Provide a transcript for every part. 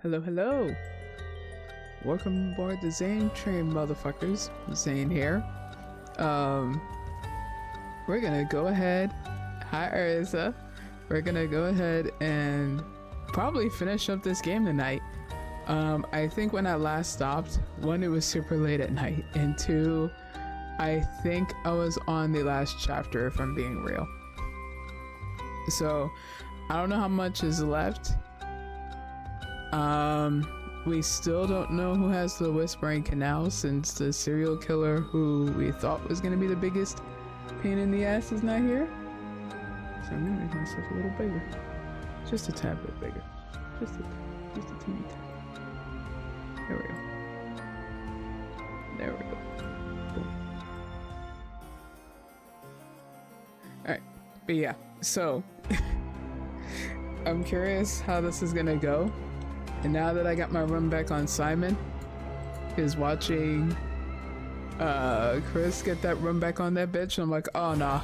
Hello, hello. Welcome aboard the Zane train, motherfuckers. Zane here. Um, we're gonna go ahead. Hi, Arisa. We're gonna go ahead and probably finish up this game tonight. I think when I last stopped, one, it was super late at night, and two, I think I was on the last chapter, if I'm being real. So, I don't know how much is left. We still don't know who has the Whispering Canal, since the serial killer who we thought was gonna be the biggest pain in the ass is not here. So I'm gonna make myself a little bigger. Just a tad bit bigger. Just a teeny tad. There we go. There we go. Boom. Alright, but yeah, so I'm curious how this is gonna go. And now that I got my run back on Simon, is watching Chris get that run back on that bitch, I'm like, oh nah.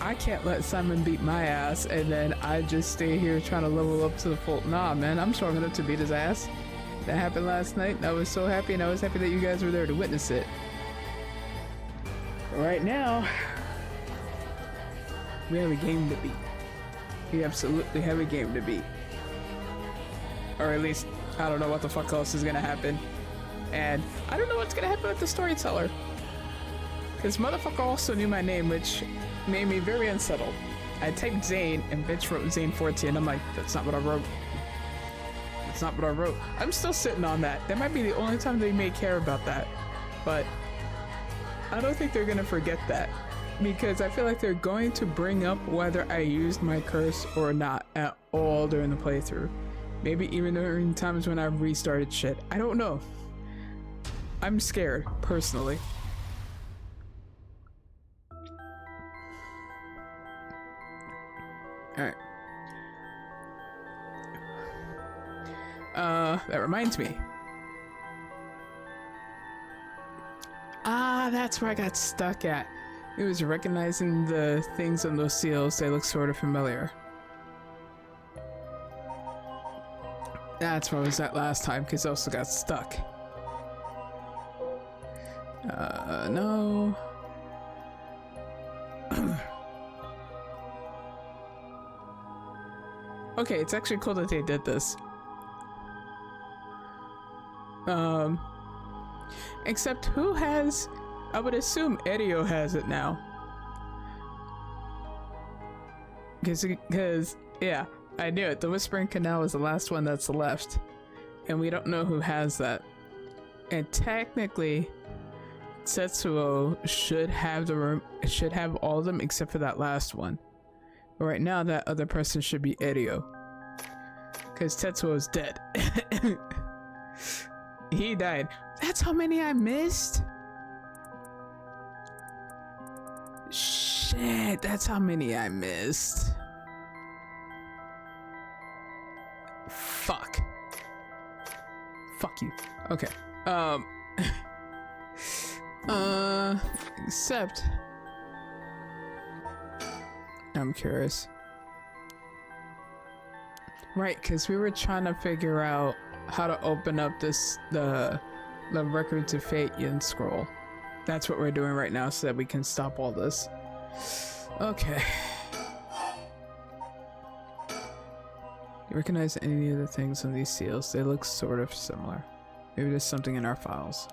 I can't let Simon beat my ass and then I just stay here trying to level up to the full. Nah, man, I'm strong enough to beat his ass. That happened last night and I was so happy, and I was happy that you guys were there to witness it. Right now, we have a game to beat. We absolutely have a game to beat. Or at least, I don't know what the fuck else is gonna happen. And I don't know what's gonna happen with the storyteller. This motherfucker also knew my name, which made me very unsettled. I typed Zane, and bitch wrote Zane14, and I'm like, that's not what I wrote. That's not what I wrote. I'm still sitting on that. That might be the only time they may care about that. But I don't think they're gonna forget that. Because I feel like they're going to bring up whether I used my curse or not at all during the playthrough. Maybe even during times when I restarted shit. I don't know. I'm scared, personally. Alright. That reminds me. Ah, that's where I got stuck at. It was recognizing the things on those seals. They look sort of familiar. That's where I was at last time, because I also got stuck. No. Okay, it's actually cool that they did this. Except who has... I would assume Edio has it now. Because, yeah, I knew it. The Whispering Canal is the last one that's left. And we don't know who has that. And technically, Tetsuo should have all of them except for that last one. But right now, that other person should be Edio. Because Tetsuo is dead. He died. That's how many I missed? Shit, that's how many I missed. Fuck. Fuck you. Okay. Except I'm curious. Right, because we were trying to figure out how to open up the Records of Fate Yin scroll. That's what we're doing right now so that we can stop all this. Okay. You recognize any of the things on these seals? They look sort of similar. Maybe there's something in our files.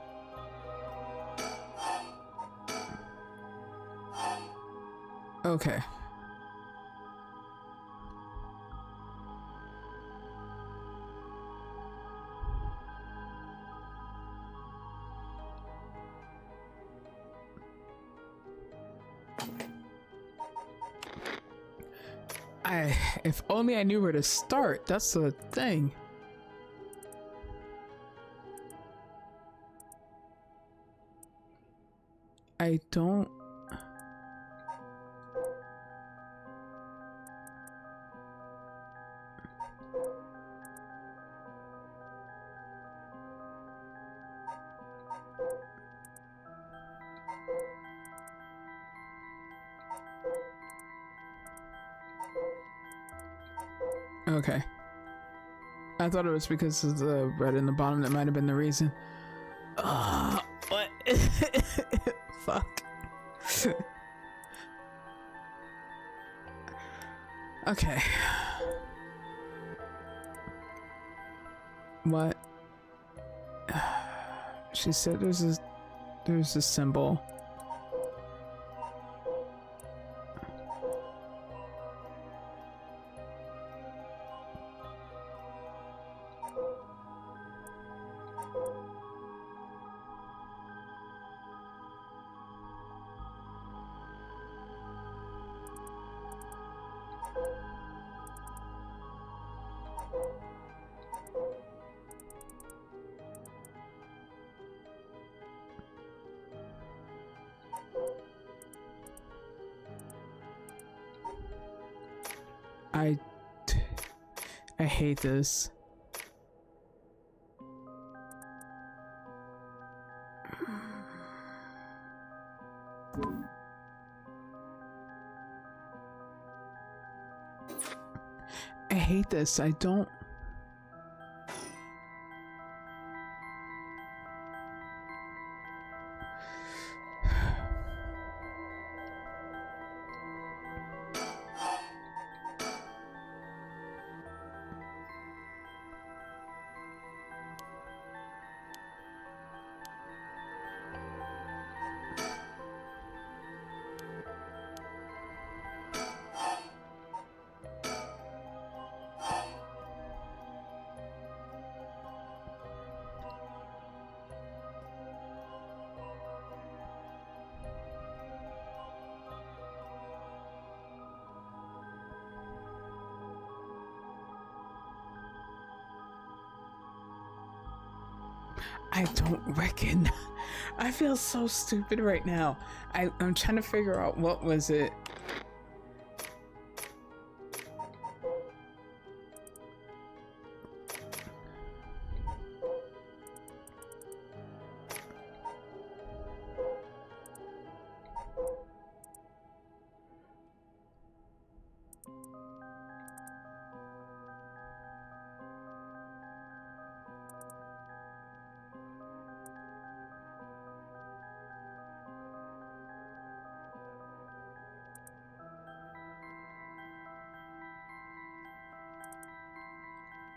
Okay. If only I knew where to start. That's the thing. I don't... Okay. I thought it was because of the red in the bottom. That might have been the reason. What? Fuck. Okay. What? She said there's a symbol. I hate this. I hate this. I don't. I don't reckon. I feel so stupid right now. I'm trying to figure out what was it.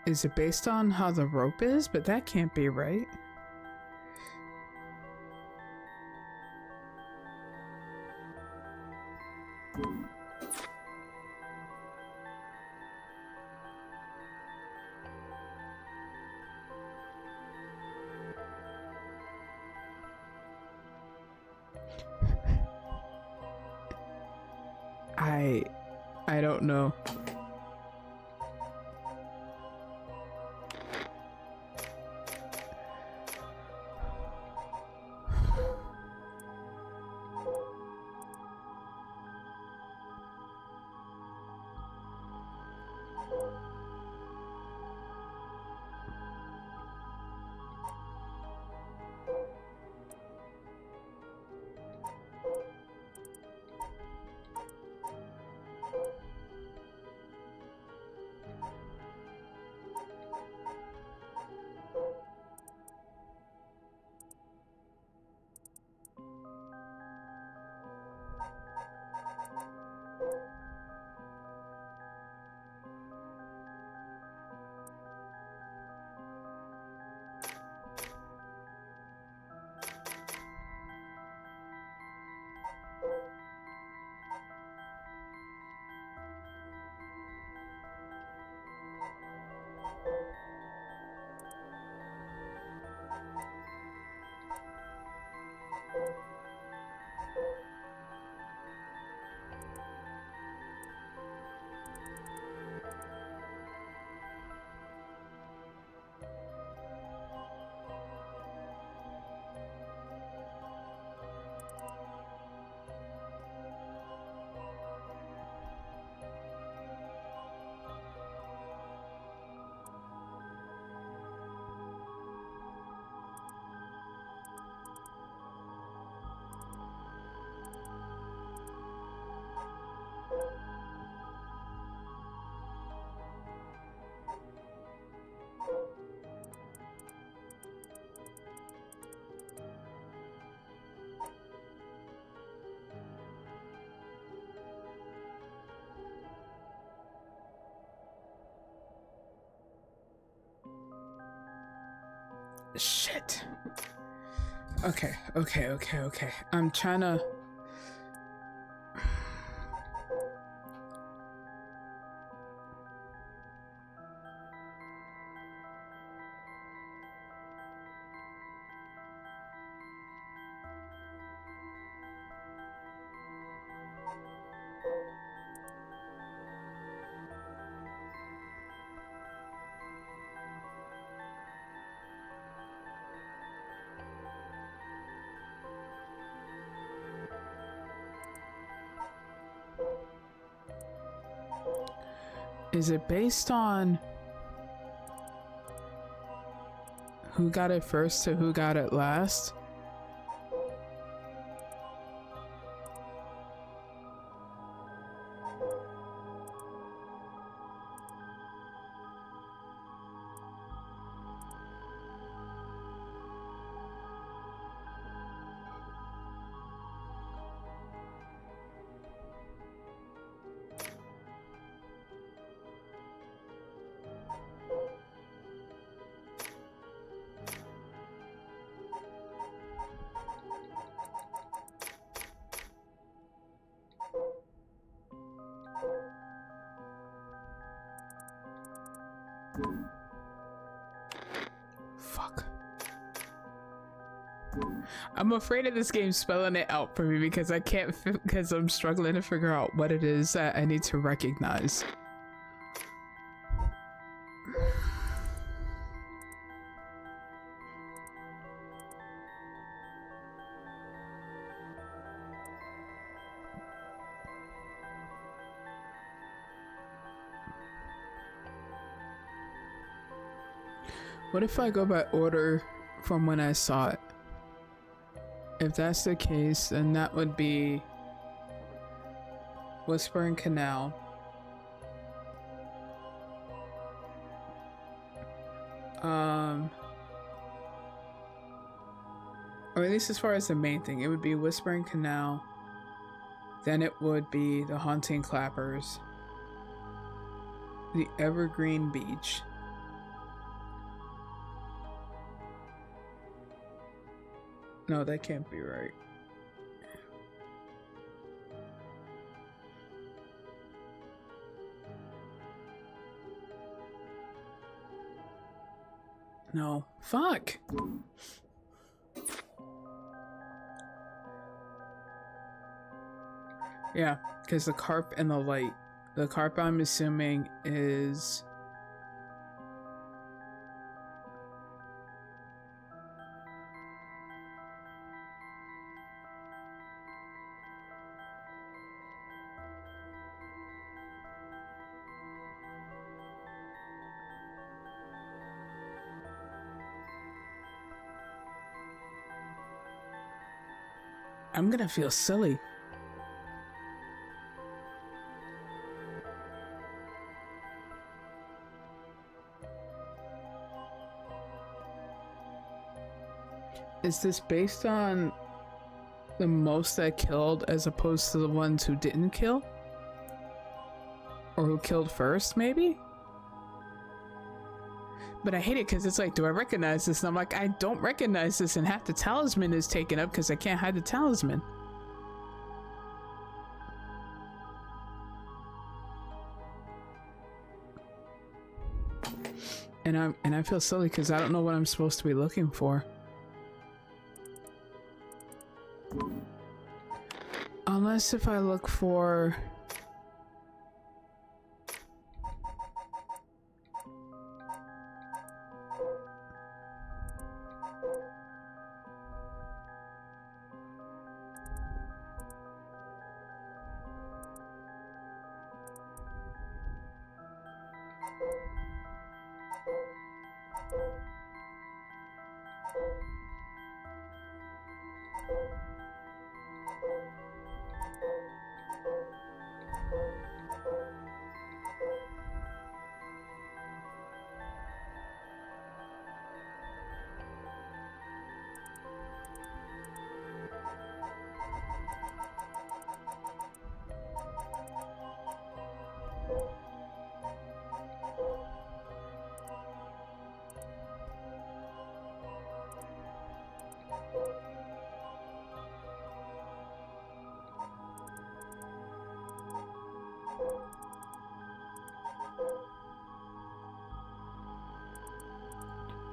Is it based on how the rope is? But that can't be right. I don't know. Shit. Okay. I'm trying to... Is it based on who got it first to who got it last? Fuck. I'm afraid of this game spelling it out for me because I can't, because I'm struggling to figure out what it is that I need to recognize. What if I go by order from when I saw it? If that's the case, then that would be Whispering Canal, or at least as far as the main thing, it would be Whispering Canal, then it would be the Haunting Clappers, the Evergreen Beach, no, that can't be right. No. Fuck! Yeah, because the carp and the light. The carp, I'm assuming, is... I'm gonna feel silly. Is this based on the most that killed as opposed to the ones who didn't kill? Or who killed first, maybe? But I hate it because it's like, do I recognize this? And I'm like, I don't recognize this, and half the talisman is taken up because I can't hide the talisman. And I feel silly because I don't know what I'm supposed to be looking for. Unless if I look for...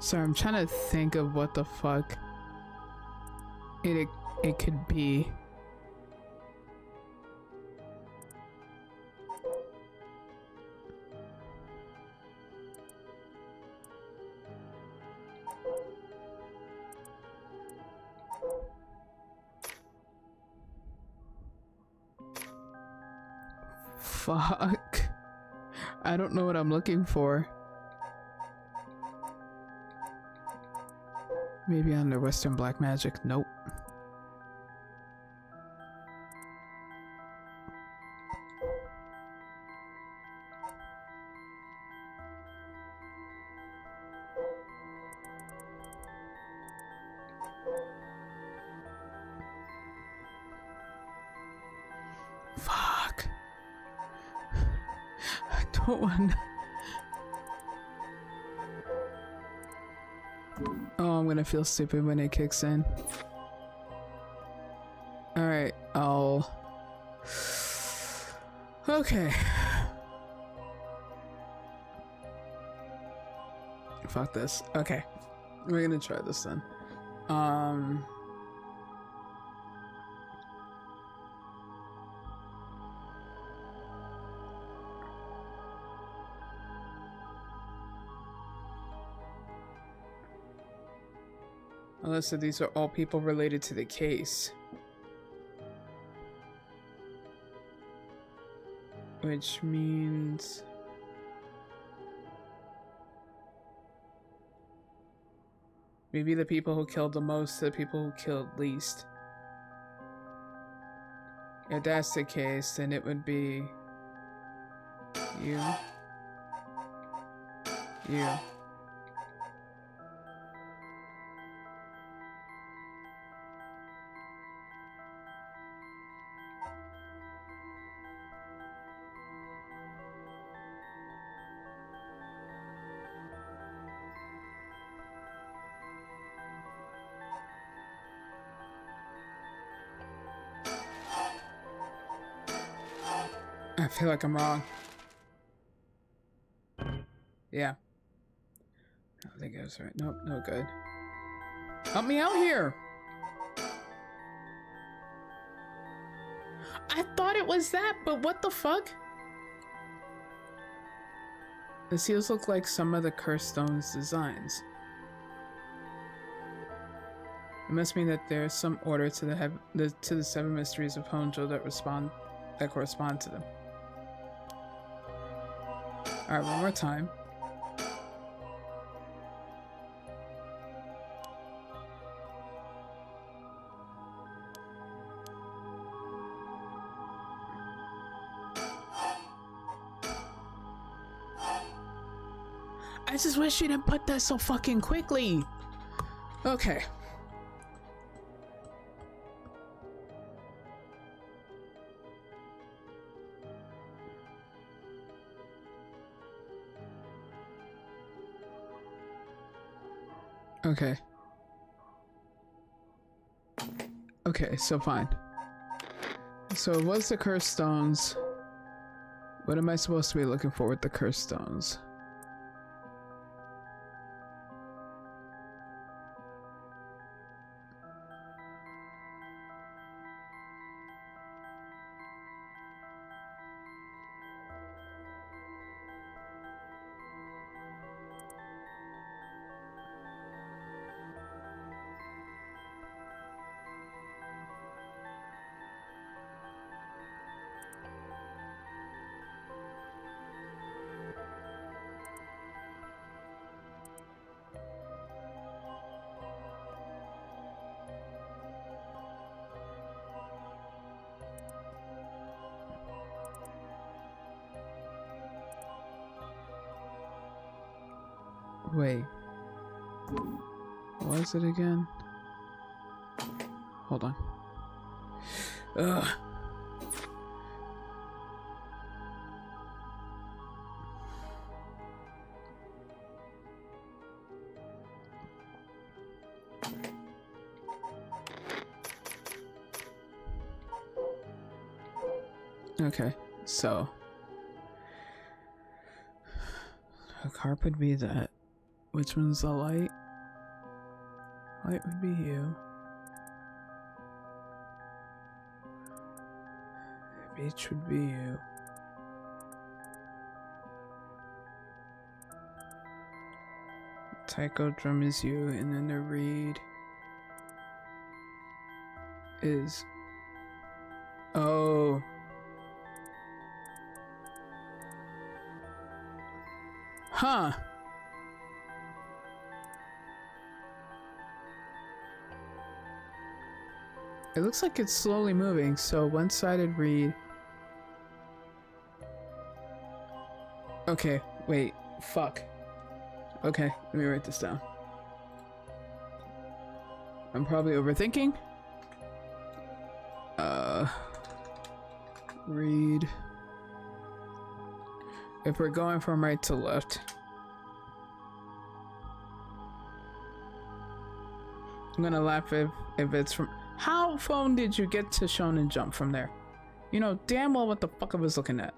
Sorry, I'm trying to think of what the fuck it could be. Fuck. I don't know what I'm looking for. Maybe under Western black magic. Nope. Fuck. I don't want. Oh, I'm gonna feel stupid when it kicks in. Alright, I'll... Okay. Fuck this. Okay. We're gonna try this then. Unless these are all people related to the case. Which means... maybe the people who killed the most, the people who killed least. If that's the case, then it would be... you. You. I feel like I'm wrong. Yeah. I don't think I was right. Nope, no good. Help me out here! I thought it was that, but what the fuck? The seals look like some of the Cursed Stone's designs. It must mean that there's some order to the seven mysteries of Honjo that correspond to them. Alright, one more time. I just wish you didn't put that so fucking quickly. Okay. Okay. Okay, so fine. So it was the Cursed Stones. What am I supposed to be looking for with the Cursed Stones? Wait. What was it again? Hold on. Ugh. Okay, so a carp would be that. Which one's the light? Light would be you. Beach would be you. Taiko drum is you, and then the reed is... Oh. Huh. It looks like it's slowly moving, so one-sided reed. Okay, wait, fuck. Okay, let me write this down. I'm probably overthinking. Read. If we're going from right to left. I'm gonna laugh if it's from... How phone did you get to Shonen Jump from there? You know damn well what the fuck I was looking at.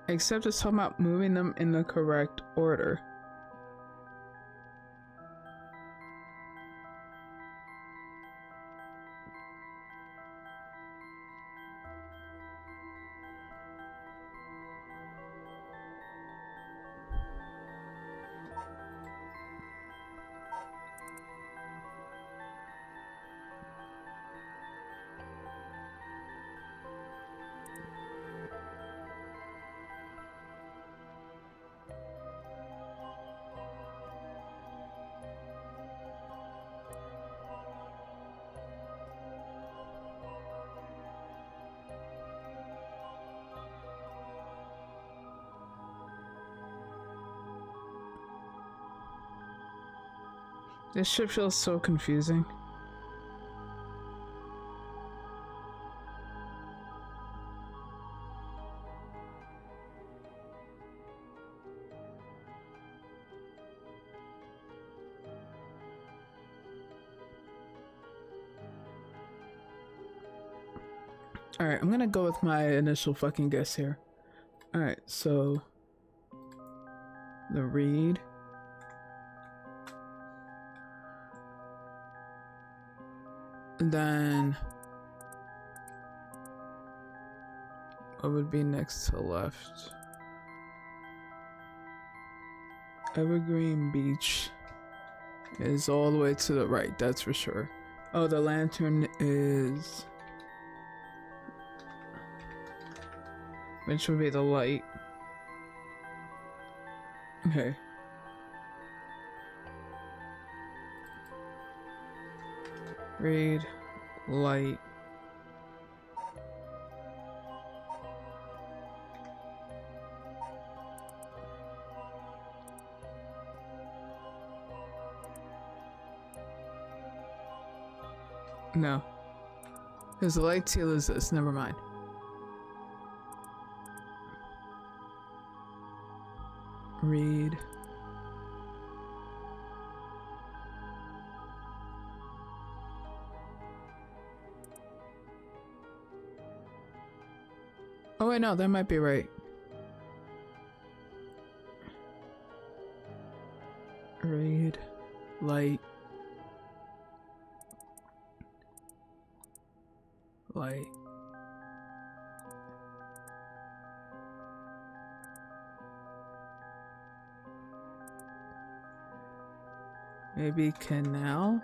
Except it's talking about moving them in the correct order. This shit feels so confusing. Alright, I'm gonna go with my initial fucking guess here. Alright, so... the reed... and then... what would be next to left? Evergreen Beach is all the way to the right, that's for sure. Oh, the lantern is... which would be the light. Okay. Read, light. No. Because the light seal is this, never mind. Read. Oh wait, no, that might be right. Read. Light. Light. Maybe canal?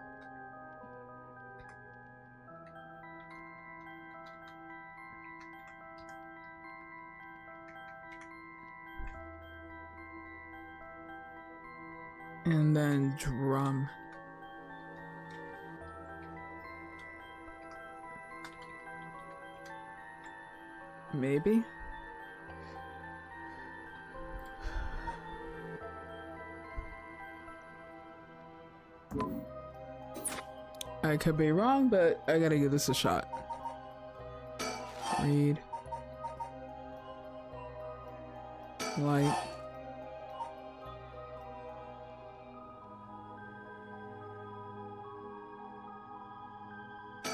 And then drum. Maybe? I could be wrong, but I gotta give this a shot. Read. Light.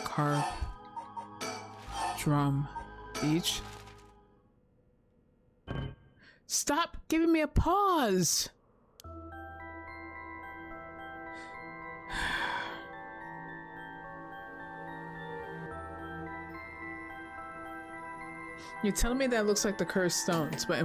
Harp, drum, beach. Stop giving me a pause! You're telling me that looks like the cursed stones, but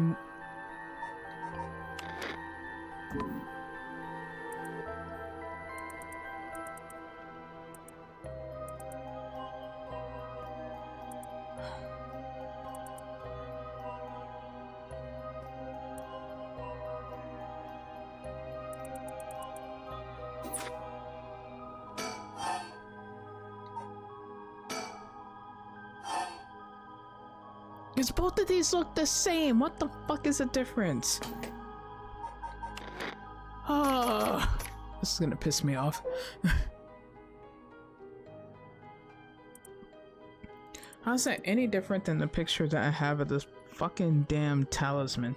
because both of these look the same. What the fuck is the difference? Oh, this is gonna piss me off. How's that any different than the picture that I have of this fucking damn talisman?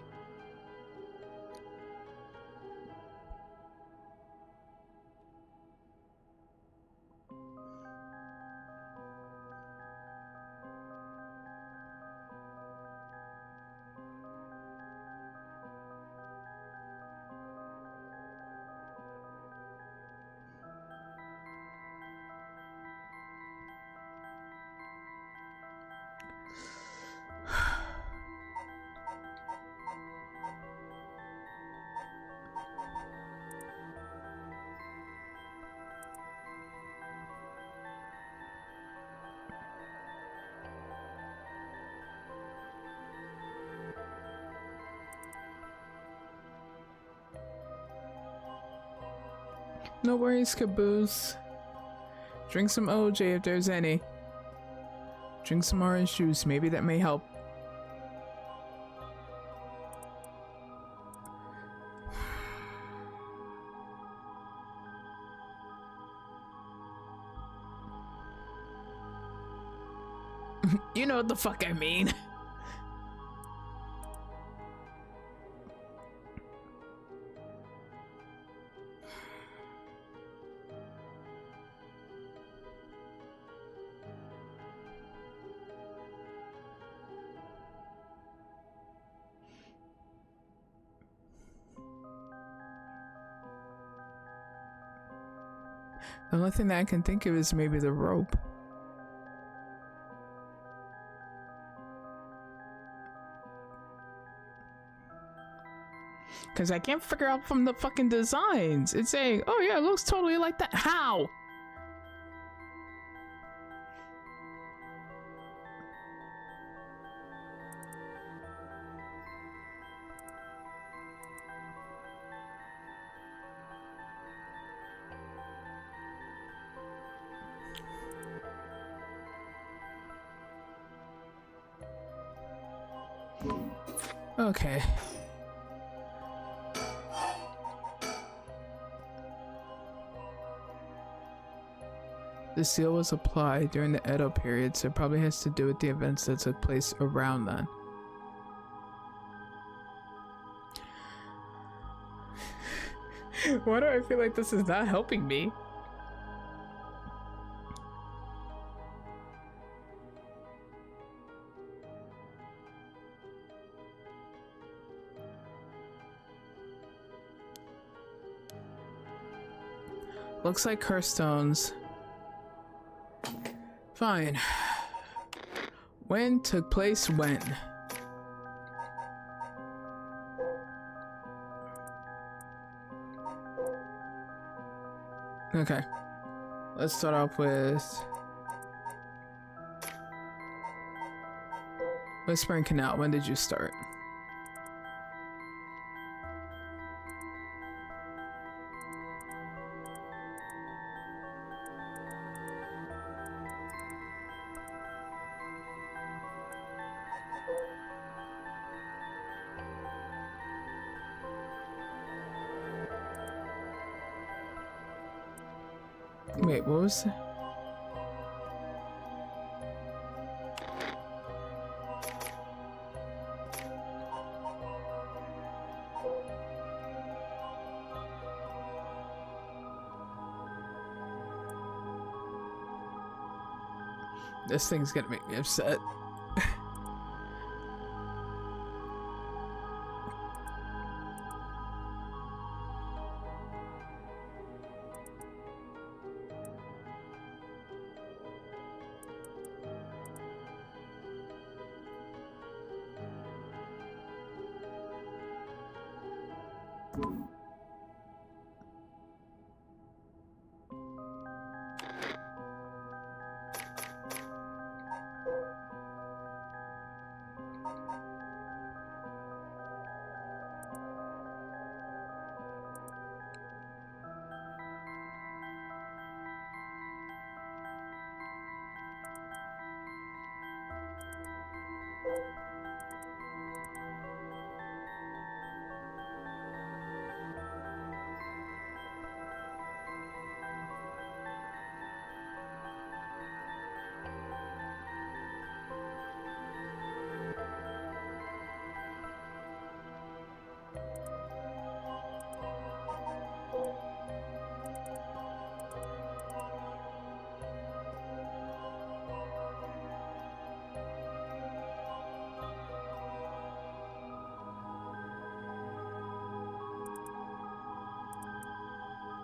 No worries, Caboose. Drink some OJ if there's any. Drink some orange juice, maybe that may help. You know what the fuck I mean. The only thing that I can think of is maybe the rope. Because I can't figure out from the fucking designs. It's saying, oh yeah, it looks totally like that. How? Okay. The seal was applied during the Edo period, so it probably has to do with the events that took place around then. Why do I feel like this is not helping me? Looks like cursed stones. Fine. When took place when? Okay. Let's start off with Whispering Canal. When did you start? Wait, what was that? This thing's gonna make me upset.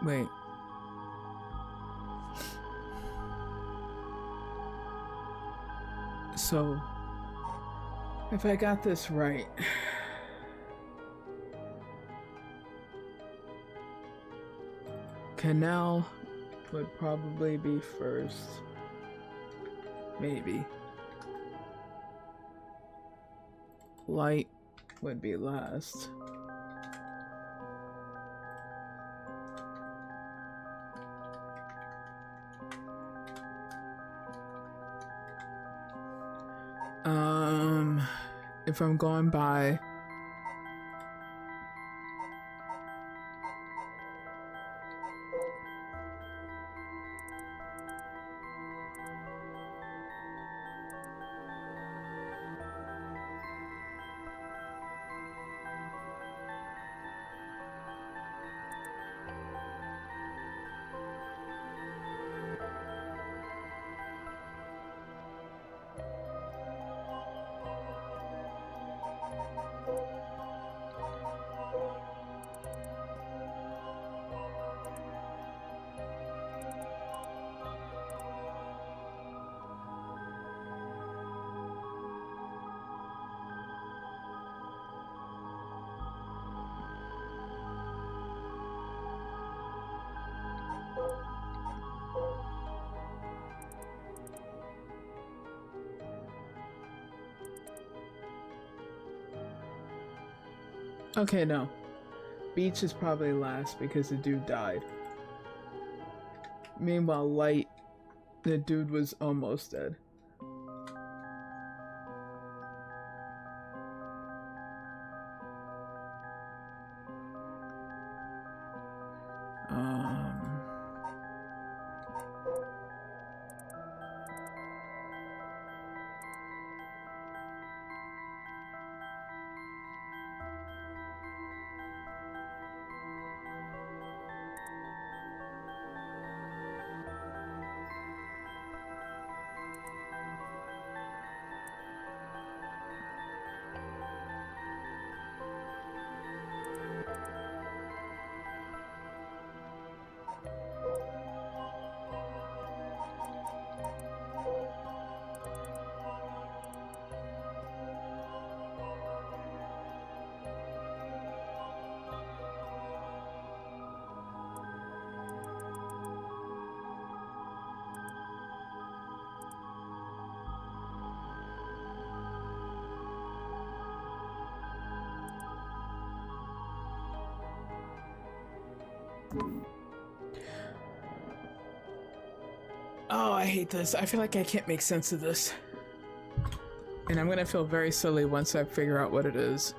Wait. So, if I got this right, Canal would probably be first. Maybe. Light would be last. If I'm going by okay, no. Beach is probably last because the dude died. Meanwhile, Light, the dude was almost dead. Oh, I hate this. I feel like I can't make sense of this. And I'm gonna feel very silly once I figure out what it is.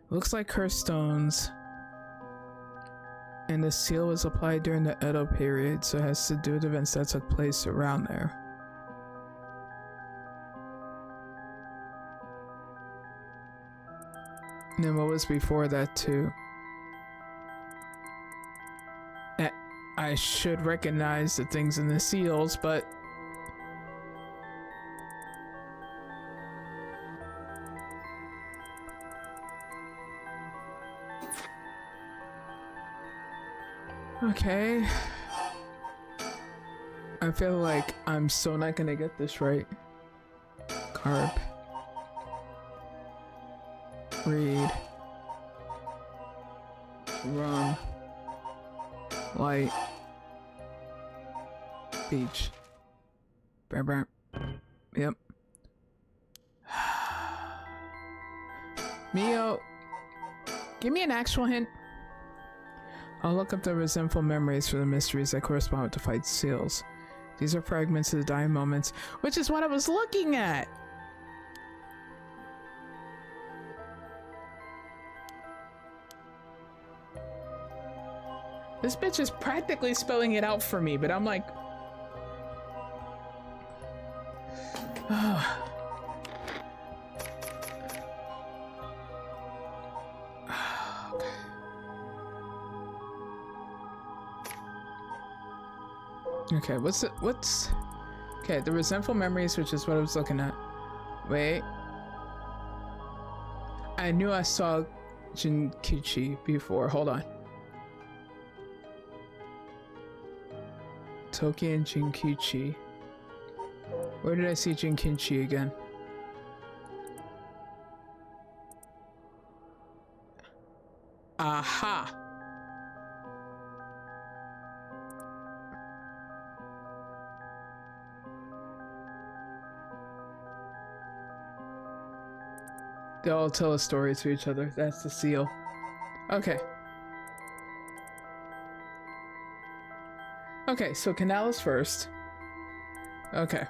Looks like cursed stones. And the seal was applied during the Edo period, so it has to do with events that took place around there. And then what was before that too? I should recognize the things in the seals, but okay. I feel like I'm so not gonna get this right. Carb. Read. Rum. Light. Beach. Bam, bam. Yep. Mio, give me an actual hint. I'll look up the resentful memories for the mysteries that correspond with the fight seals. These are fragments of the dying moments, which is what I was looking at. This bitch is practically spelling it out for me, but I'm like... Okay, what's... Okay, the resentful memories, which is what I was looking at. Wait. I knew I saw Jinkichi before. Hold on. Toki and Jinkichi. Where did I see Jinkichi again? Aha! They all tell a story to each other. That's the seal. Okay. Okay, so Canal is first. Okay.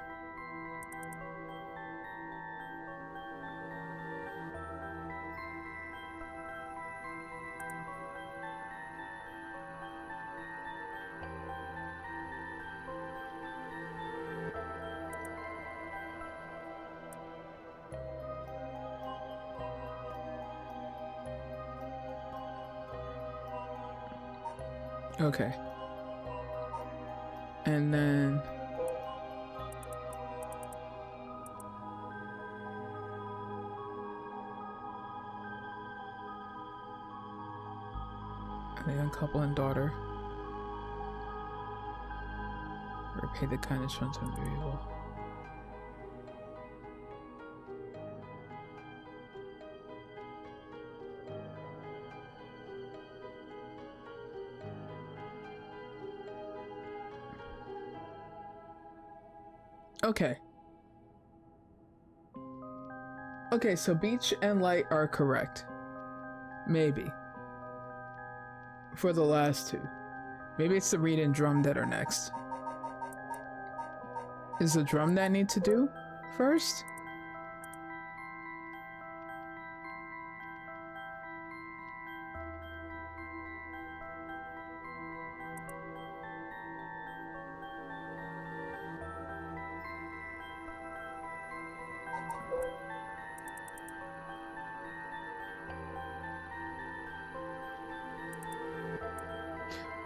Okay. And then... a young couple and daughter. Repay the kindness shown to their evil. Okay. Okay, so Beach and Light are correct. Maybe. For the last two. Maybe it's the Reed and Drum that are next. Is the Drum that I need to do first?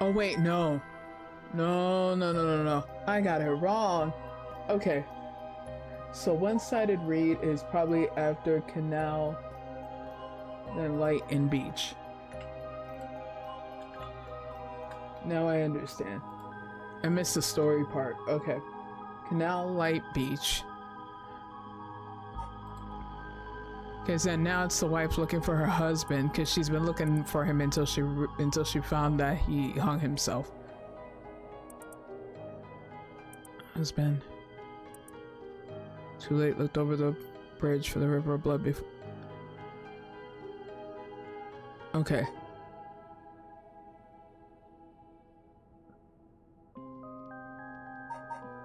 Oh wait, no. No. I got it wrong. Okay. So one-sided Reed is probably after Canal, then Light and Beach. Now I understand. I missed the story part. Okay. Canal, Light, Beach. Because then now it's the wife looking for her husband, because she's been looking for him until she found that he hung himself. Husband. Too late, looked over the bridge for the river of blood before. Okay.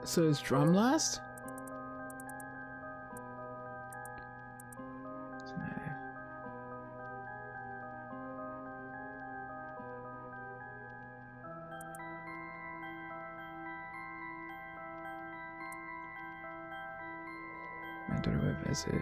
So is Drum last? My daughter will visit.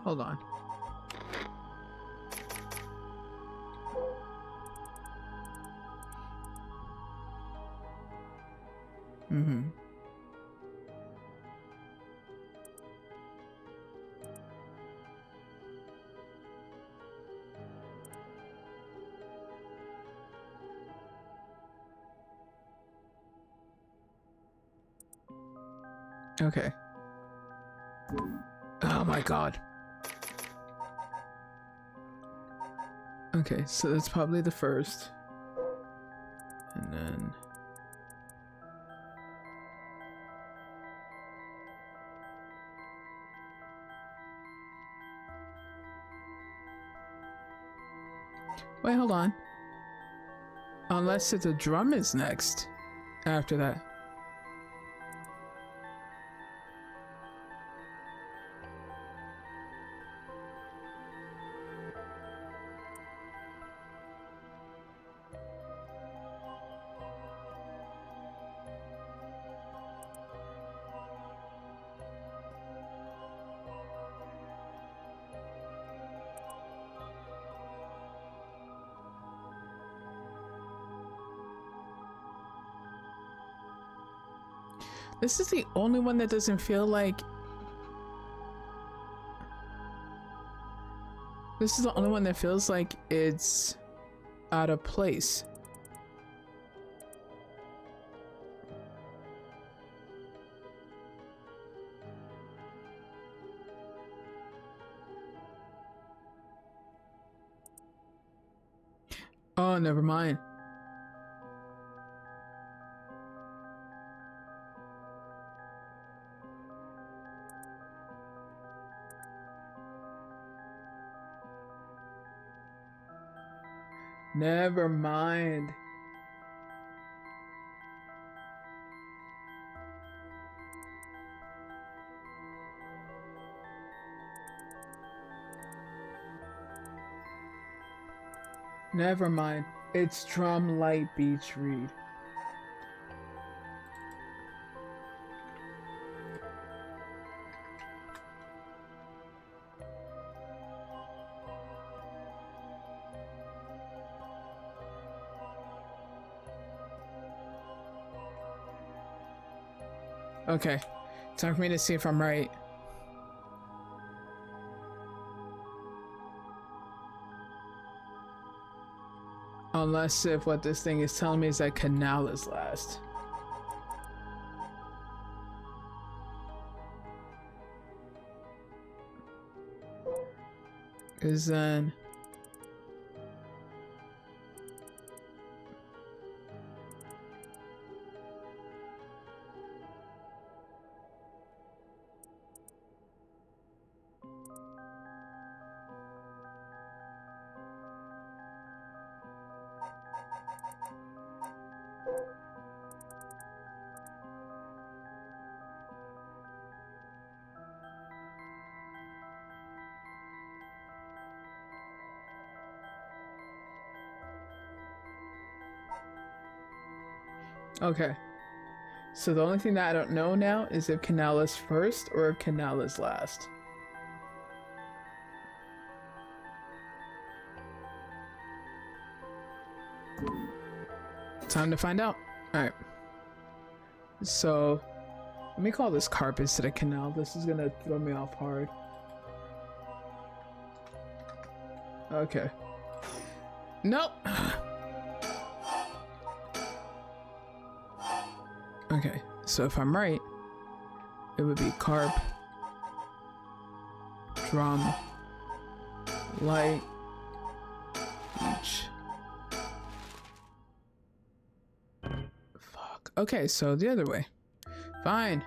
hold on. Mm-hmm. Okay. Oh my god. Okay, so that's probably the first. And then... wait, hold on. Unless the drum is next after that. This is the only one that doesn't feel like... this is the only one that feels like it's out of place. Oh, never mind. Never mind. Never mind. It's Drum Light Beach Read. Okay, time for me to see if I'm right. Unless if what this thing is telling me is that Canal is last. Is then... okay. So the only thing that I don't know now is if Canal is first or if Canal is last. Time to find out. Alright. So, let me call this Carp instead of Canal. This is gonna throw me off hard. Okay. Nope. Okay, so if I'm right, it would be Carp, Drum, Light, Beach. Fuck. Okay, so the other way. Fine.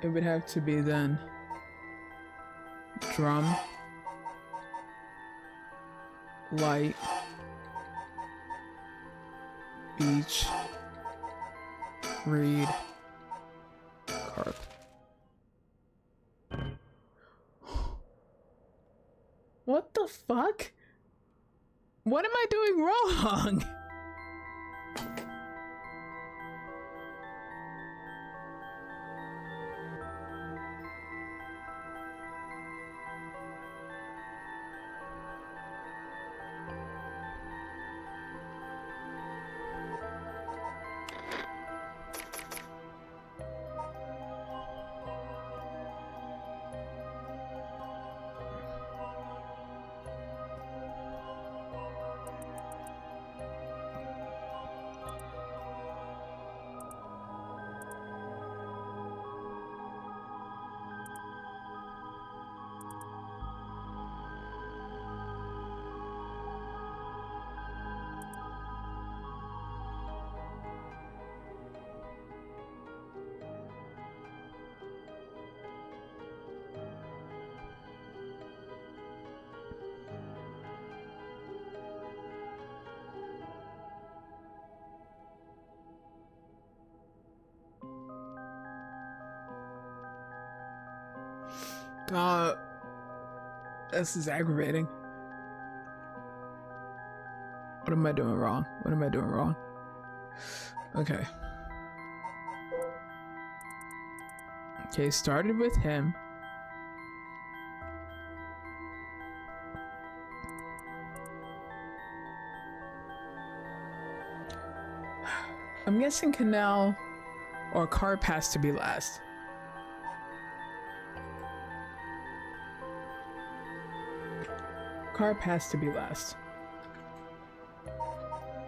It would have to be then Drum, Light, Beach, Read, Carp. What the fuck? What am I doing wrong? God, this is aggravating. What am I doing wrong? What am I doing wrong? Okay. Okay, started with him. I'm guessing canal or car pass to be last. Car pass to be last.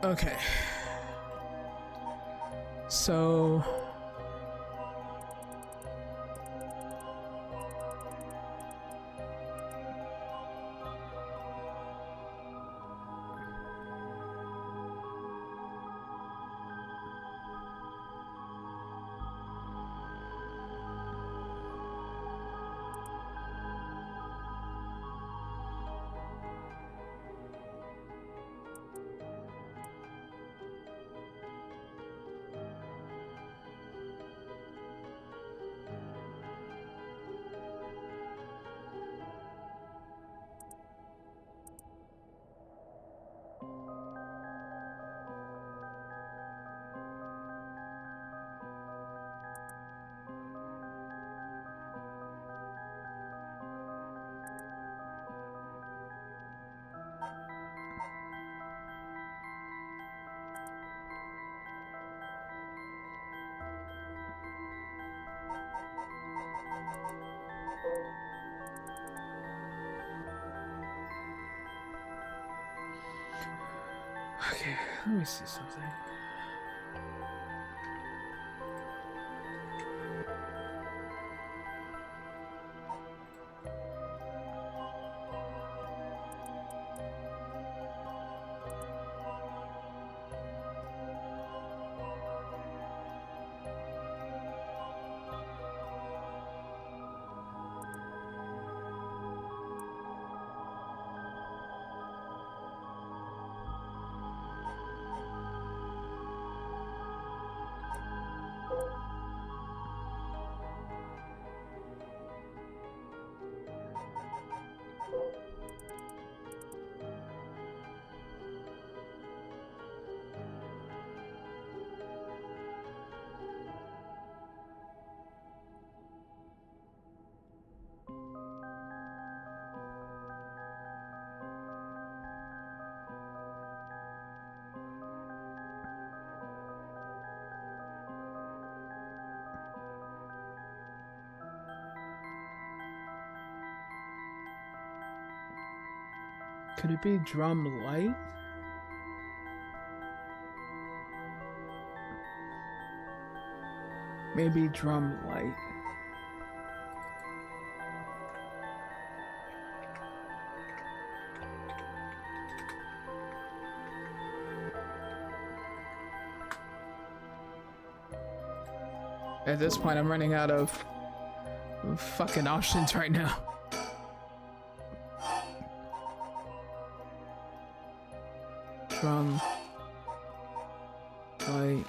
Okay. So okay, let me see something. Could it be drum light? Maybe drum light. At this point, I'm running out of fucking options right now. Drum light.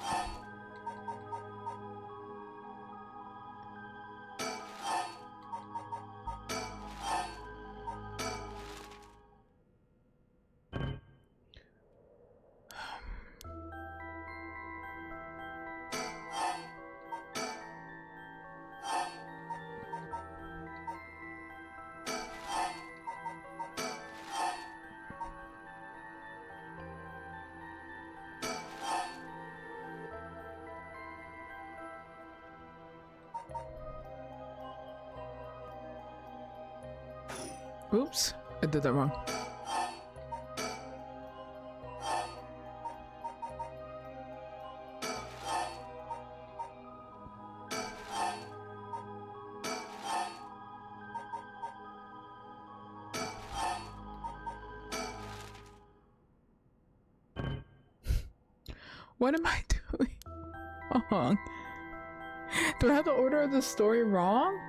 Oops, I did that wrong. What am I doing wrong? Do I have the order of the story wrong?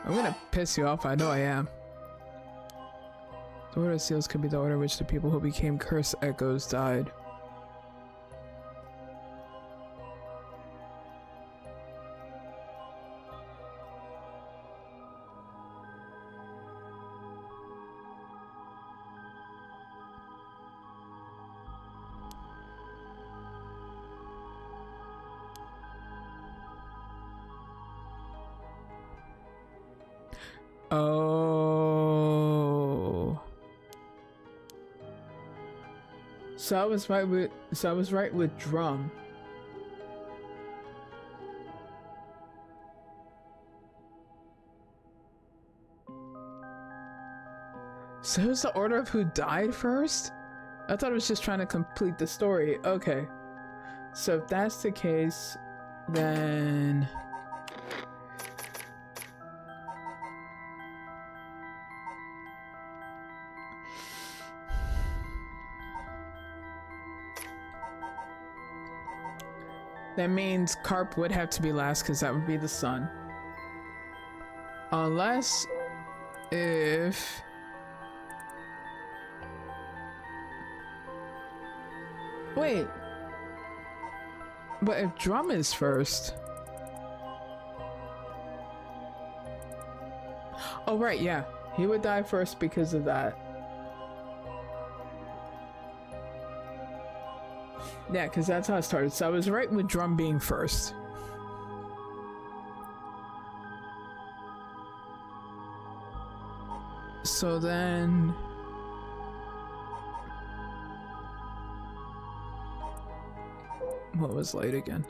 I'm gonna piss you off, I know I am. The Order of Seals could be the order in which the people who became cursed echoes died. Oh. So I was right with Drum. So it was the order of who died first? I thought it was just trying to complete the story. Okay. So if that's the case, then that means Carp would have to be last because that would be the sun. Unless if wait. But if Drum is first. Oh right, yeah. He would die first because of that. Yeah, because that's how it started. So I was right with Drum being first. So then... what was light again?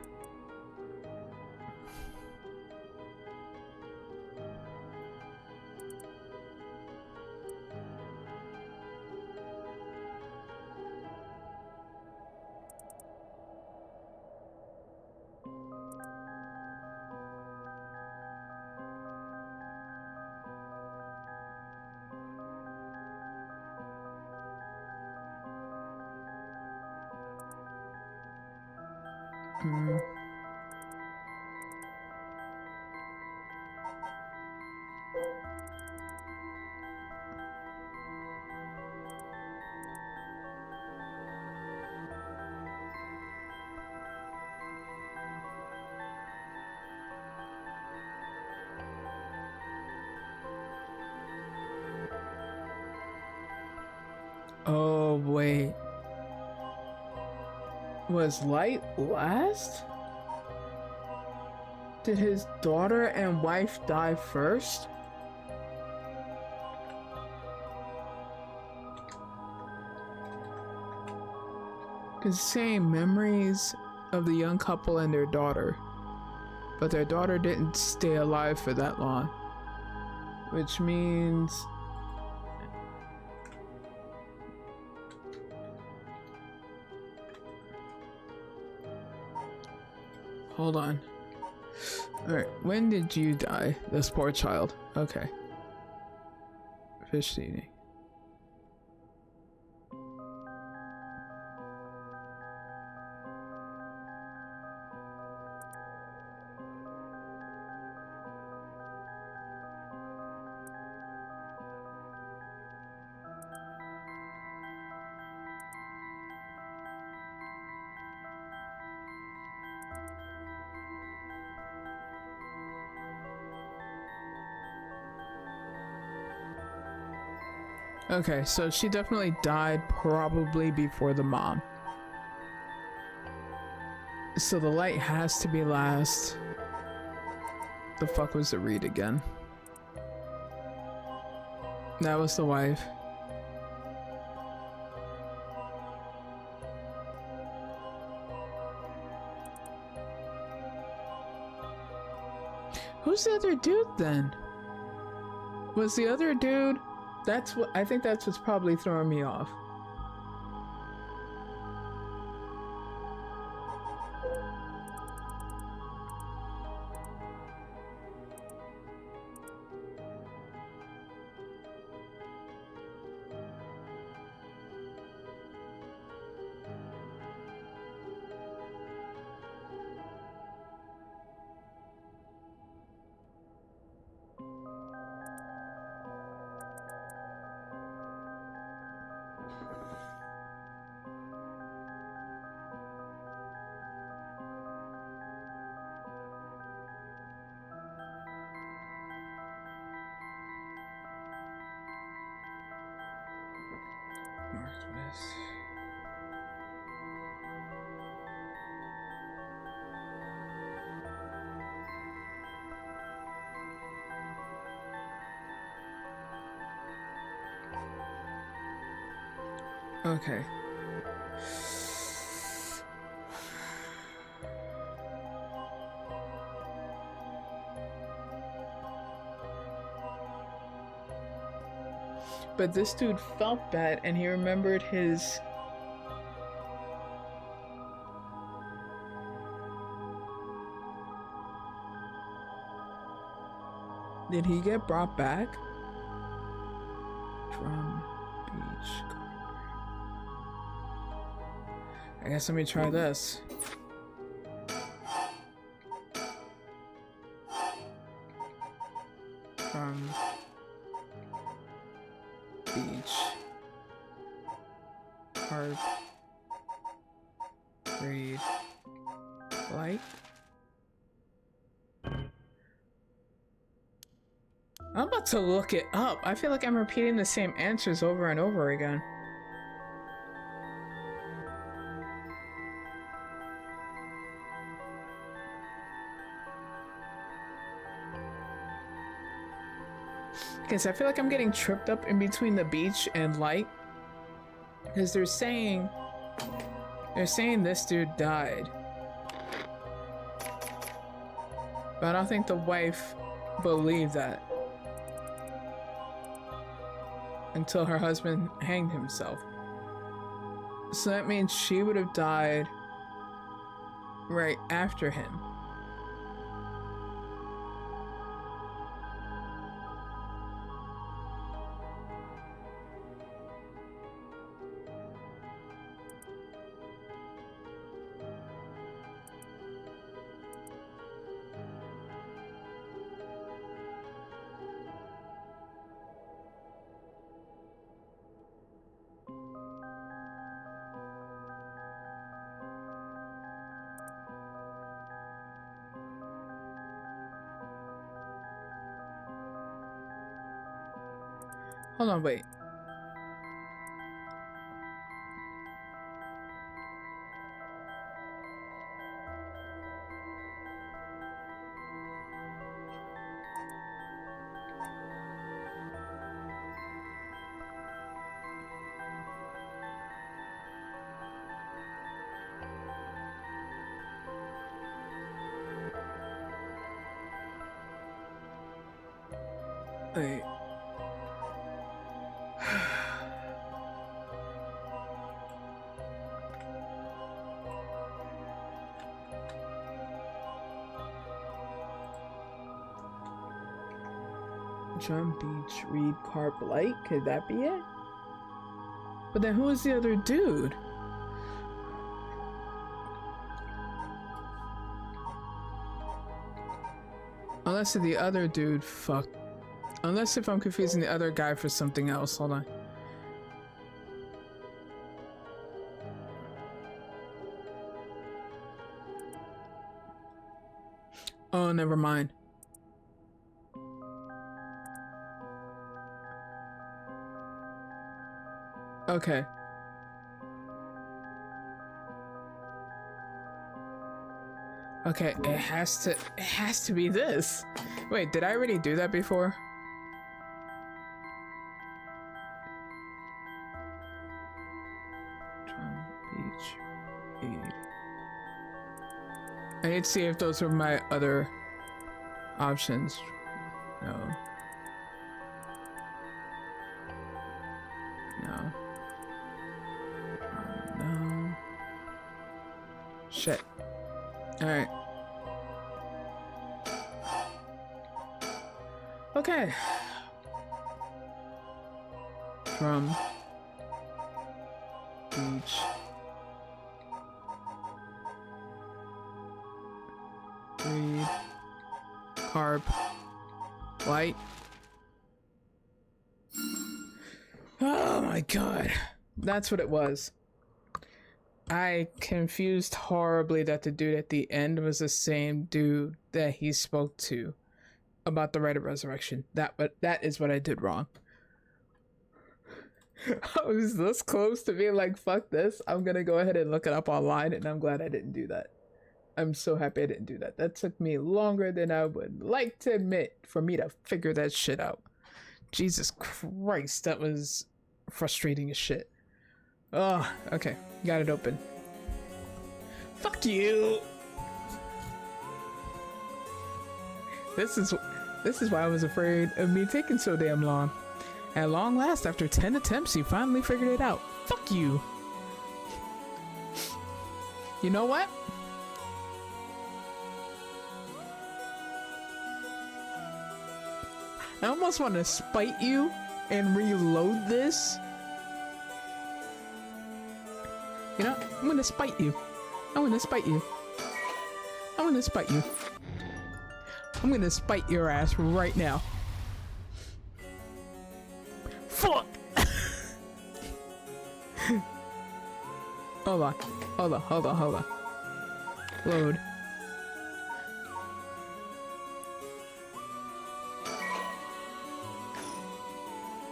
Oh, wait. Was Light last? Did his daughter and wife die first? It's saying memories of the young couple and their daughter. But their daughter didn't stay alive for that long. Which means... hold on. Alright, when did you die? This poor child. Okay. Fish eating. Okay, so she definitely died probably before the mom. So the light has to be last. The fuck was the read again? That was the wife. Who's the other dude then? Was the other dude? That's what I think. That's what's probably throwing me off. Okay. But this dude felt bad and he remembered his... Did he get brought back? Drum Beach. I guess let me try this. From Beach. Hard. Read. Light. I'm about to look it up. I feel like I'm repeating the same answers over and over again. Because I feel like I'm getting tripped up in between the beach and light. Because they're saying this dude died. But I don't think the wife believed that. Until her husband hanged himself. So that means she would have died right after him. Hold on, wait. Wait. Drum Beach, Reed, Carp, Light? Could that be it? But then who is the other dude? Unless the other dude fucked. Unless if I'm confusing the other guy for something else. Hold on. Oh, never mind. Okay. Okay, it has to be this. Wait, did I already do that before? Drum Beach. Aid. I need to see if those were my other options. No. No. No. Shit. Alright. Okay. Drum Beach. Reed. Carp. Light. Oh my god. That's what it was. I confused horribly that the dude at the end was the same dude that he spoke to about the right of resurrection. That is what I did wrong. I was this close to being like, fuck this. I'm gonna go ahead and look it up online, and I'm glad I didn't do that. I'm so happy I didn't do that. That took me longer than I would like to admit for me to figure that shit out. Jesus Christ, that was frustrating as shit. Oh, okay. Got it open. Fuck you! This is why I was afraid of me taking so damn long. At long last, after 10 attempts, you finally figured it out. Fuck you! You know what? I almost want to spite you and reload this. You know, I'm gonna spite you. I'm gonna spite you. I'm gonna spite you. I'm gonna spite your ass right now. Fuck! Hold on. Hold on, hold on, hold on. Load.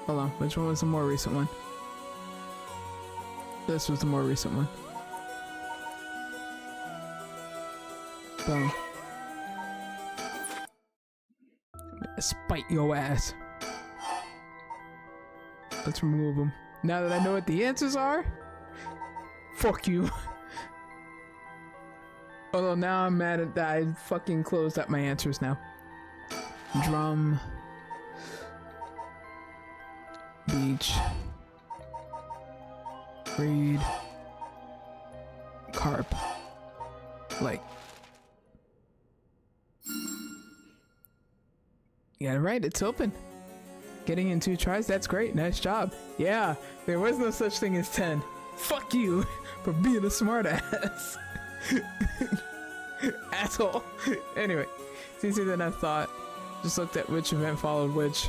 Hold on, which one was the more recent one? This was the more recent one. Boom. Spite your ass. Let's remove them. Now that I know what the answers are, fuck you. Although now I'm mad at that I fucking closed up my answers now. Drum. Beach. Reed. Carp. Like. You got it right, it's open. Getting in 2 tries, that's great, nice job. Yeah, there was no such thing as 10. Fuck you for being a smart ass. Asshole. Anyway, it's easier than I thought. Just looked at which event followed which.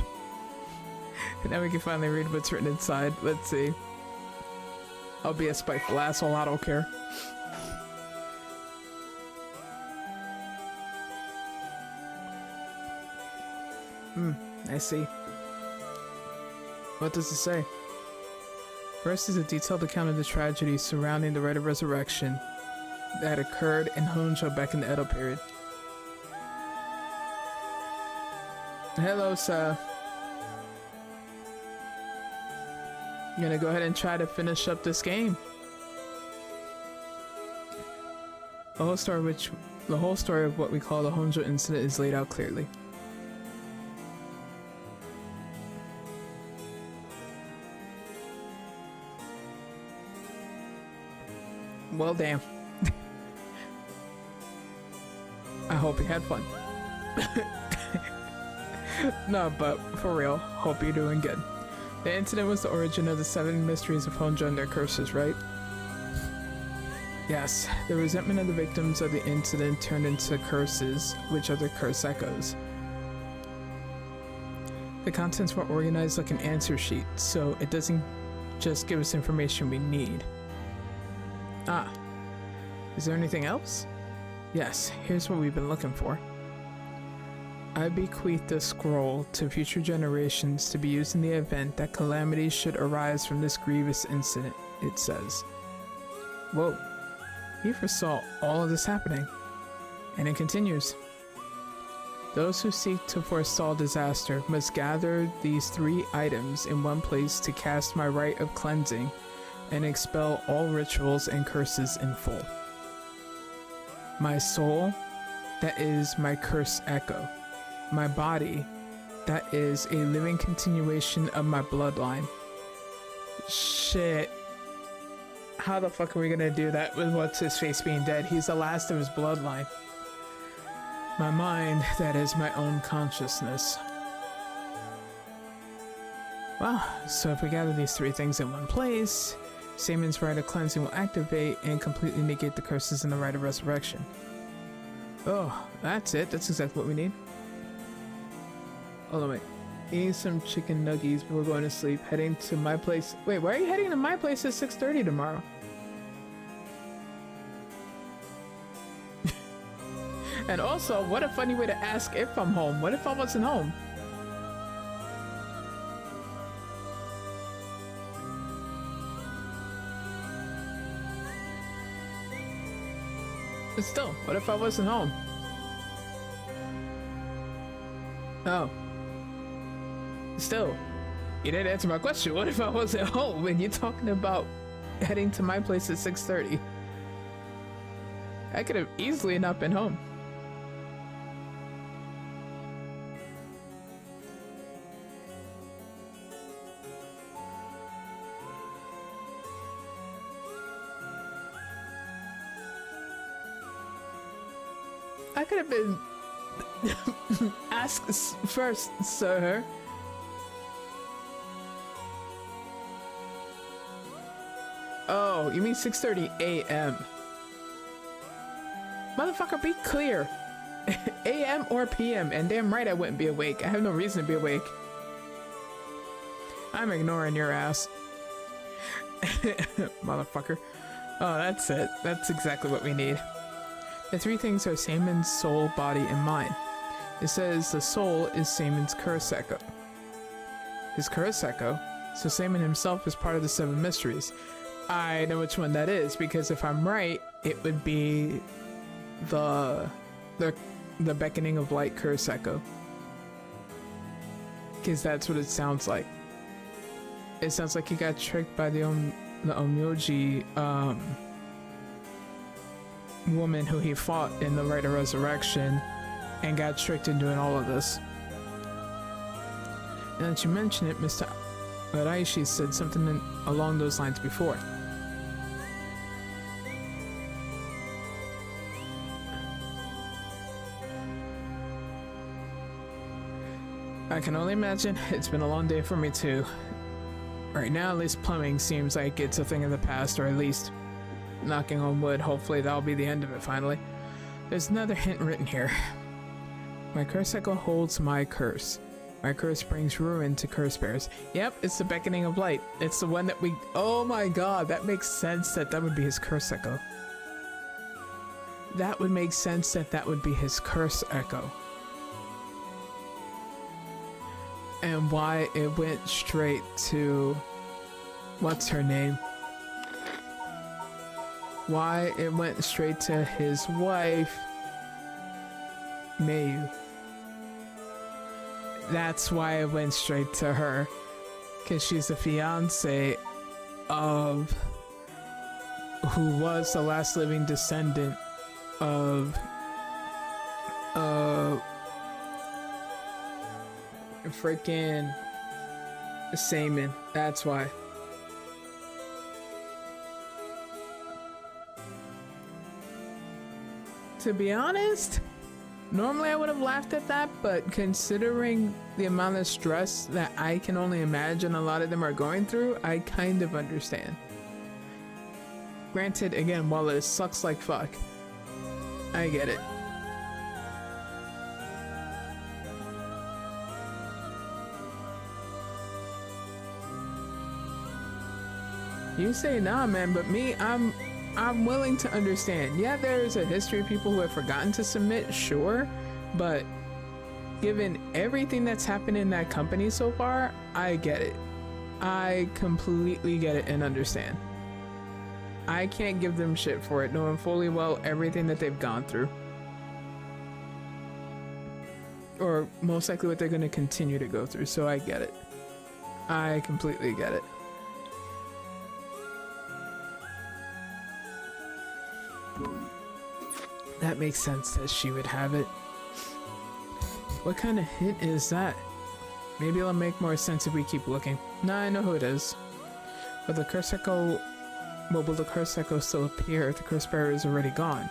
And now we can finally read what's written inside. Let's see. I'll be a spiteful asshole, I don't care. I see. What does it say? First is a detailed account of the tragedy surrounding the Rite of Resurrection that occurred in Honjo back in the Edo period. Hello, sir. I'm gonna go ahead and try to finish up this game. The whole story of what we call the Honjo incident is laid out clearly. Well, damn. I hope you had fun. No, but for real, hope you're doing good. The incident was the origin of the 7 mysteries of Honjo and their curses, right? Yes, the resentment of the victims of the incident turned into curses, which are the curse echoes. The contents were organized like an answer sheet, so it doesn't just give us information we need. Ah, is there anything else? Yes, here's what we've been looking for. I bequeath this scroll to future generations to be used in the event that calamities should arise from this grievous incident, it says. Whoa, he foresaw all of this happening. And it continues. Those who seek to forestall disaster must gather these 3 items in one place to cast my rite of cleansing and expel all rituals and curses in full. My soul, that is my curse echo. My body, that is a living continuation of my bloodline. Shit. How the fuck are we gonna do that with what's-his-face being dead? He's the last of his bloodline. My mind, that is my own consciousness. Well, so if we gather these 3 things in one place, Saman's Rite of Cleansing will activate and completely negate the curses in the Rite of Resurrection. Oh, that's it. That's exactly what we need. Hold on, wait. Eating some chicken nuggies before going to sleep. Heading to my place. Wait, why are you heading to my place at 6:30 tomorrow? And also, what a funny way to ask if I'm home. What if I wasn't home? But still, what if I wasn't home? Oh. Still, you didn't answer my question. What if I wasn't home and you're talking about heading to my place at 6:30? I could have easily not been home. I could have been asked first, sir. Oh, you mean 6:30 a.m. Motherfucker, be clear. a.m. or p.m. and damn right I wouldn't be awake. I have no reason to be awake. I'm ignoring your ass. Motherfucker. Oh, that's it. That's exactly what we need. The three things are Seimon's soul, body, and mind. It says the soul is Seimon's Kuroseko. His Kuroseko? So Seimon himself is part of the seven mysteries. I know which one that is, because if I'm right, it would be the beckoning of light Kuroseko. Because that's what it sounds like. It sounds like he got tricked by the Onmyoji woman who he fought in the Rite of Resurrection and got tricked in doing all of this. Now that you mention it, Mr. Araishi said something along those lines before. I can only imagine. It's been a long day for me too. Right now, at least plumbing seems like it's a thing of the past, or at least, knocking on wood, hopefully that'll be the end of it finally. There's another hint written here. My Kuroseko holds my curse. My curse brings ruin to curse bearers. Yep, it's the beckoning of light. It's the one that we... Oh my god, that makes sense that would be his Kuroseko. That would make sense that would be his Kuroseko. And why it went straight to... What's her name? Why it went straight to his wife, Mayu. That's why it went straight to her. Because she's the fiance of... who was the last living descendant of... freaking Seimon. That's why. To be honest, normally I would have laughed at that, but considering the amount of stress that I can only imagine a lot of them are going through, I kind of understand. Granted, again, while it sucks like fuck, I get it. You say nah, man, but me, I'm willing to understand. Yeah, there is a history of people who have forgotten to submit, sure, but given everything that's happened in that company so far, I get it. I completely get it and understand. I can't give them shit for it, knowing fully well everything that they've gone through. Or most likely what they're going to continue to go through, so I get it. I completely get it. That makes sense that she would have it. What kind of hint is that? Maybe it'll make more sense if we keep looking. Nah, I know who it is. But the Kuroseko... Well, will the Kuroseko still appear if the curse bearer is already gone?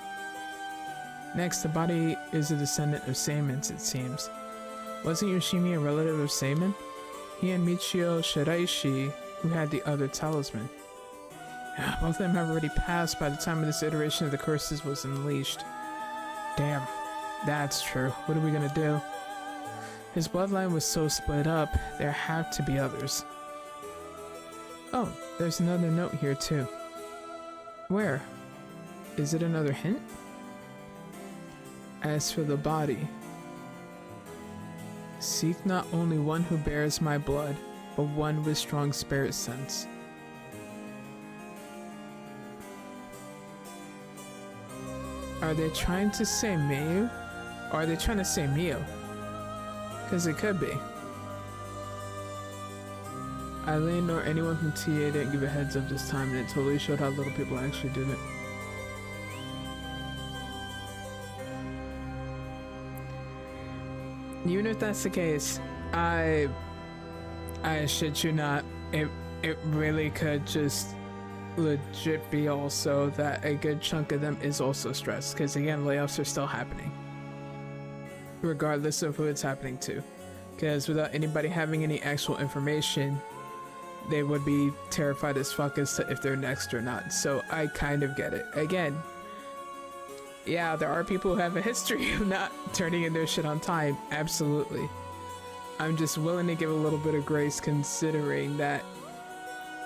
Next, the body is a descendant of Seimon's, it seems. Wasn't Yoshimi a relative of Seimon? He and Michio Shiraishi, who had the other talisman. Both of them have already passed by the time of this iteration of the curses was unleashed. Damn, that's true. What are we gonna do? His bloodline was so split up, there have to be others. Oh, there's another note here too. Where? Is it another hint? As for the body, seek not only one who bears my blood, but one with strong spirit sense. Are they trying to say Mayu? Or are they trying to say Mio? Because it could be. Eileen or anyone from TA didn't give a heads up this time, and it totally showed how little people actually did it. Even if that's the case, I shit you not, it really could just legit be also that a good chunk of them is also stressed, because again, layoffs are still happening regardless of who it's happening to, because without anybody having any actual information, they would be terrified as fuck as to if they're next or not. So I kind of get it. Again, yeah, there are people who have a history of not turning in their shit on time, absolutely. I'm just willing to give a little bit of grace, considering that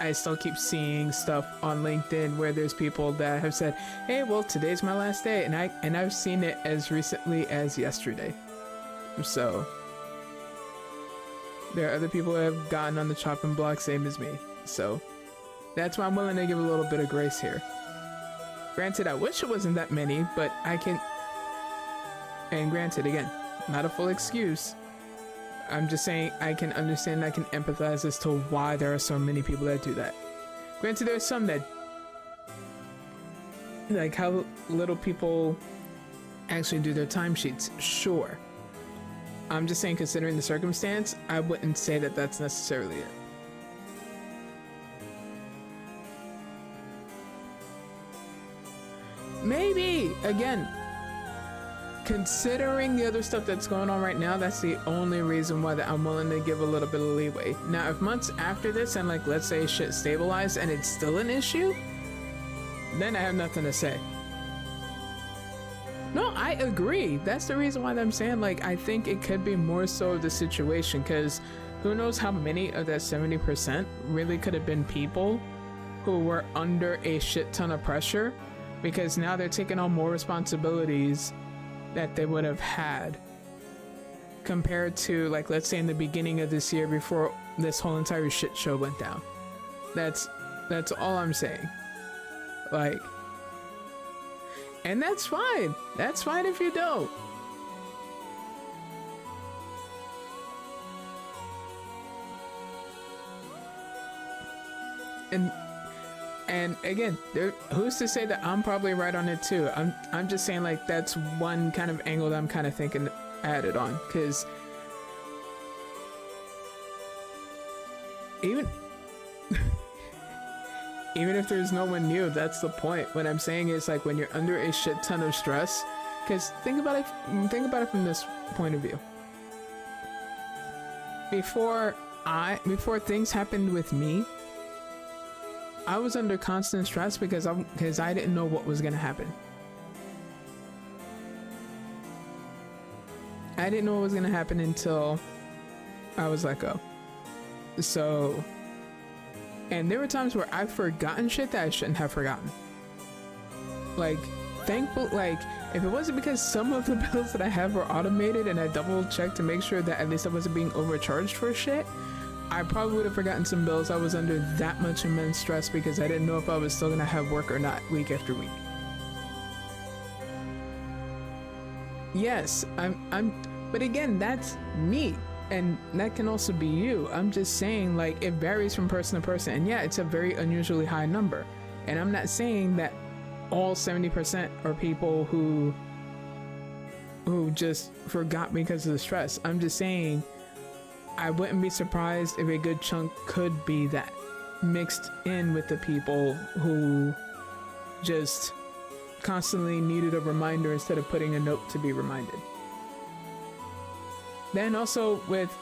I still keep seeing stuff on LinkedIn where there's people that have said, hey, well, today's my last day, and I've seen it as recently as yesterday. So there are other people who have gotten on the chopping block same as me. So that's why I'm willing to give a little bit of grace here. Granted, I wish it wasn't that many, but I can, and granted, again, not a full excuse. I'm just saying I can understand, I can empathize as to why there are so many people that do that. Granted, there's some that, like how little people actually do their timesheets, sure. I'm just saying, considering the circumstance, I wouldn't say that that's necessarily it. Maybe, again, considering the other stuff that's going on right now, that's the only reason why that I'm willing to give a little bit of leeway. Now, if months after this and like, let's say shit stabilized and it's still an issue, then I have nothing to say. No, I agree. That's the reason why I'm saying, like, I think it could be more so of the situation, because who knows how many of that 70% really could have been people who were under a shit ton of pressure, because now they're taking on more responsibilities that they would have had compared to, like, let's say in the beginning of this year before this whole entire shit show went down. That's all I'm saying. Like, and that's fine. That's fine if you don't. And again, who's to say that I'm probably right on it too? I'm just saying, like, that's one kind of angle that I'm kind of thinking added on, because even even if there's no one new, that's the point. What I'm saying is, like, when you're under a shit ton of stress, because think about it from this point of view. Before things happened with me, I was under constant stress because I didn't know what was gonna happen. I didn't know what was gonna happen until I was let go. So, and there were times where I've forgotten shit that I shouldn't have forgotten. Like, thankful, like, if it wasn't because some of the bills that I have were automated and I double checked to make sure that at least I wasn't being overcharged for shit, I probably would have forgotten some bills. I was under that much immense stress because I didn't know if I was still gonna have work or not week after week. Yes, but again, that's me. And that can also be you. I'm just saying, like, it varies from person to person. And yeah, it's a very unusually high number. And I'm not saying that all 70% are people who just forgot because of the stress. I'm just saying I wouldn't be surprised if a good chunk could be that, mixed in with the people who just constantly needed a reminder instead of putting a note to be reminded. Then also, with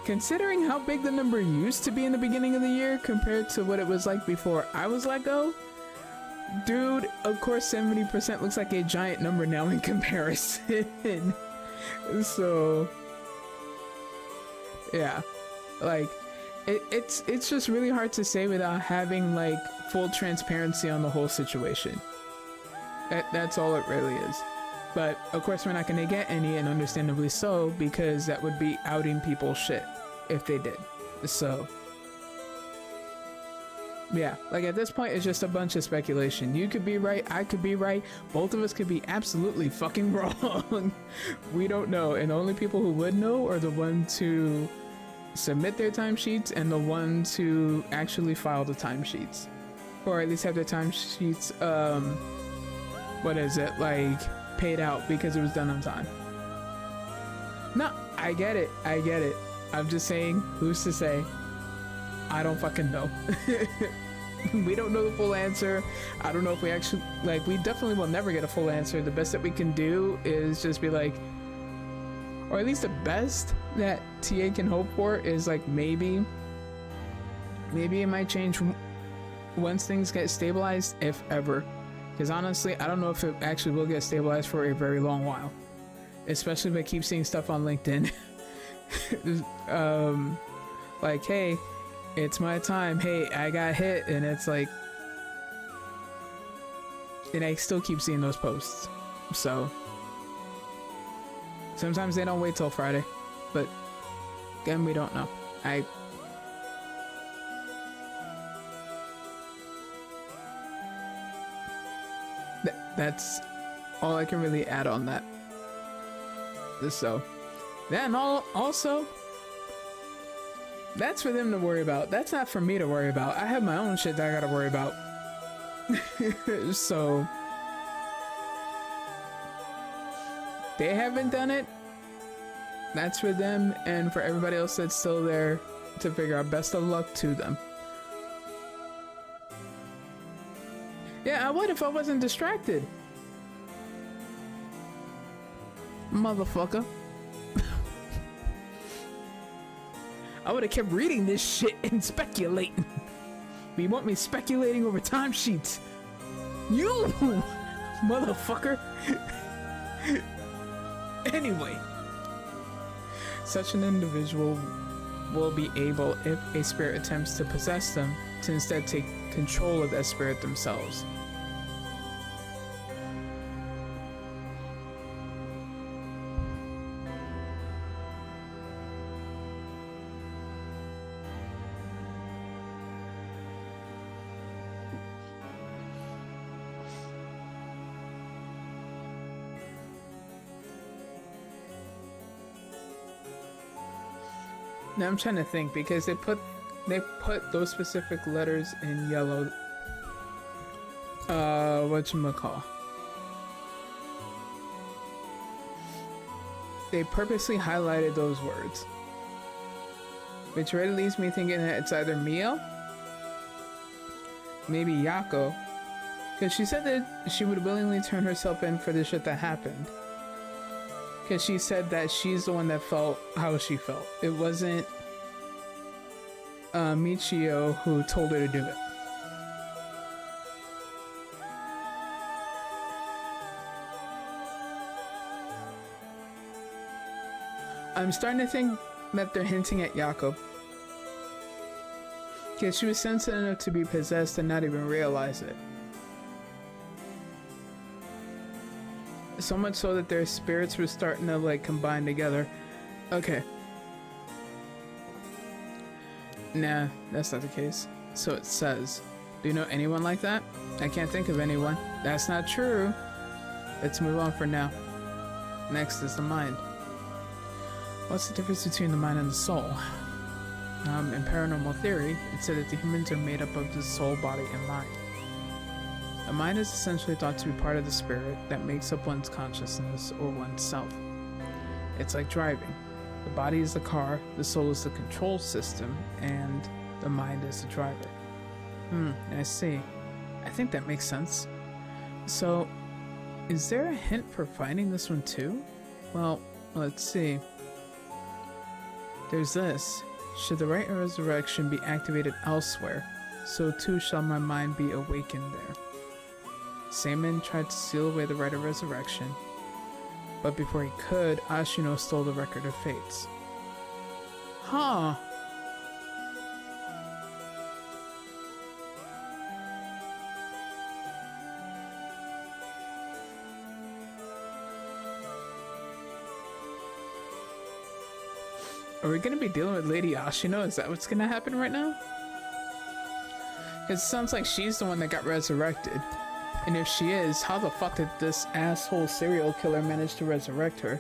considering how big the number used to be in the beginning of the year compared to what it was like before I was let go, dude, of course 70% looks like a giant number now in comparison. So yeah, like, it's just really hard to say without having, like, full transparency on the whole situation. That's all it really is. But of course we're not going to get any, and understandably so, because that would be outing people's shit if they did. So Yeah, like at this point, it's just a bunch of speculation. You could be right, I could be right, both of us could be absolutely fucking wrong. We don't know, and the only people who would know are the ones who submit their timesheets and the ones who actually file the timesheets, or at least have their timesheets, what is it, like paid out because it was done on time. No, I get it, I get it. I'm just saying, who's to say? I don't fucking know. We don't know the full answer. I don't know if we actually, like, we definitely will never get a full answer. The best that we can do is just be like, or at least the best that TA can hope for is like maybe it might change once things get stabilized, if ever. Because honestly, I don't know if it actually will get stabilized for a very long while. Especially if I keep seeing stuff on LinkedIn. Like, hey, it's my time, hey, I got hit, and it's like, and I still keep seeing those posts. So sometimes they don't wait till Friday, but again, we don't know. That's all I can really add on that. So then also, that's for them to worry about. That's not for me to worry about. I have my own shit that I gotta worry about. So they haven't done it. That's for them, and for everybody else that's still there to figure out. Best of luck to them. Yeah, I would if I wasn't distracted. Motherfucker. I would have kept reading this shit and speculating. But you want me speculating over timesheets? You motherfucker. Anyway, such an individual will be able, if a spirit attempts to possess them, to instead take control of that spirit themselves. Now I'm trying to think, because they put those specific letters in yellow. Whatchamacall? They purposely highlighted those words, which already leaves me thinking that it's either Mio, maybe Yako, because she said that she would willingly turn herself in for the shit that happened. Because she said that she's the one that felt how she felt. It wasn't Michio who told her to do it. I'm starting to think that they're hinting at Yako. Because she was sensitive enough to be possessed and not even realize it. So much so that their spirits were starting to like combine together. Okay. Nah, that's not the case. So it says, do you know anyone like that? I can't think of anyone. That's not true. Let's move on for now. Next is the mind. What's the difference between the mind and the soul? In paranormal theory, it said that the humans are made up of the soul, body, and mind. The mind is essentially thought to be part of the spirit that makes up one's consciousness or one's self. It's like driving. The body is the car, the soul is the control system, and the mind is the driver. I see. I think that makes sense. So, is there a hint for finding this one too? Well, let's see. There's this. Should the right resurrection be activated elsewhere, so too shall my mind be awakened there. Seimin tried to seal away the rite of resurrection, but before he could, Ashino stole the record of fates. Huh. Are we gonna be dealing with Lady Ashino? Is that what's gonna happen right now? It sounds like she's the one that got resurrected. And if she is, how the fuck did this asshole serial killer manage to resurrect her?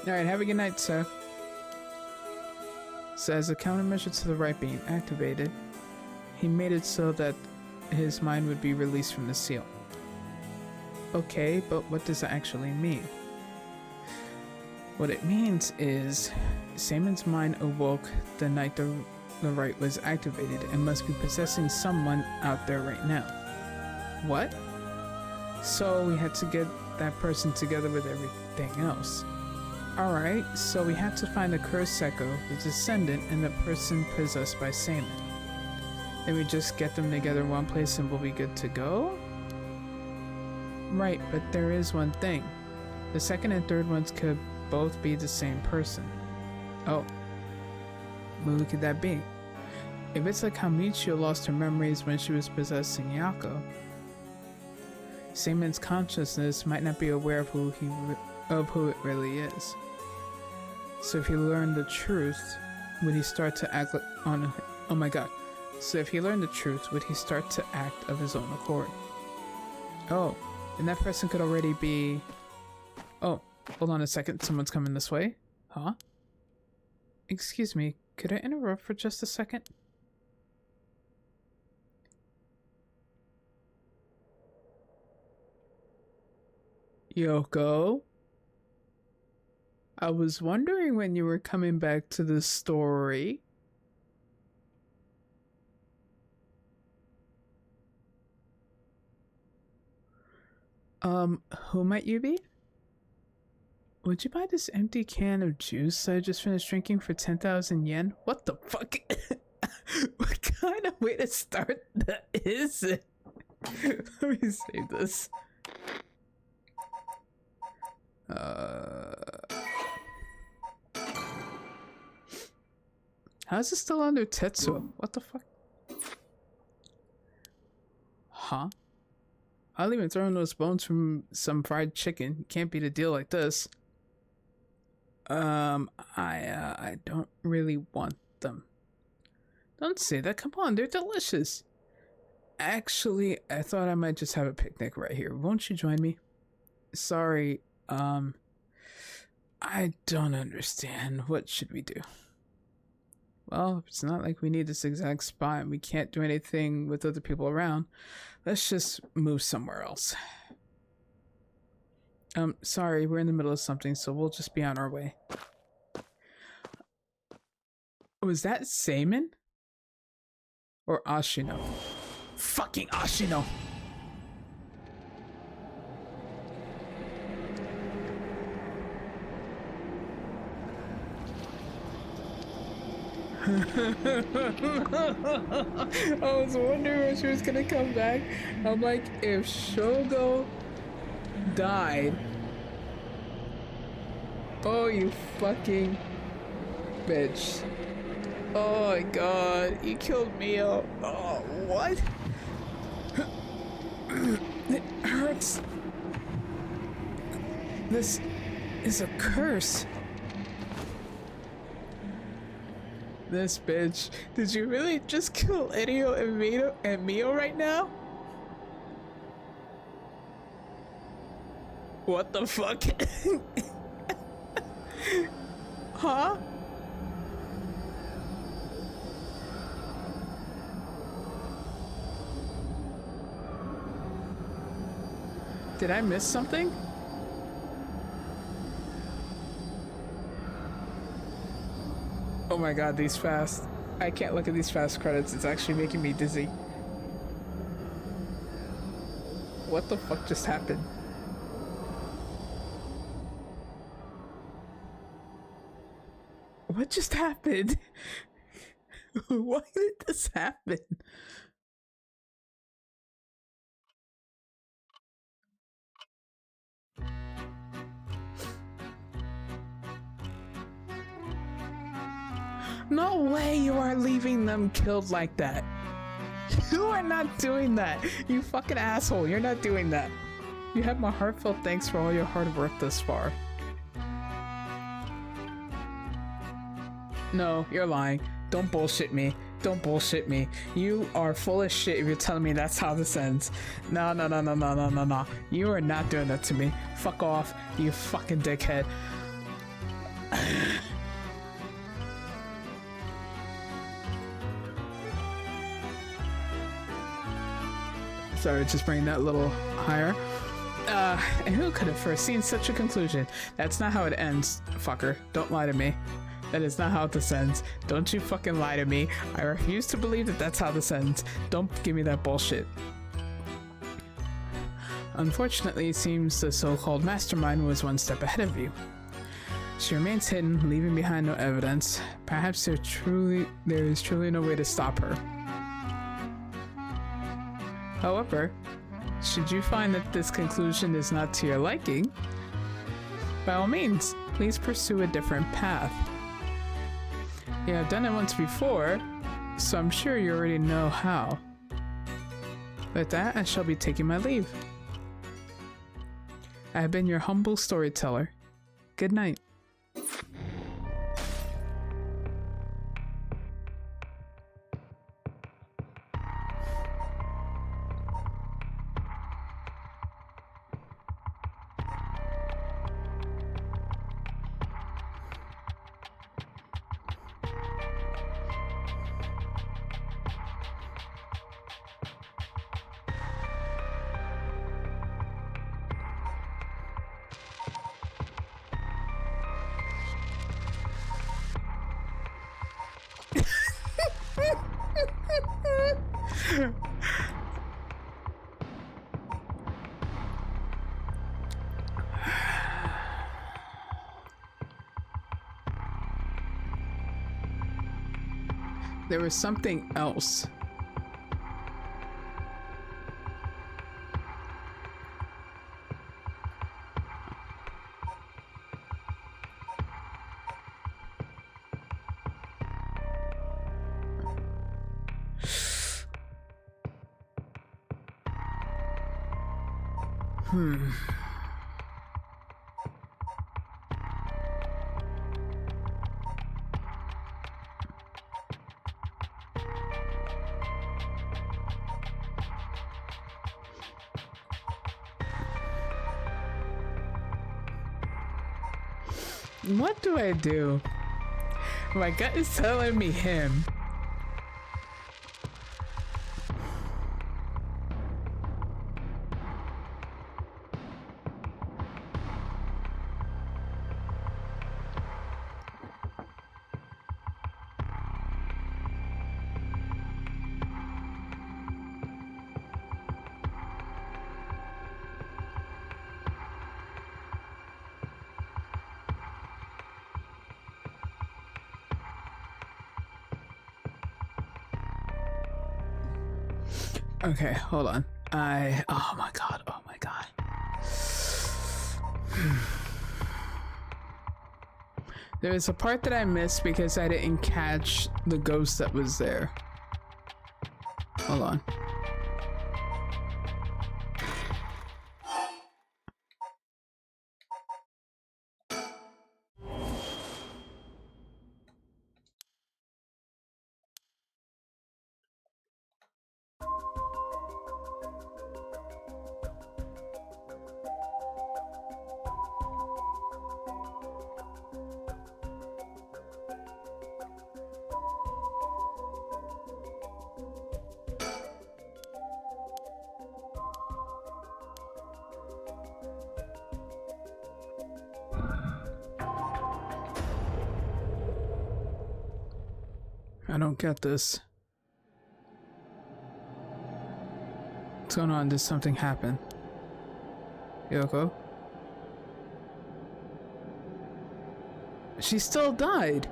Alright, have a good night, sir. So as a countermeasure to the right being activated, he made it so that his mind would be released from the seal. Okay, but what does that actually mean? What it means is, Saman's mind awoke the night the right was activated and must be possessing someone out there right now. What? So we had to get that person together with everything else. Alright, so we have to find the cursed Sekko, the descendant, and the person possessed by Saman. Then we just get them together in one place and we'll be good to go? Right, but there is one thing. The second and third ones could both be the same person. Oh. Who could that be? If it's like how Michio lost her memories when she was possessing Yako, Saman's consciousness might not be aware of who it really is. So if he learned the truth, would he start to act on? Oh my god! So if he learned the truth, would he start to act of his own accord? Oh, and that person could already be. Oh, hold on a second. Someone's coming this way. Huh? Excuse me. Could I interrupt for just a second? Yoko? I was wondering when you were coming back to the story. Who might you be? Would you buy this empty can of juice I just finished drinking for 10,000 yen? What the fuck? What kind of way to start that is it? Let me save this. How's it still under Tetsuo? What the fuck? Huh? I'll even throw in those bones from some fried chicken. You can't beat a deal like this. I don't really want them. Don't say that. Come on, they're delicious. Actually, I thought I might just have a picnic right here. Won't you join me? Sorry, I don't understand. What should we do? Well, it's not like we need this exact spot and we can't do anything with other people around. Let's just move somewhere else. Sorry, we're in the middle of something, so we'll just be on our way. Was that Saman? Or Ashino? Fucking Ashino! I was wondering when she was gonna come back. I'm like, if Shogo died. Oh, you fucking bitch. Oh my god, you killed Mio. Oh, what? It hurts. This is a curse. This bitch. Did you really just kill Iryo and Mio right now? What the fuck? Huh? Did I miss something? Oh my god, these fast. I can't look at these fast credits. It's actually making me dizzy. What the fuck just happened? What just happened? Why did this happen? No way you are leaving them killed like that. You are not doing that. You fucking asshole. You're not doing that. You have my heartfelt thanks for all your hard work thus far. No, you're lying. Don't bullshit me. Don't bullshit me. You are full of shit if you're telling me that's how this ends. No, no, no, no, no, no, no, no. You are not doing that to me. Fuck off, you fucking dickhead. Sorry, just bring that a little higher. And who could have foreseen such a conclusion? That's not how it ends, fucker. Don't lie to me. That is not how this ends. Don't you fucking lie to me. I refuse to believe that that's how this ends. Don't give me that bullshit. Unfortunately, it seems the so-called mastermind was one step ahead of you. She remains hidden, leaving behind no evidence. Perhaps there is truly no way to stop her. However, should you find that this conclusion is not to your liking, by all means, please pursue a different path. Yeah, I've done it once before, so I'm sure you already know how. With that, I shall be taking my leave. I have been your humble storyteller. Good night. There was something else. What do I do? My gut is telling me him. Okay, hold on. Oh my god, oh my god. There was a part that I missed because I didn't catch the ghost that was there. Hold on. I don't get this. What's going on? Did something happen? Yoko? She still died.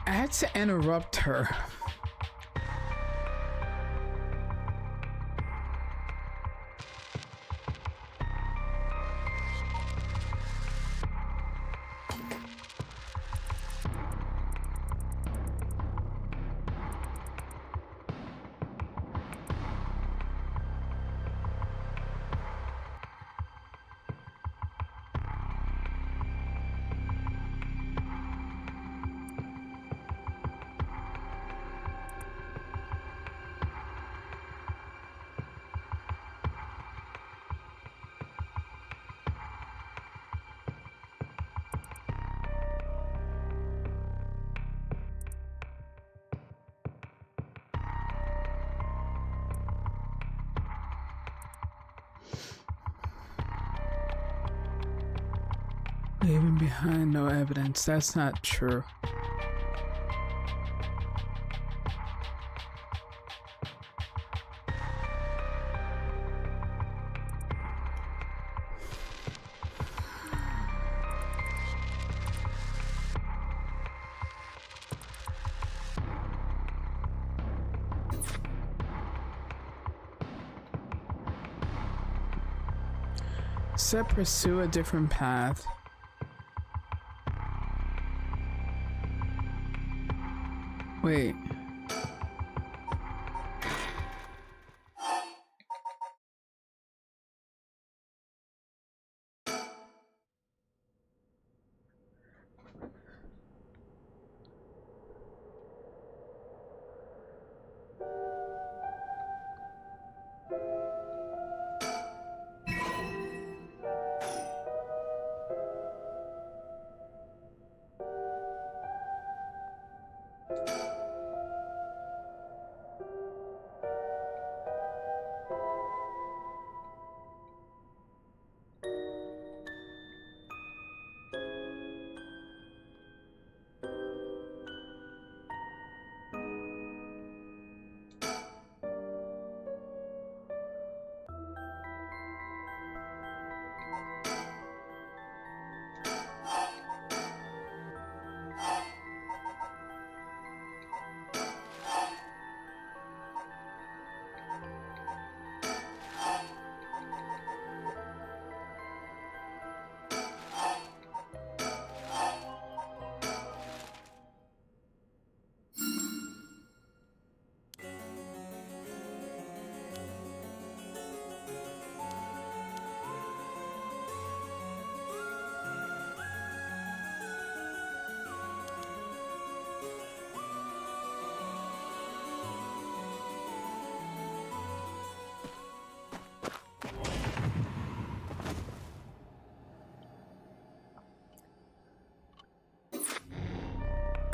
I had to interrupt her. Leaving behind no evidence. That's not true. Said pursue a different path. Wait.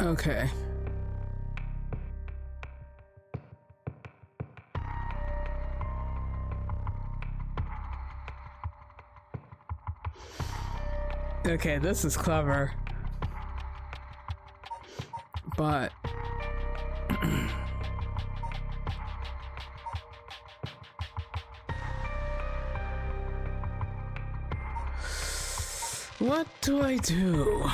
Okay. Okay, this is clever. But what do I do?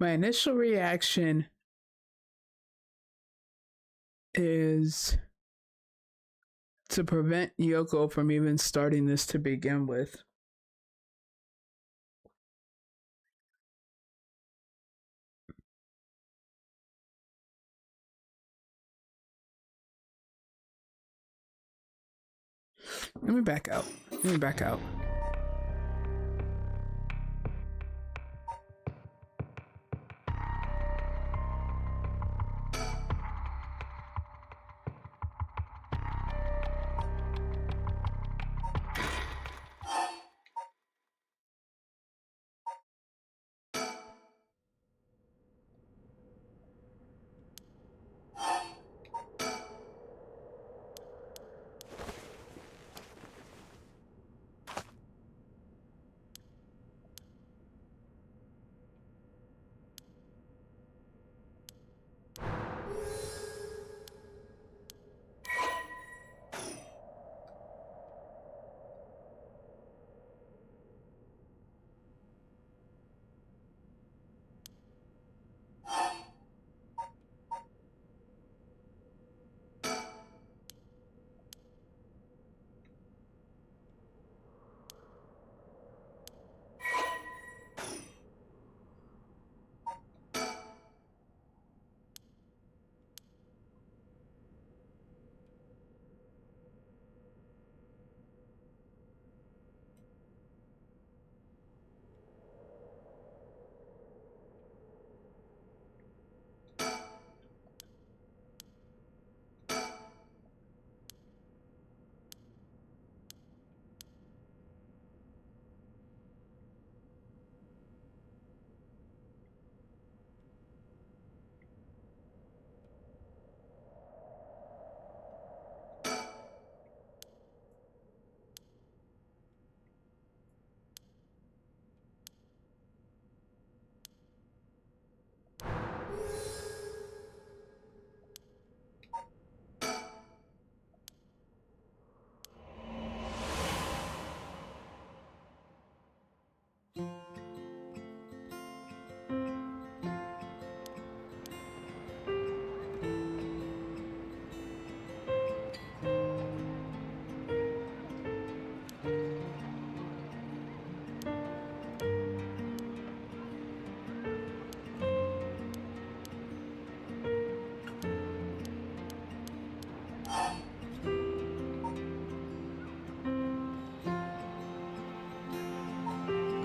My initial reaction is to prevent Yoko from even starting this to begin with. Let me back out. Let me back out.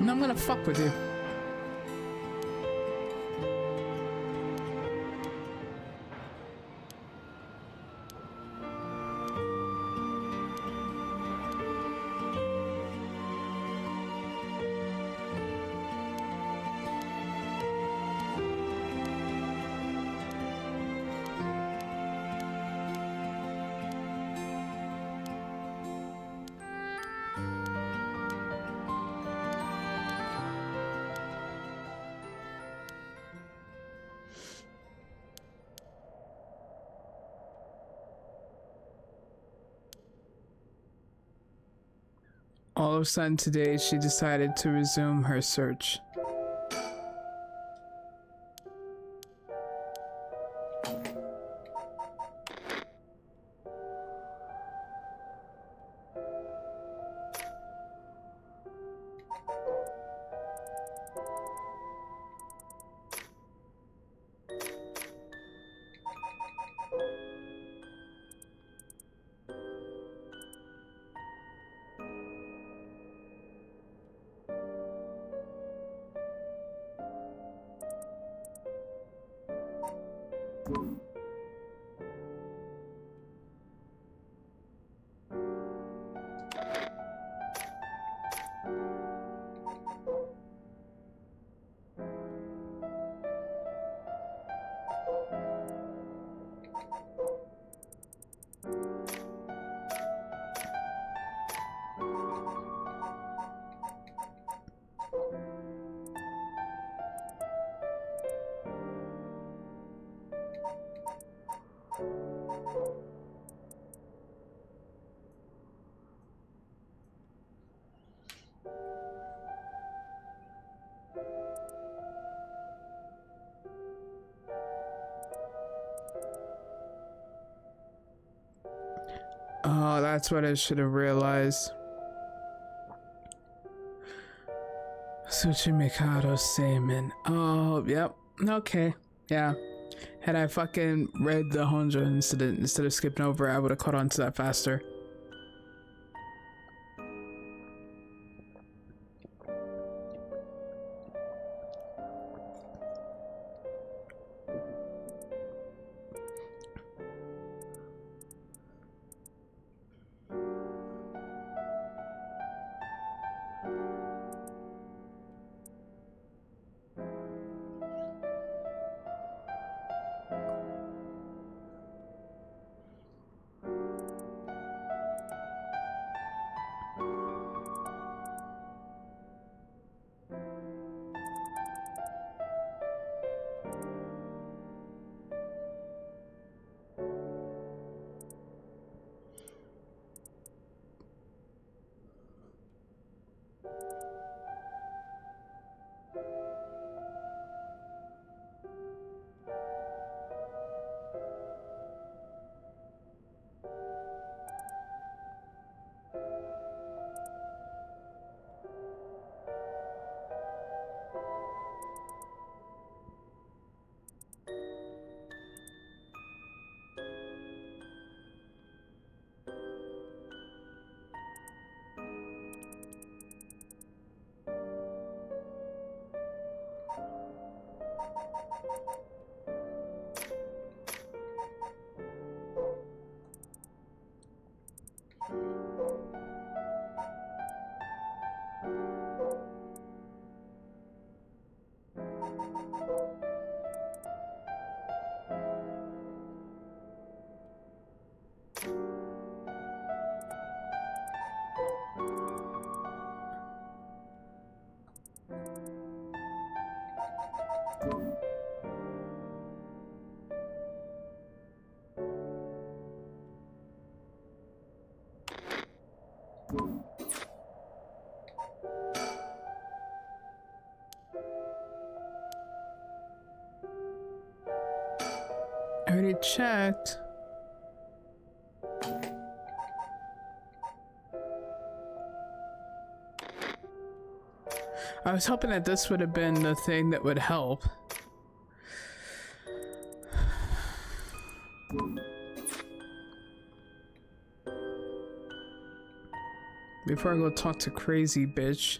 And I'm gonna fuck with you. All of a sudden today, she decided to resume her search. Oh, that's what I should have realized. Sushi Mikado Semen. Oh, yep. Okay. Yeah. Had I fucking read the Honjo incident instead of skipping over, I would have caught on to that faster. I already checked. I was hoping that this would have been the thing that would help. Before I go talk to crazy bitch.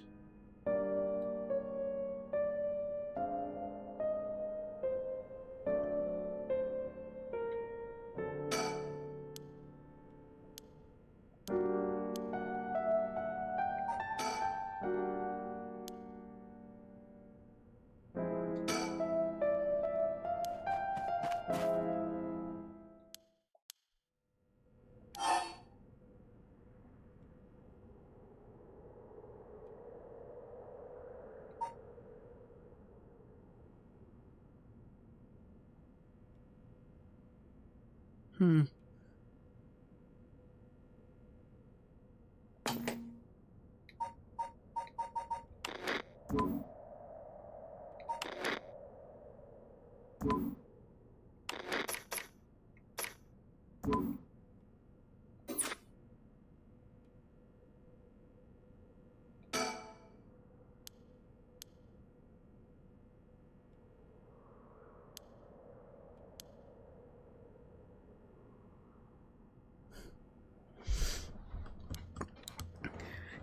Hmm.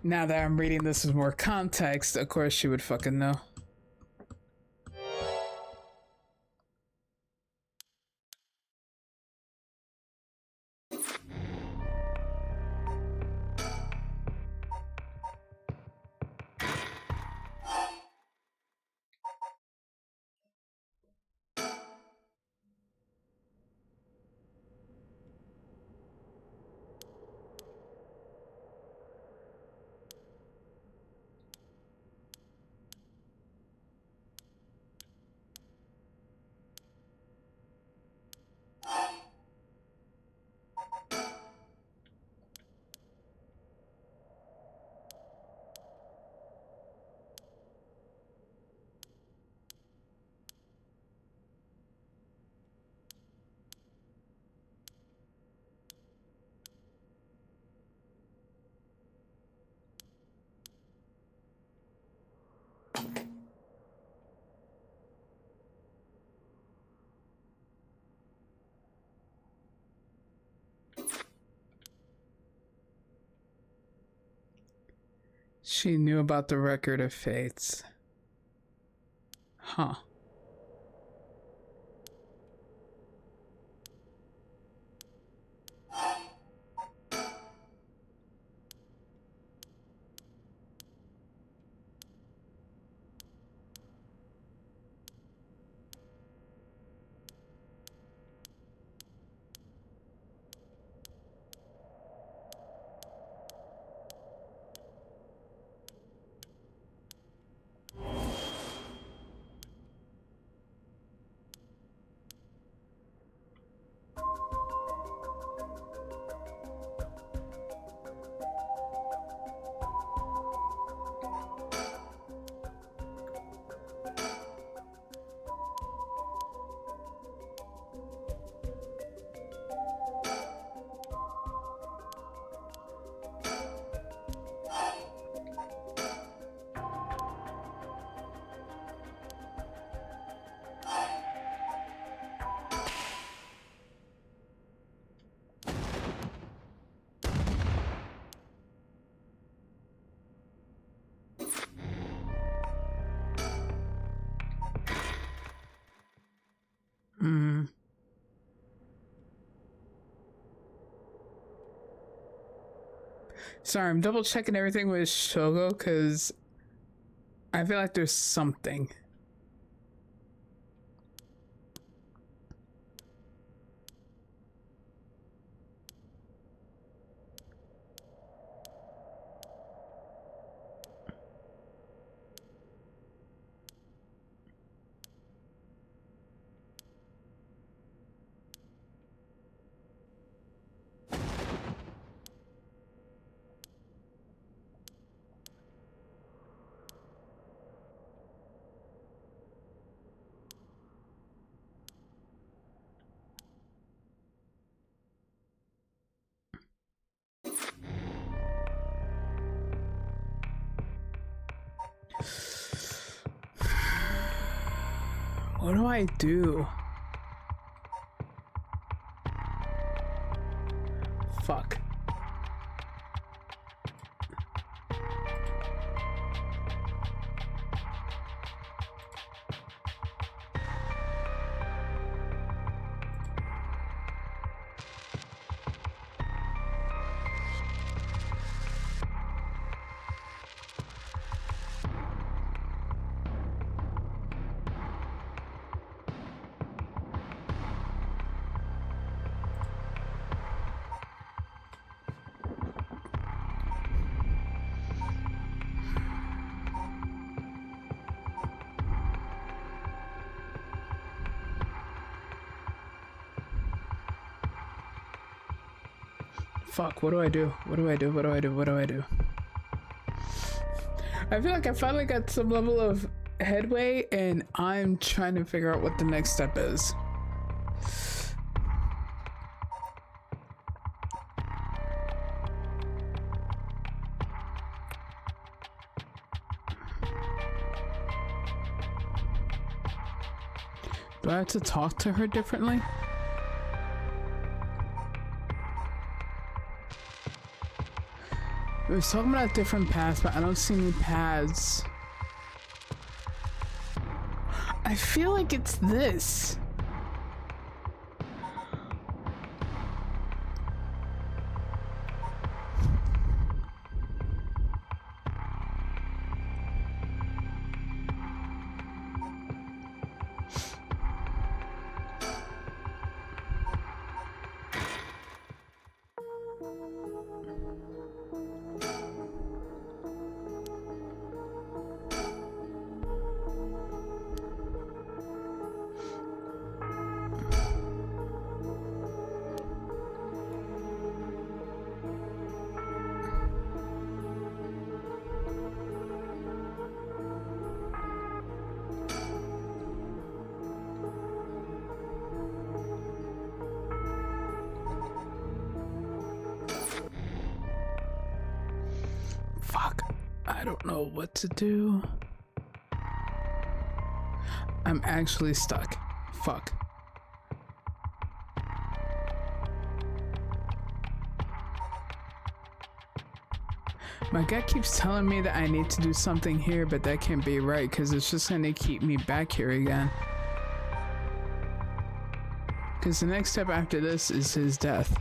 Now that I'm reading this with more context, of course she would fucking know. She knew about the record of fates. Huh. Sorry, I'm double checking everything with Shogo because I feel like there's something. What do I do? Fuck. Fuck, what do I do? What do I do? What do I do? What do I do? I feel like I finally got some level of headway and I'm trying to figure out what the next step is. Do I have to talk to her differently? We was talking about different paths, but I don't see any paths. I feel like it's this. I don't know what to do. I'm actually stuck. Fuck. My gut keeps telling me that I need to do something here, but that can't be right because it's just gonna keep me back here again. Because the next step after this is his death.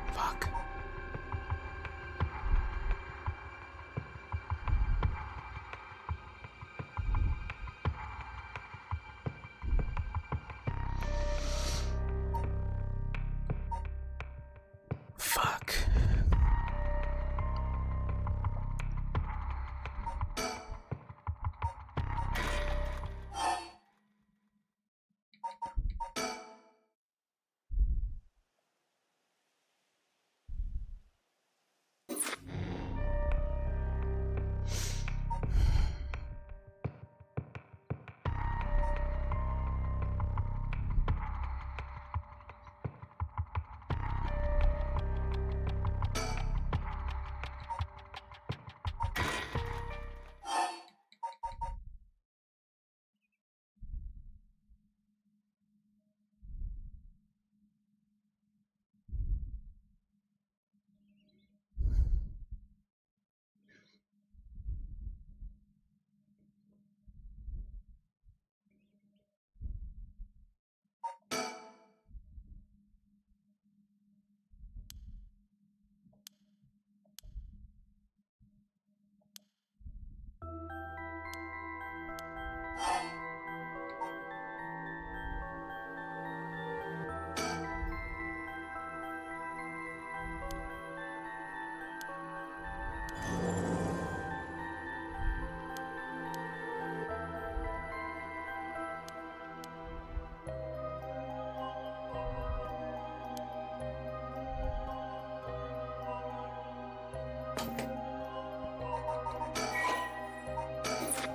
Fuck. Fuck.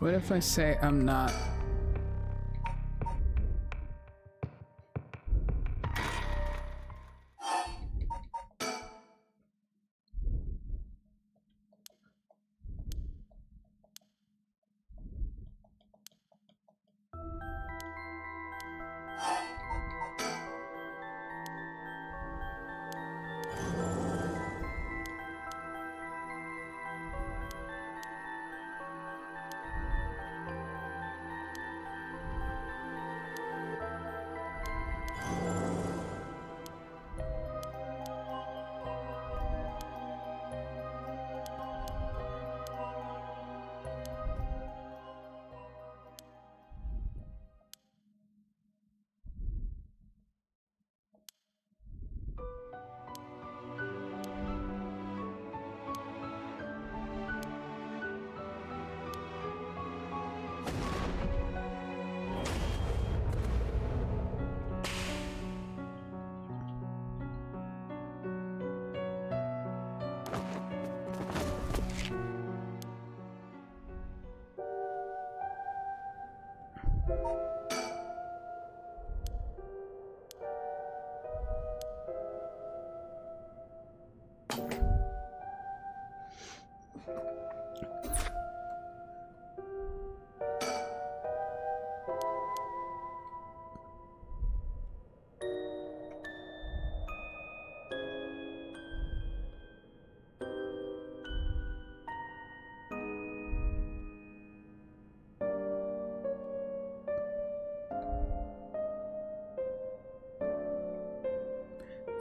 What if I say I'm not?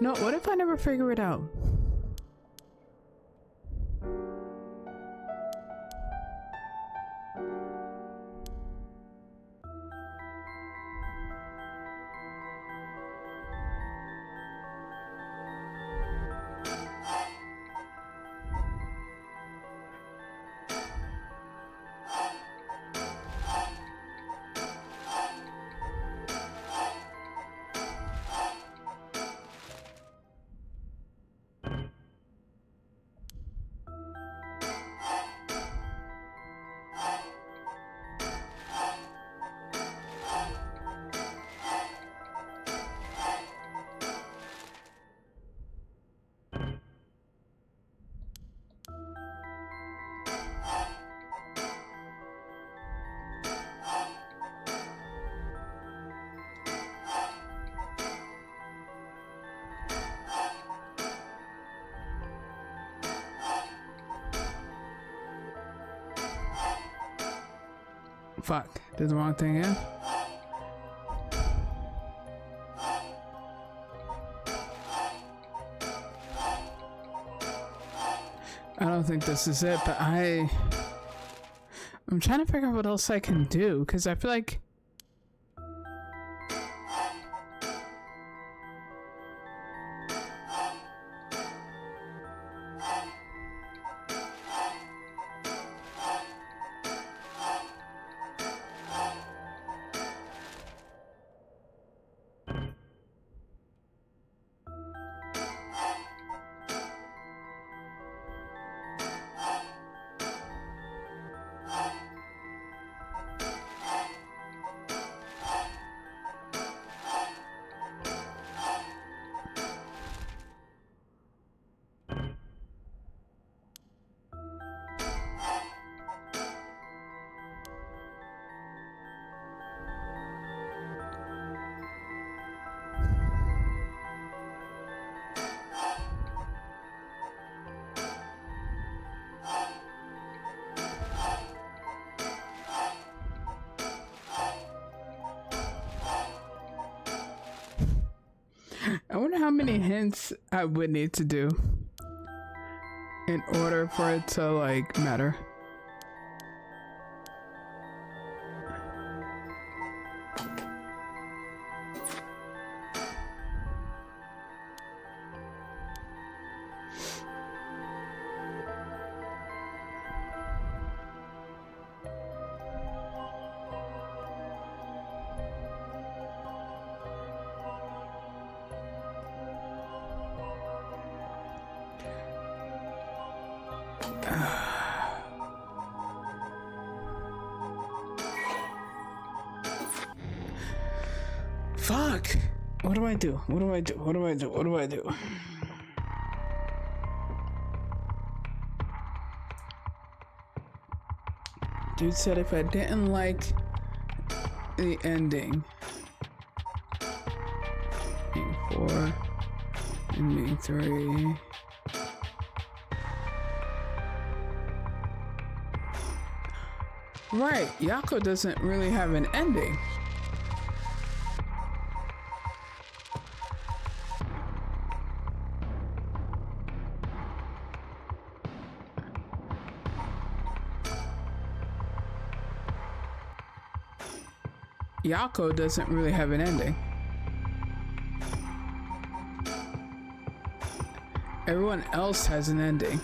No, what if I never figure it out? Fuck. Did the wrong thing in? I don't think this is it, but I'm trying to figure out what else I can do, because I feel like I wonder how many hints I would need to do in order for it to like matter. Fuck! What do I do? What do I do? What do I do? What do I do? Dude said if I didn't like the ending, ending 4, ending 3. Right, Yako doesn't really have an ending. Yako doesn't really have an ending. Everyone else has an ending.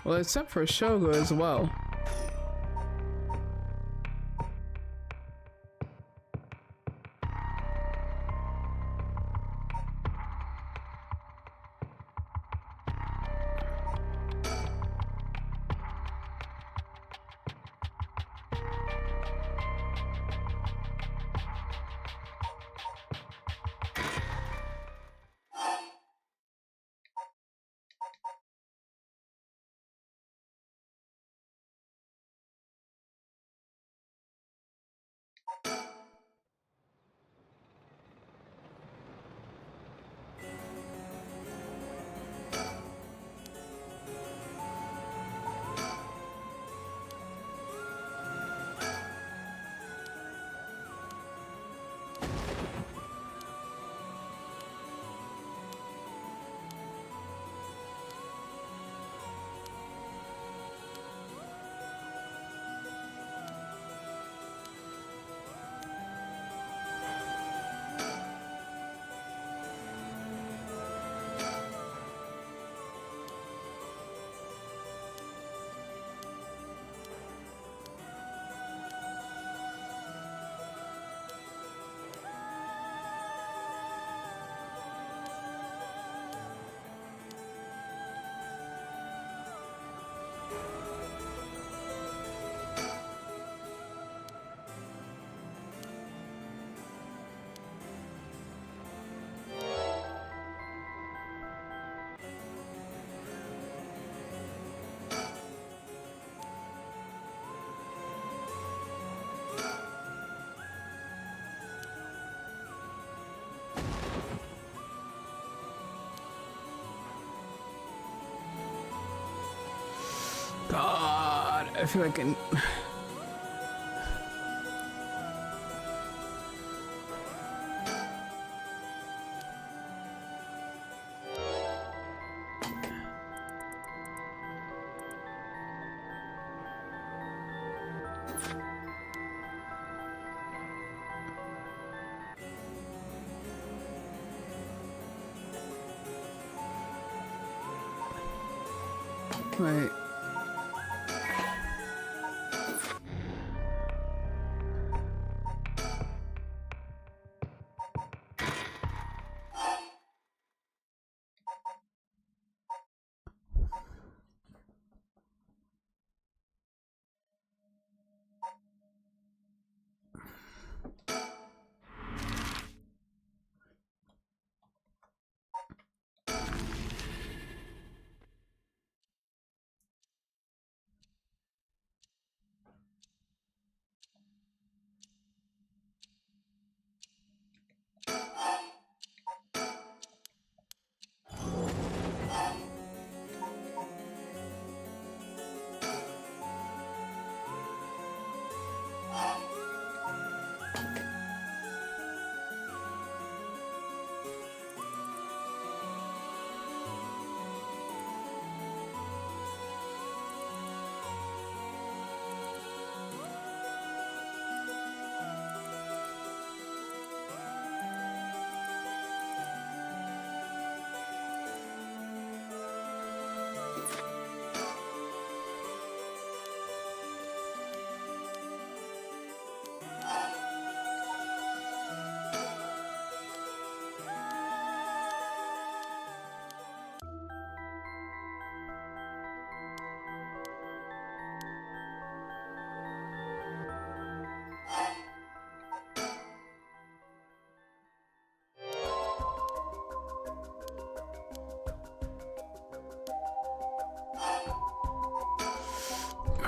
Well, except for Shogo as well. I feel like wait.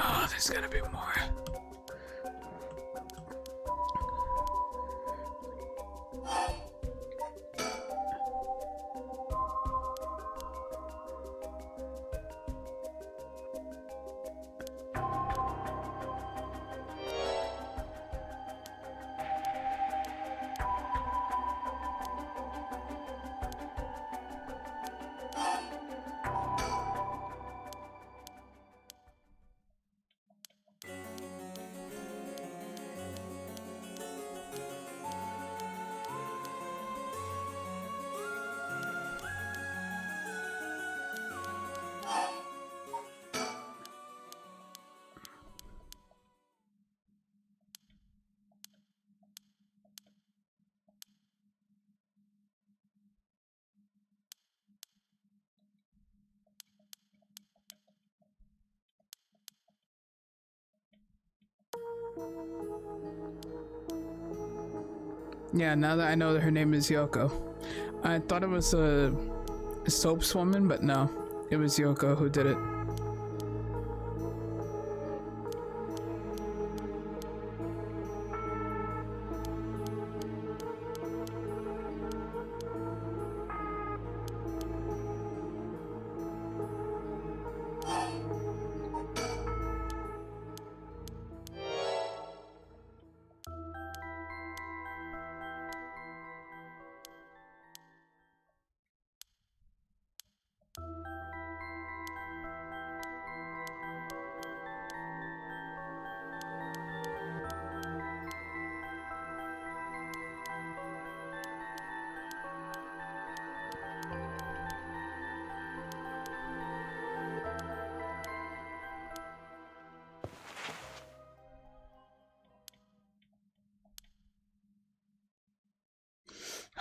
Oh, there's gotta be more. Yeah, now that I know that her name is Yoko. I thought it was a soaps woman, but no, it was Yoko who did it.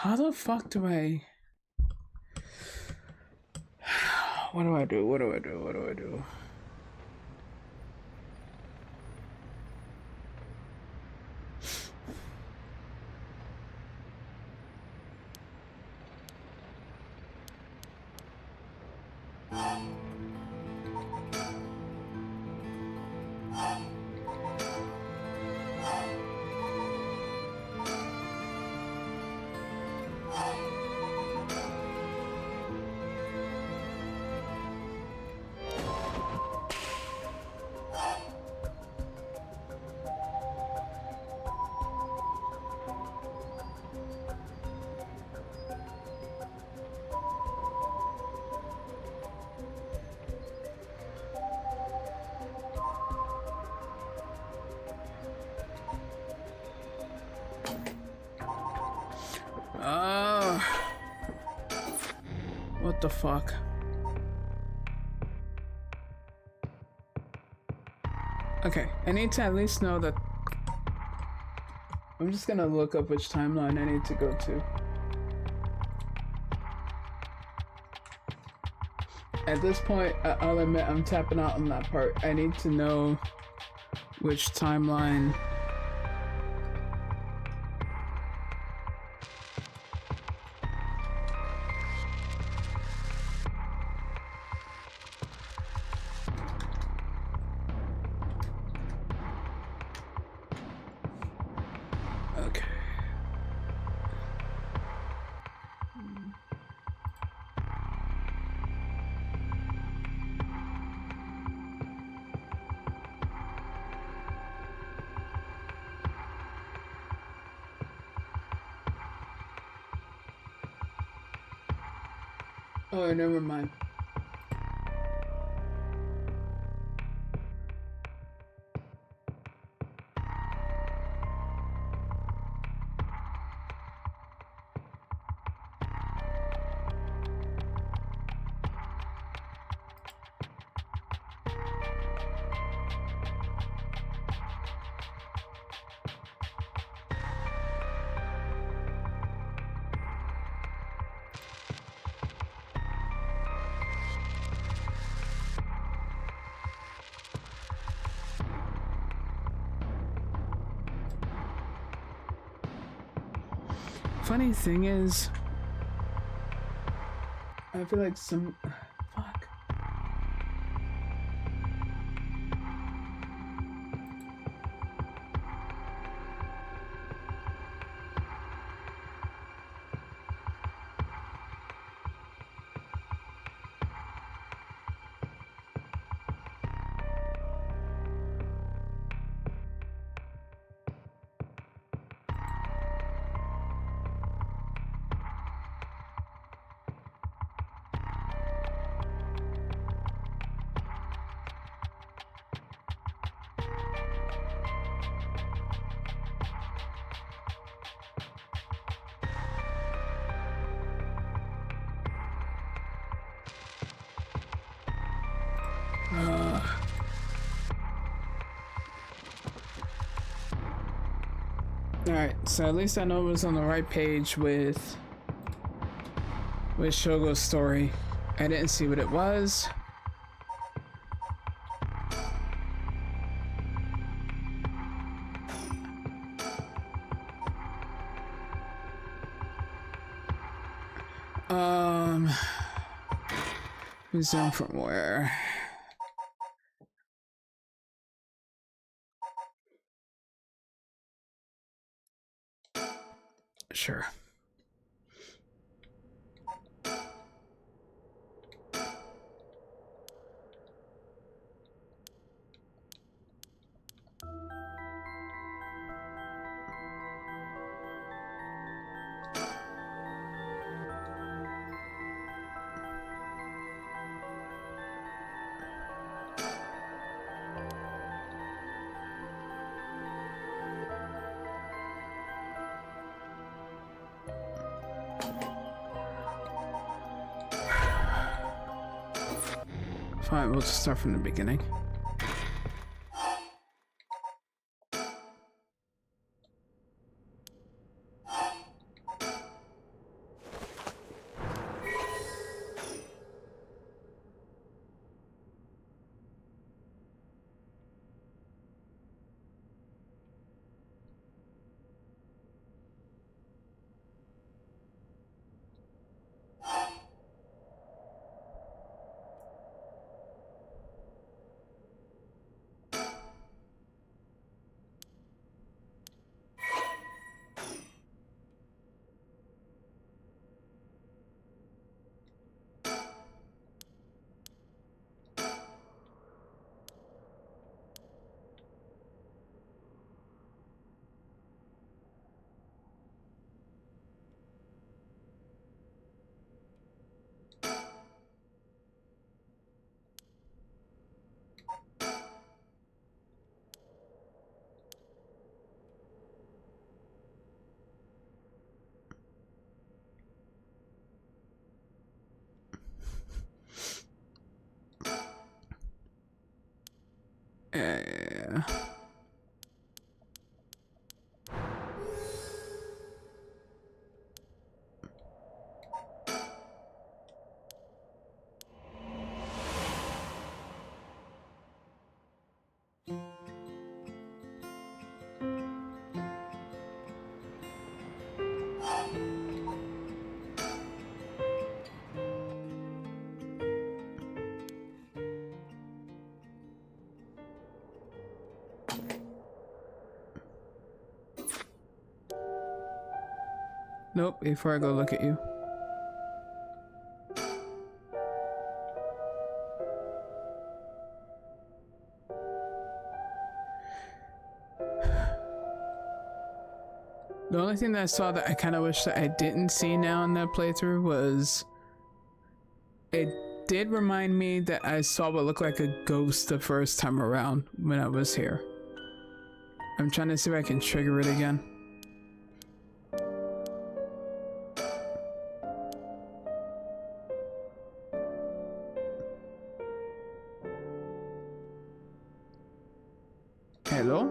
How the fuck do I... What do I do? What do I do? What do I do? What the fuck? Okay, I need to at least know that... I'm just gonna look up which timeline I need to go to. At this point, I'll admit I'm tapping out on that part. I need to know which timeline... Okay. Oh, never mind. Funny thing is, I feel like some... Fuck. Alright, so at least I know it was on the right page with Shogo's story. I didn't see what it was. Resume from where? Sure. Fine, we'll just start from the beginning. Yeah. Nope, before I go look at you. The only thing that I saw that I kind of wish that I didn't see now in that playthrough was it did remind me that I saw what looked like a ghost the first time around when I was here. I'm trying to see if I can trigger it again. Hello?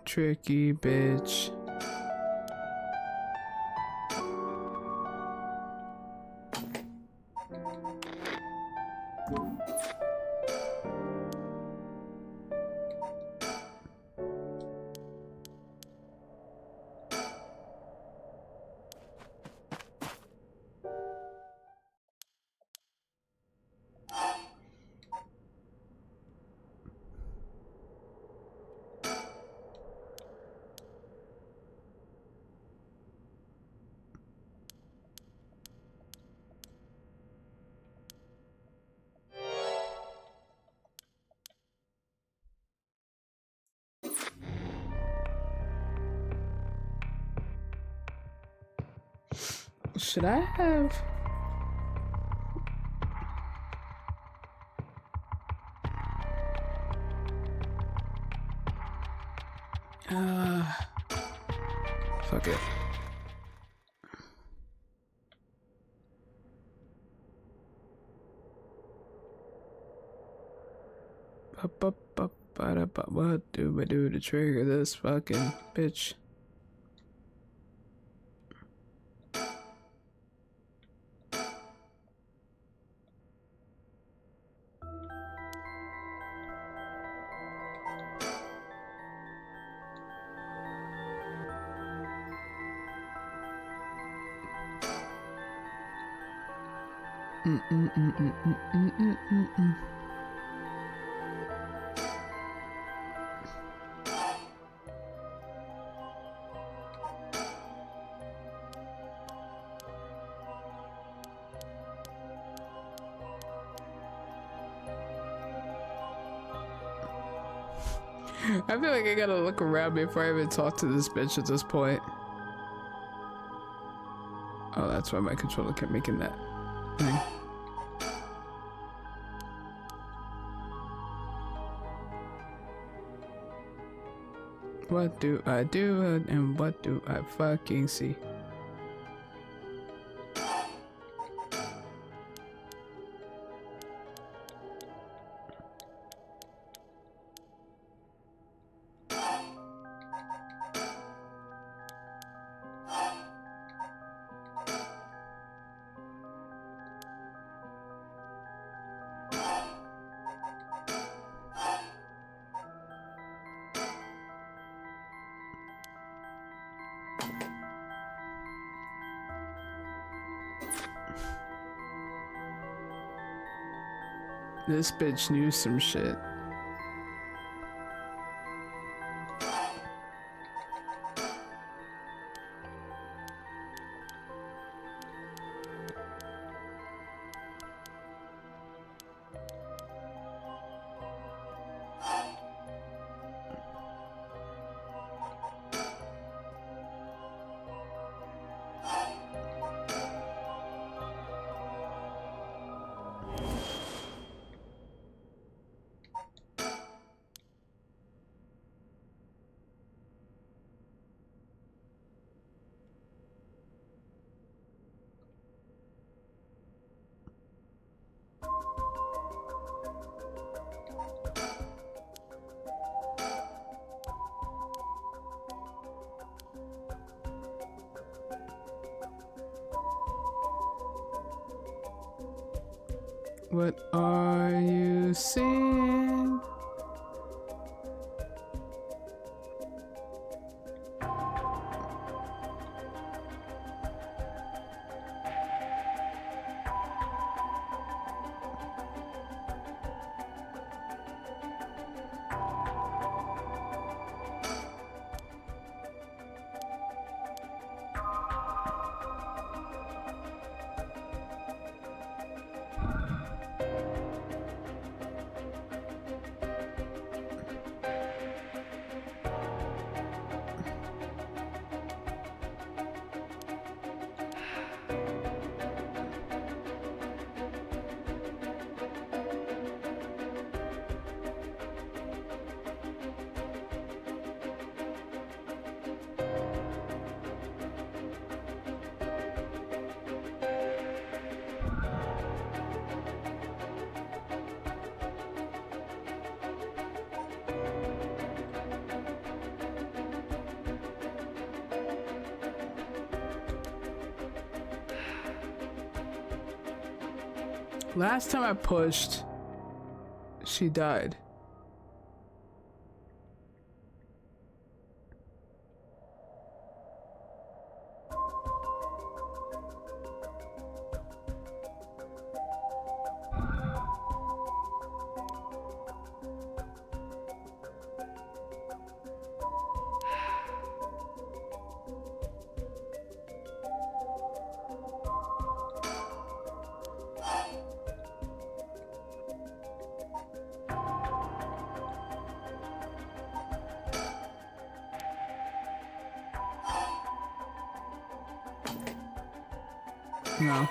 Tricky bitch. Should I have... Fuck it. What do I do to trigger this fucking bitch? I feel like I gotta look around before I even talk to this bitch at this point. Oh, that's why my controller kept making that thing. What do I do and what do I fucking see? This bitch knew some shit. What are you seeing? Last time I pushed, she died. No.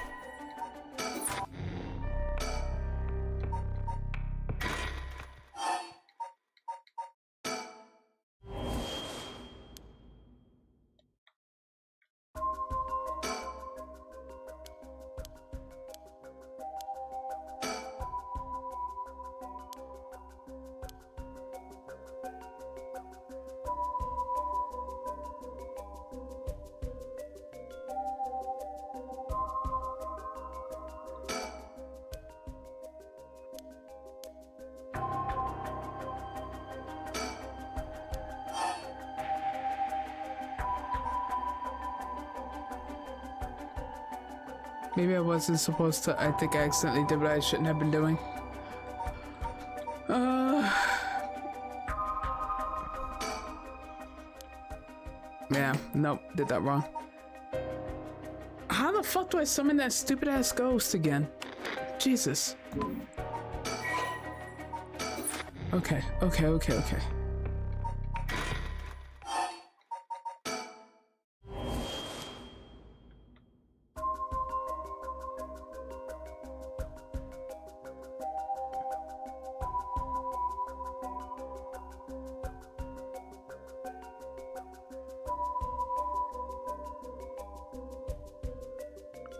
Maybe I wasn't supposed to. I think I accidentally did what I shouldn't have been doing. Yeah, nope, did that wrong. How the fuck do I summon that stupid ass ghost again? Jesus. Okay.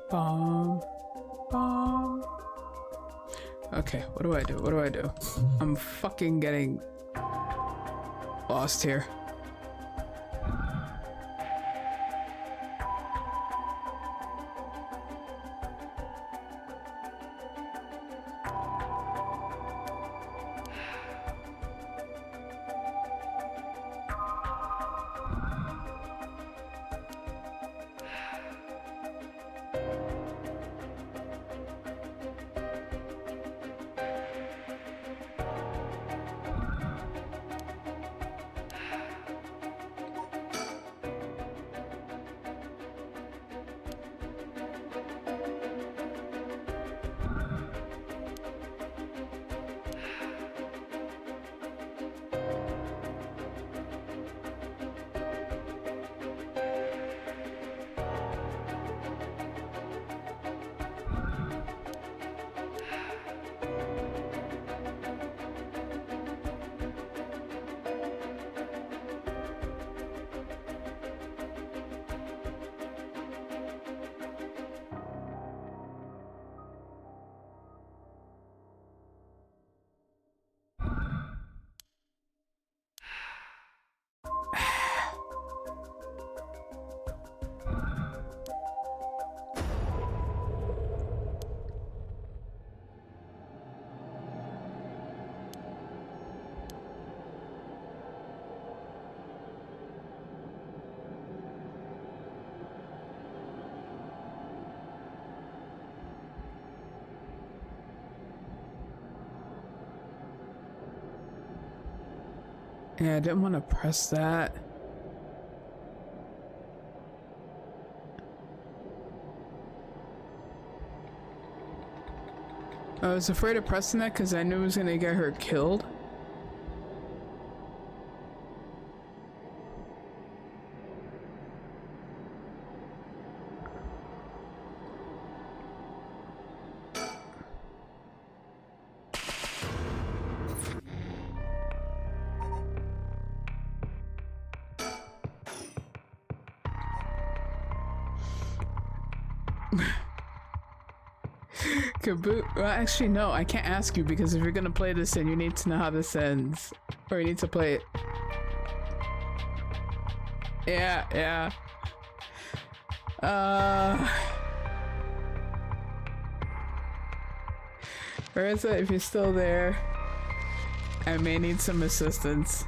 Bomb. Okay, what do I do? I'm fucking getting lost here. Yeah, I didn't want to press that. I was afraid of pressing that because I knew it was gonna get her killed. Kaboot. Well, actually, no, I can't ask you because if you're gonna play this, then you need to know how this ends, or you need to play it. Yeah, yeah. Marissa, if you're still there, I may need some assistance.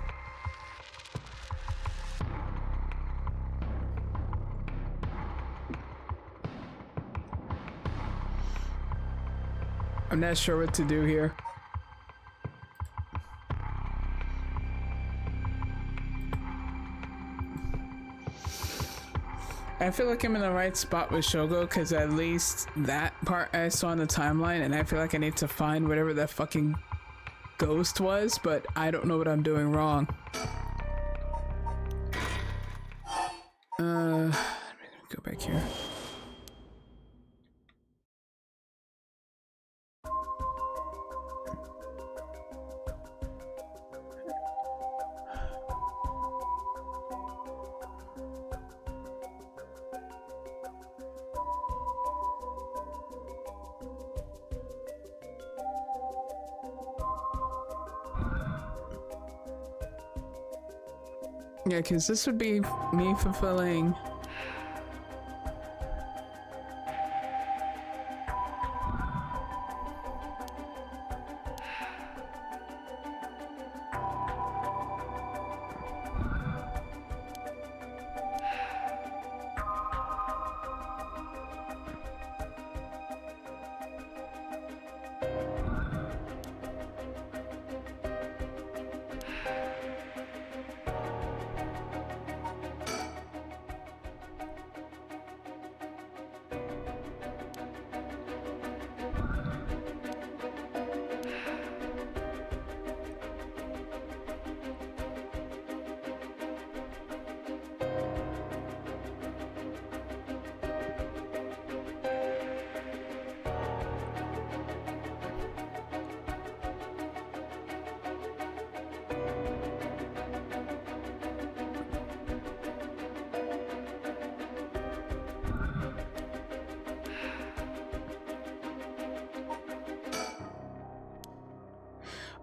I'm not sure what to do here. I feel like I'm in the right spot with Shogo because at least that part I saw on the timeline, and I feel like I need to find whatever that fucking ghost was, but I don't know what I'm doing wrong. Let me go back here. Yeah, because this would be me fulfilling.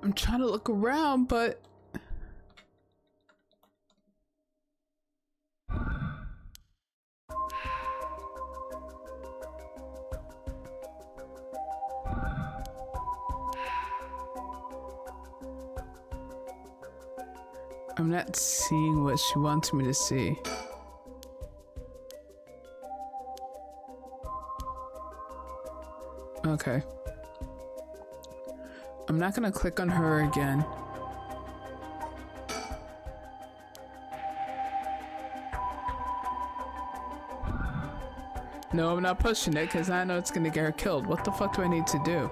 I'm trying to look around, but I'm not seeing what she wants me to see. Okay. I'm not gonna click on her again. No, I'm not pushing it because I know it's gonna get her killed. What the fuck do I need to do?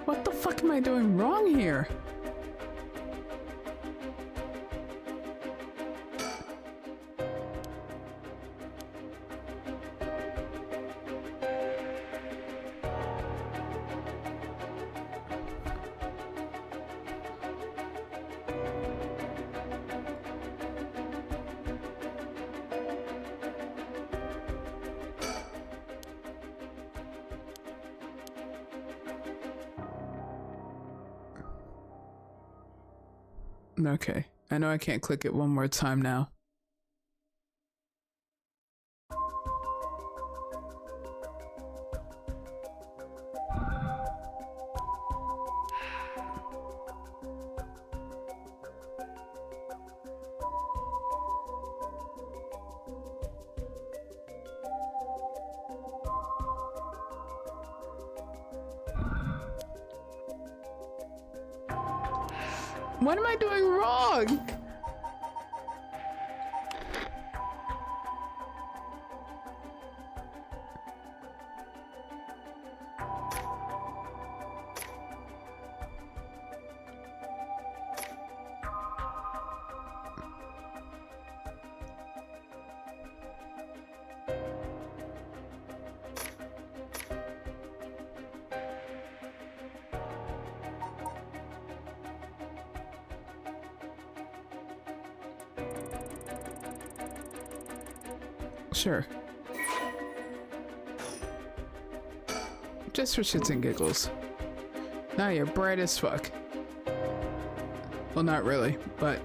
What the fuck am I doing wrong here? Okay, I know I can't click it one more time now. What am I doing wrong? Sure. Just for shits and giggles. Now you're bright as fuck. Well, not really, but...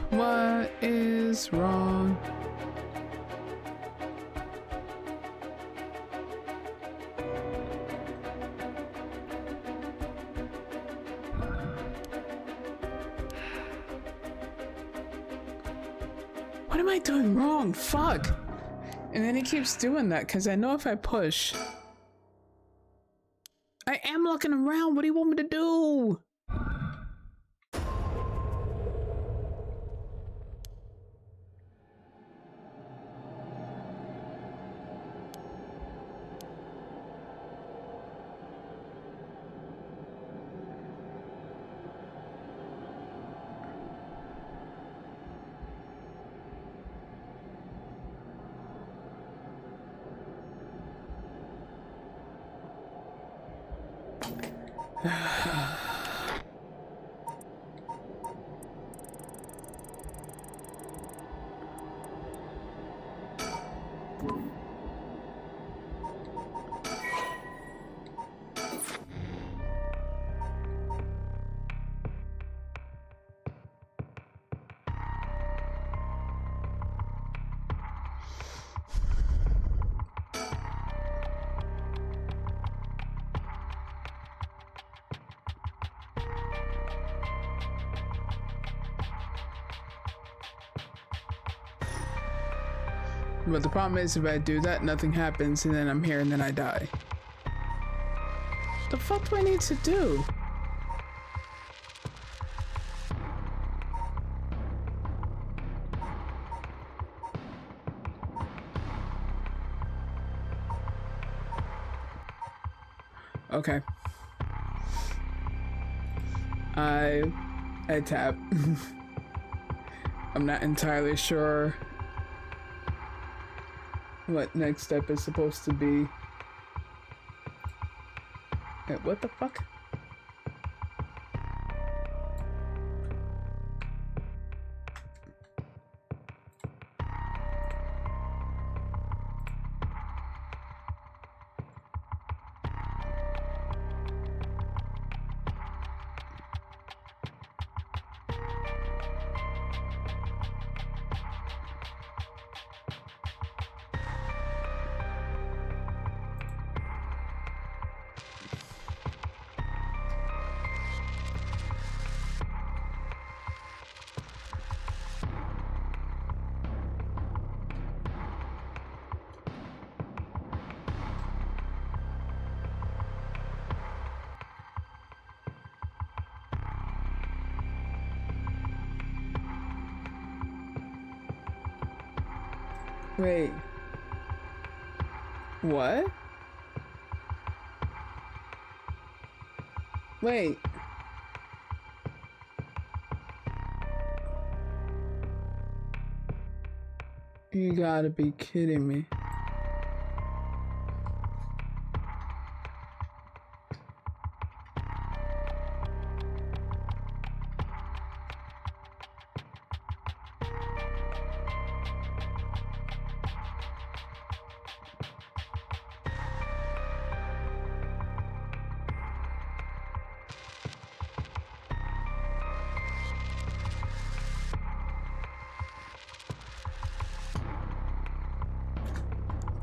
What is wrong? What am I doing wrong? Fuck! And then he keeps doing that because I know if I push... I am looking around. What do you want me to do? But the problem is, if I do that, nothing happens, and then I'm here, and then I die. The fuck do I need to do? Okay. I tap. I'm not entirely sure what next step is supposed to be. Wait, what the fuck? Wait. What? Wait. You gotta be kidding me.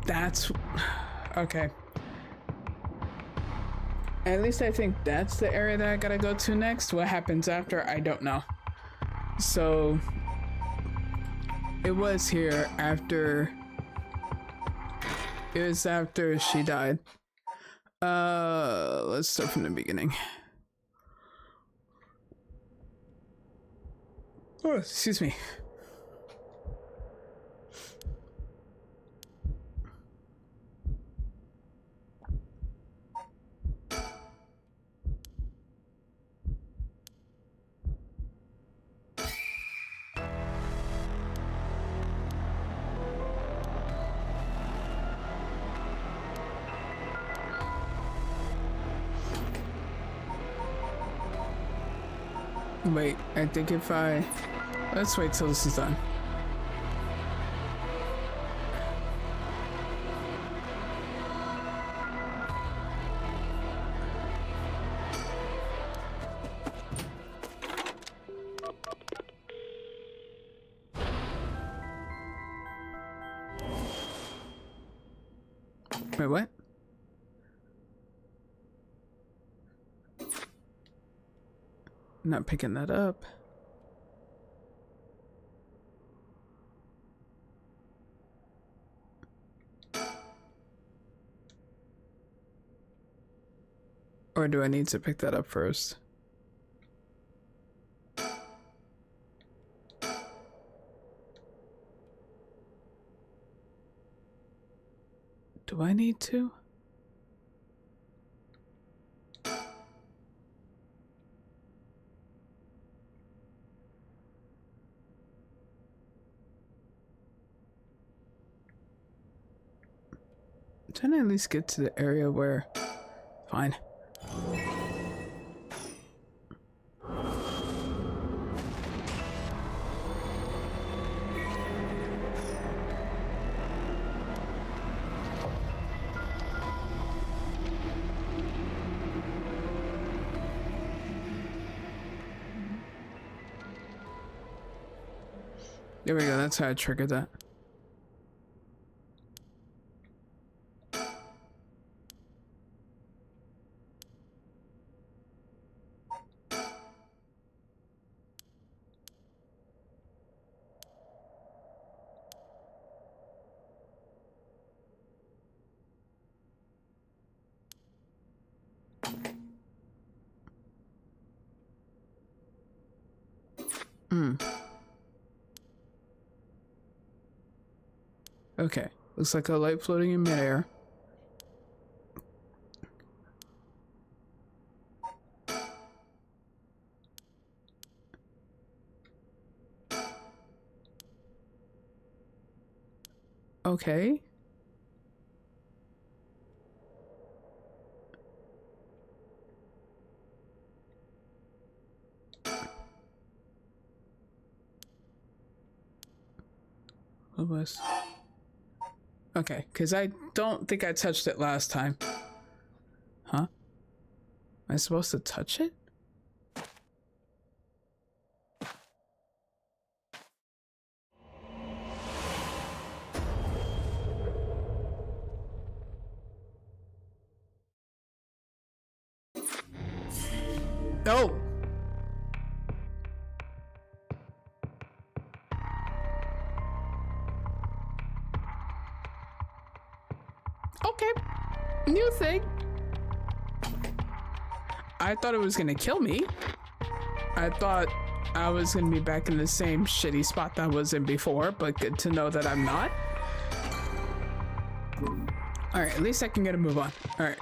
That's okay. At least I think that's the area that I gotta go to next. What happens after, I don't know. So it was here after, it was after she died. Let's start from the beginning. Oh, excuse me. Wait, I think if I... Let's wait till this is done. Wait, what? Not picking that up. Or do I need to pick that up first? Do I need to? I'm trying to at least get to the area where... Fine. There we go, that's how I triggered that. Okay, looks like a light floating in midair. Okay. What was... Okay, because I don't think I touched it last time. Huh? Am I supposed to touch it? No! Okay. New thing. I thought it was gonna kill me. I thought I was gonna be back in the same shitty spot that I was in before, but good to know that I'm not. Alright, at least I can get a move on. Alright.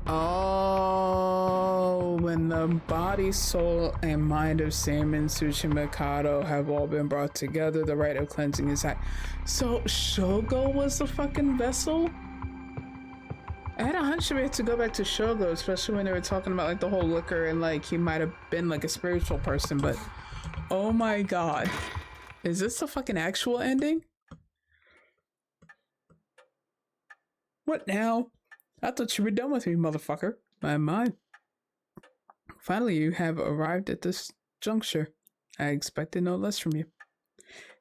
Oh, when the body, soul, and mind of Saman Tsuchimikado have all been brought together, the rite of cleansing is at. So Shogo was the fucking vessel? I had a hunch we had to go back to Shogo, especially when they were talking about like the whole liquor and like he might have been like a spiritual person, but oh my god. Is this the fucking actual ending? What now? I thought you were done with me, motherfucker. My mind. Finally, you have arrived at this juncture. I expected no less from you.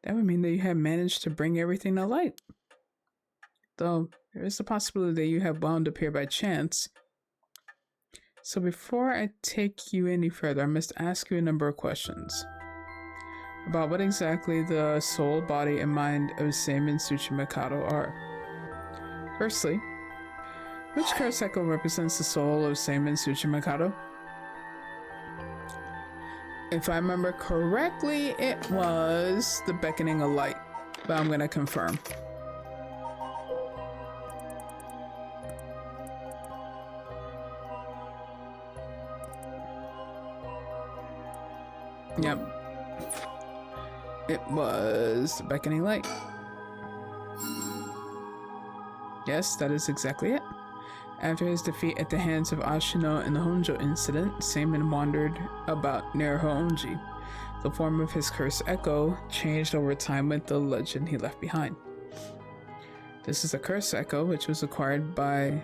That would mean that you have managed to bring everything to light. Though, there is the possibility that you have wound up here by chance. So before I take you any further, I must ask you a number of questions. About what exactly the soul, body, and mind of Saman Tsuchimikado are. Firstly, Which curse echo represents the soul of Seimin Tsuchimikado? If I remember correctly, it was the Beckoning of Light, but I'm gonna confirm. Yep. It was the Beckoning Light. Yes, that is exactly it. After his defeat at the hands of Ashino in the Honjo incident, Seimin wandered about near Hoonji. The form of his cursed echo changed over time with the legend he left behind. This is a cursed echo which was acquired by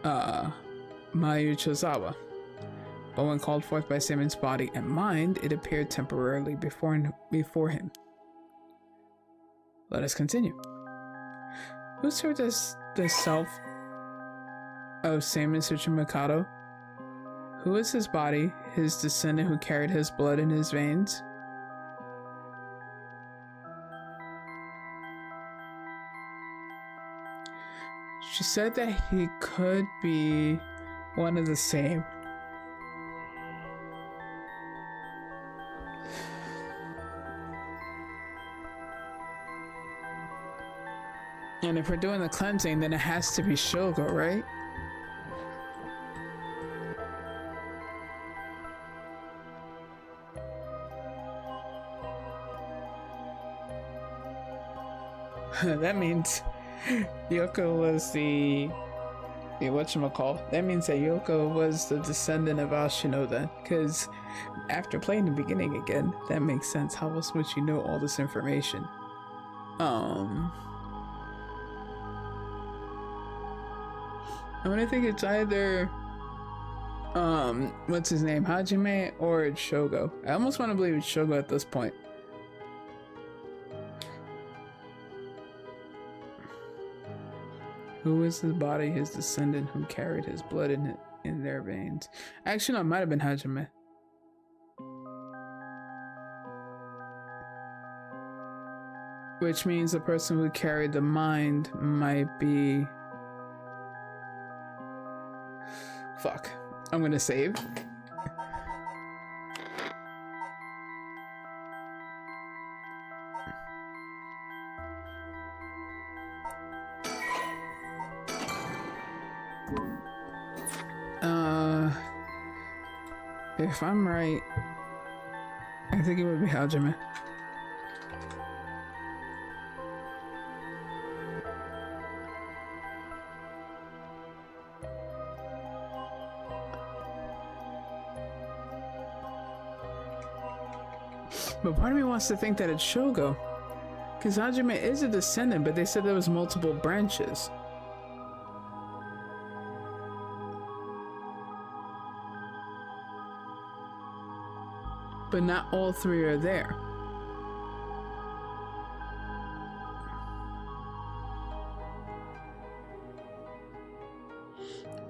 Mayu Chozawa. But when called forth by Seimin's body and mind, it appeared temporarily before him. Let us continue. Who served as the self of Seimin Tsuchimikado? Who is his body, his descendant who carried his blood in his veins? She said that he could be one of the same. And if we're doing the cleansing, then it has to be Shogo, right? That means Yoko was the whatchamacall. That means that Yoko was the descendant of Ashino then. Because after playing the beginning again, that makes sense. How else would you know all this information? I'm gonna think it's either what's his name, Hajime, or it's Shogo. I almost want to believe it's Shogo at this point. Who is his body, his descendant who carried his blood in their veins? Actually, no, it might have been Hajime. Which means the person who carried the mind might be... Fuck. I'm gonna save. If I'm right, I think it would be Hajime. But part of me wants to think that it's Shogo. Because Hajime is a descendant, but they said there was multiple branches. But not all three are there.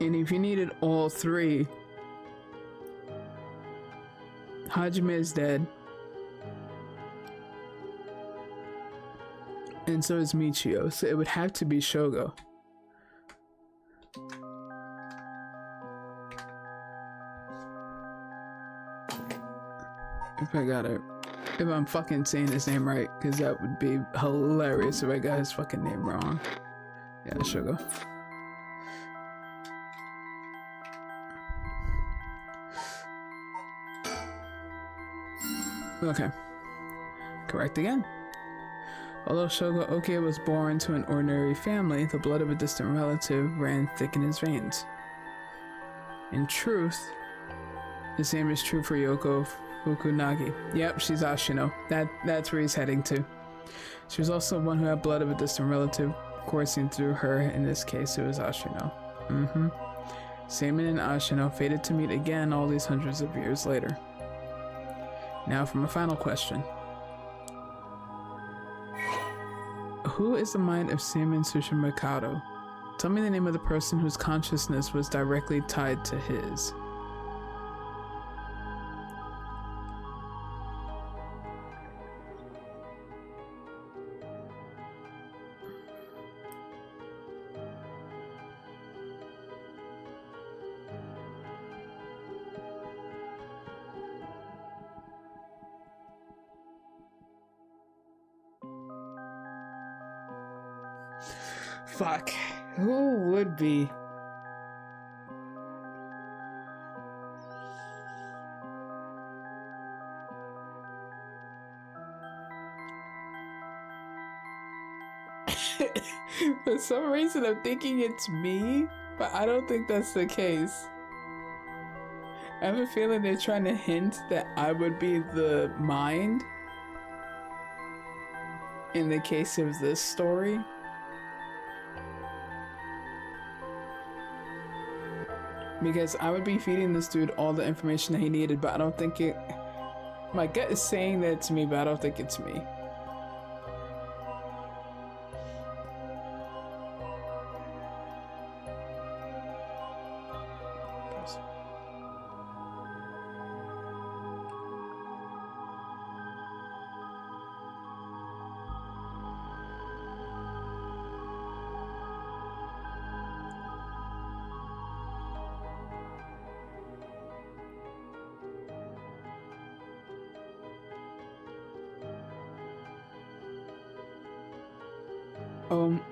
And if you needed all three, Hajime is dead. And so is Michio, so it would have to be Shogo. If I got it. If I'm fucking saying his name right, because that would be hilarious if I got his fucking name wrong. Yeah, Shogo. Okay. Correct again. Although Shogo Oki was born to an ordinary family, the blood of a distant relative ran thick in his veins. In truth, the same is true for Yoko Fukunagi. Yep, she's Ashino. That's where he's heading to. She was also one who had blood of a distant relative coursing through her. In this case, it was Ashino. Seimin and Ashino fated to meet again all these hundreds of years later. Now for my final question. Who is the mind of Seimin Tsuchimikado? Tell me the name of the person whose consciousness was directly tied to his. fuck. Who would be? For some reason, I'm thinking it's me, but I don't think that's the case. I have a feeling they're trying to hint that I would be the mind in the case of this story. Because I would be feeding this dude all the information that he needed, but I don't think it... My gut is saying that it's me, but I don't think it's me.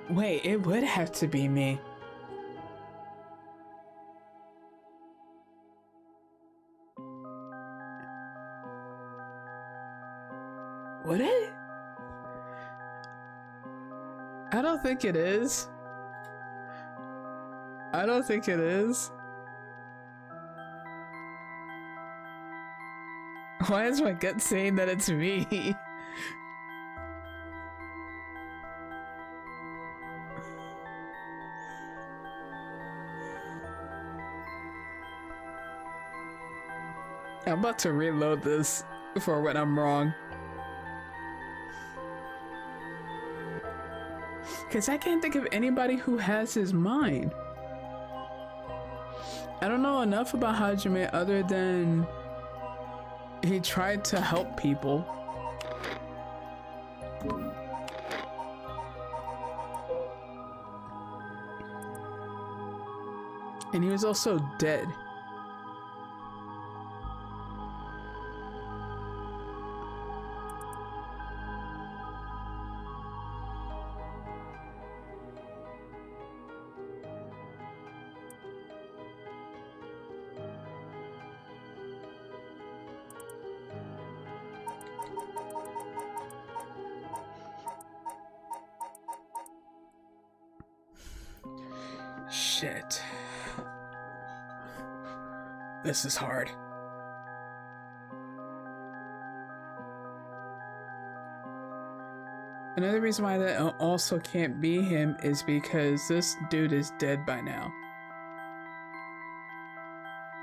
Wait, it would have to be me. Would it? I don't think it is. I don't think it is. Why is my gut saying that it's me? I'm about to reload this for when I'm wrong. Because I can't think of anybody who has his mind. I don't know enough about Hajime other than he tried to help people. And he was also dead. Shit. This is hard. Another reason why that also can't be him is because this dude is dead by now.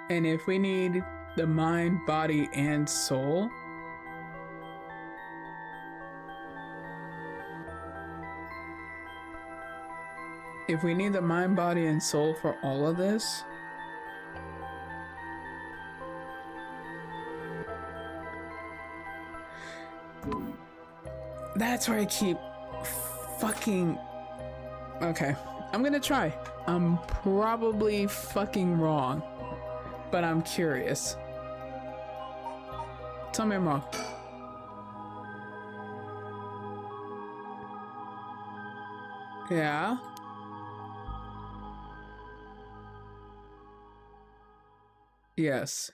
And if we need the mind, body, and soul, if we need the mind, body, and soul for all of this, that's where I keep fucking... Okay, I'm gonna try. I'm probably fucking wrong, but I'm curious. Tell me I'm wrong. Yeah? Yes.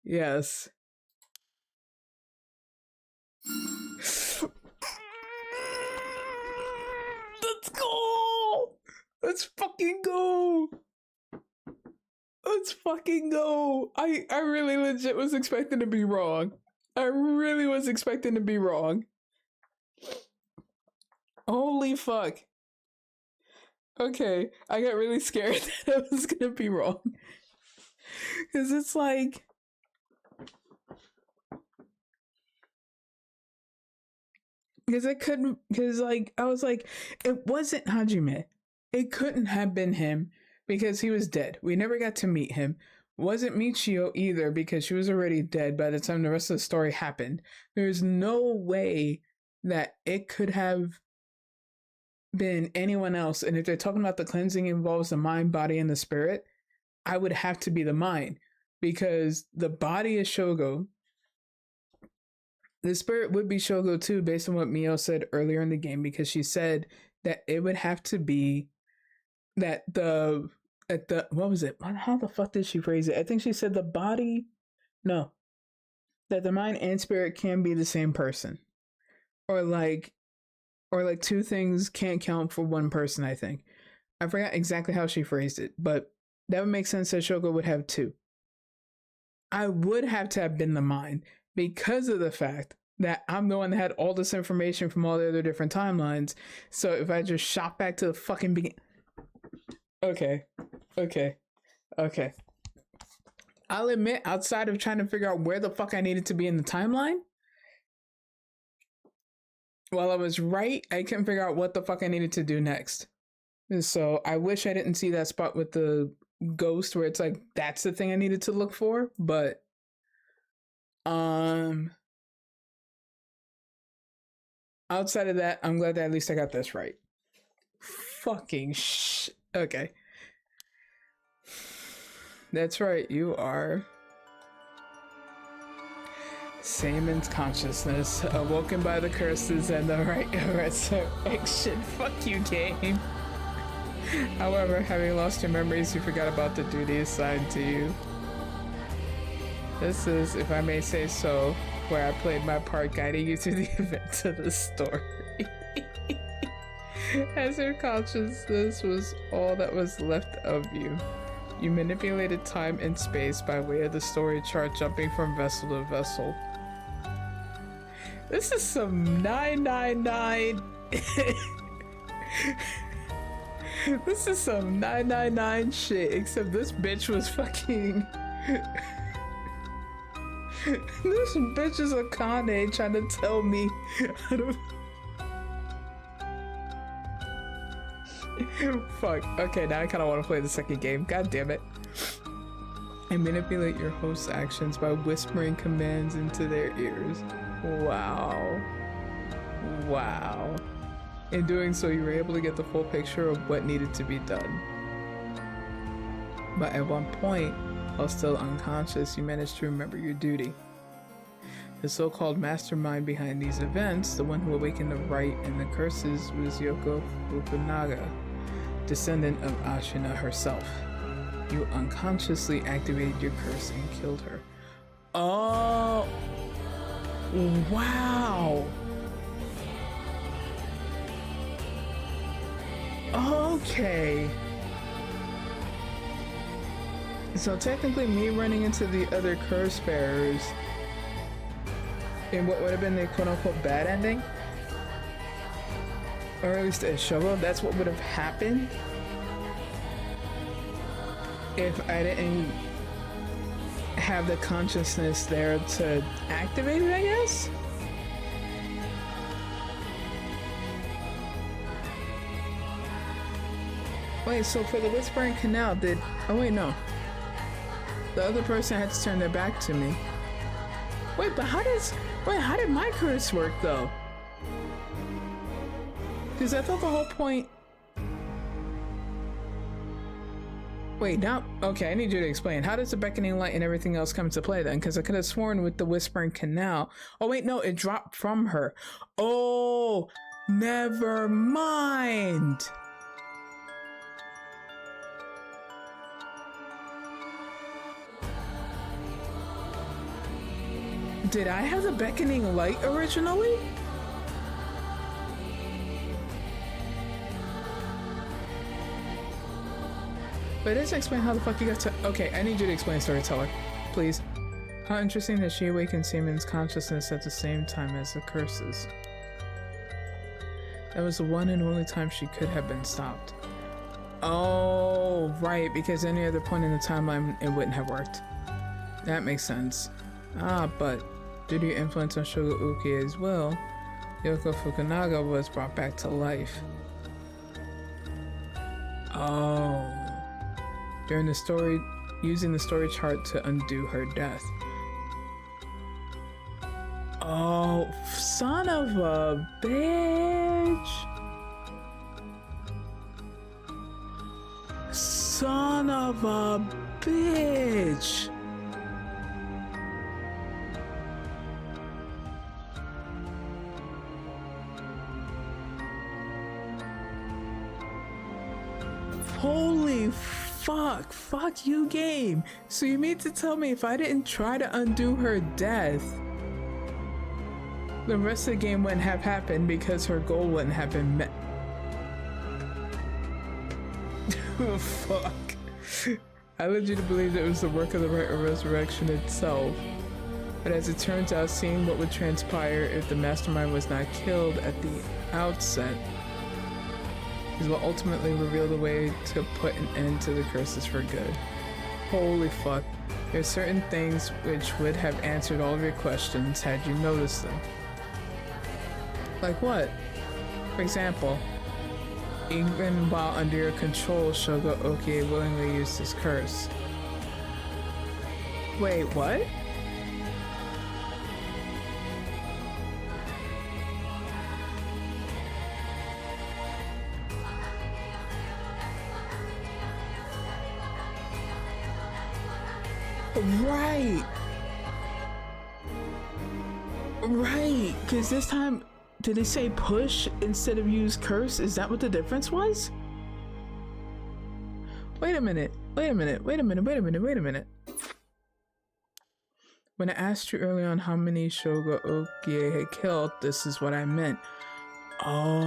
Yes. Let's go! Let's fucking go! Let's fucking go! I really legit was expecting to be wrong. I really was expecting to be wrong. Holy fuck. Okay, I got really scared that I was gonna be wrong. Cause it's like... Because it couldn't, because like, I was like, it wasn't Hajime. It couldn't have been him because he was dead. We never got to meet him. Wasn't Michio either because she was already dead by the time the rest of the story happened. There's no way that it could have been anyone else. And if they're talking about the cleansing involves the mind, body, and the spirit, I would have to be the mind because the body is Shogo. The spirit would be Shogo too, based on what Mio said earlier in the game, because she said that it would have to be that what was it? How the fuck did she phrase it? I think she said the body, no, that the mind and spirit can be the same person, or like two things can't count for one person. I think I forgot exactly how she phrased it, but that would make sense that Shogo would have two. I would have to have been the mind, because of the fact that I'm the one that had all this information from all the other different timelines. So if I just shot back to the fucking beginning. Okay. I'll admit, outside of trying to figure out where the fuck I needed to be in the timeline, while I was right, I couldn't figure out what the fuck I needed to do next. So I wish I didn't see that spot with the ghost where it's like, that's the thing I needed to look for. But outside of that, I'm glad that at least I got this right. Fucking okay. That's right, you are Samen's consciousness, awoken by the curses and the right of resurrection. Fuck you, game. However, having lost your memories, you forgot about the duty assigned to you. This is, if I may say so, where I played my part guiding you through the events of the story. As your consciousness was all that was left of you, you manipulated time and space by way of the story chart, jumping from vessel to vessel. This is some 999. This is some 999 shit, except this bitch was fucking. This bitch is a Kane trying to tell me how to. Fuck. Okay, now I kind of want to play the second game. God damn it. And manipulate your host's actions by whispering commands into their ears. Wow. Wow. In doing so, you were able to get the full picture of what needed to be done. But at one point, while still unconscious, you managed to remember your duty. The so-called mastermind behind these events, the one who awakened the right and the curses, was Yoko Fukunaga, descendant of Ashina herself. You unconsciously activated your curse and killed her. Oh, wow. Okay. So technically me running into the other curse bearers in what would have been the quote-unquote bad ending, or at least a shovel, that's what would have happened if I didn't have the consciousness there to activate it, I guess? Wait, so for the Whispering Canal, oh wait, no. The other person had to turn their back to me. Wait, but how did my curse work though? Because I thought the whole point... Wait, now... Okay, I need you to explain. How does the beckoning light and everything else come into play then? Because I could have sworn with the Whispering Canal... Oh wait, no, it dropped from her. Oh, never mind! Did I have the beckoning light originally? But it doesn't explain how the fuck you got to... Okay, I need you to explain, storyteller. Please. How interesting that she awakened Samen's consciousness at the same time as the curses. That was the one and only time she could have been stopped. Oh, right, because any other point in the timeline, it wouldn't have worked. That makes sense. Ah, but due to your influence on Shogo Uki as well, Yoko Fukunaga was brought back to life. Oh. During the story, using the story chart to undo her death. Oh, son of a bitch. Son of a bitch. Holy fuck. Fuck you, game. So you mean to tell me if I didn't try to undo her death, the rest of the game wouldn't have happened because her goal wouldn't have been met? Oh, fuck. I led you to believe that it was the work of the Rite of Resurrection itself. But as it turns out, seeing what would transpire if the mastermind was not killed at the outset is what ultimately revealed the way to put an end to the curses for good. Holy fuck. There's certain things which would have answered all of your questions had you noticed them. Like what? For example, even while under your control, Shogo Okie willingly used his curse. Wait, what? Right. Right, because this time, did it say push instead of use curse? Is that what the difference was? Wait a minute. When I asked you earlier on how many Shogo Okie had killed, this is what I meant. Oh.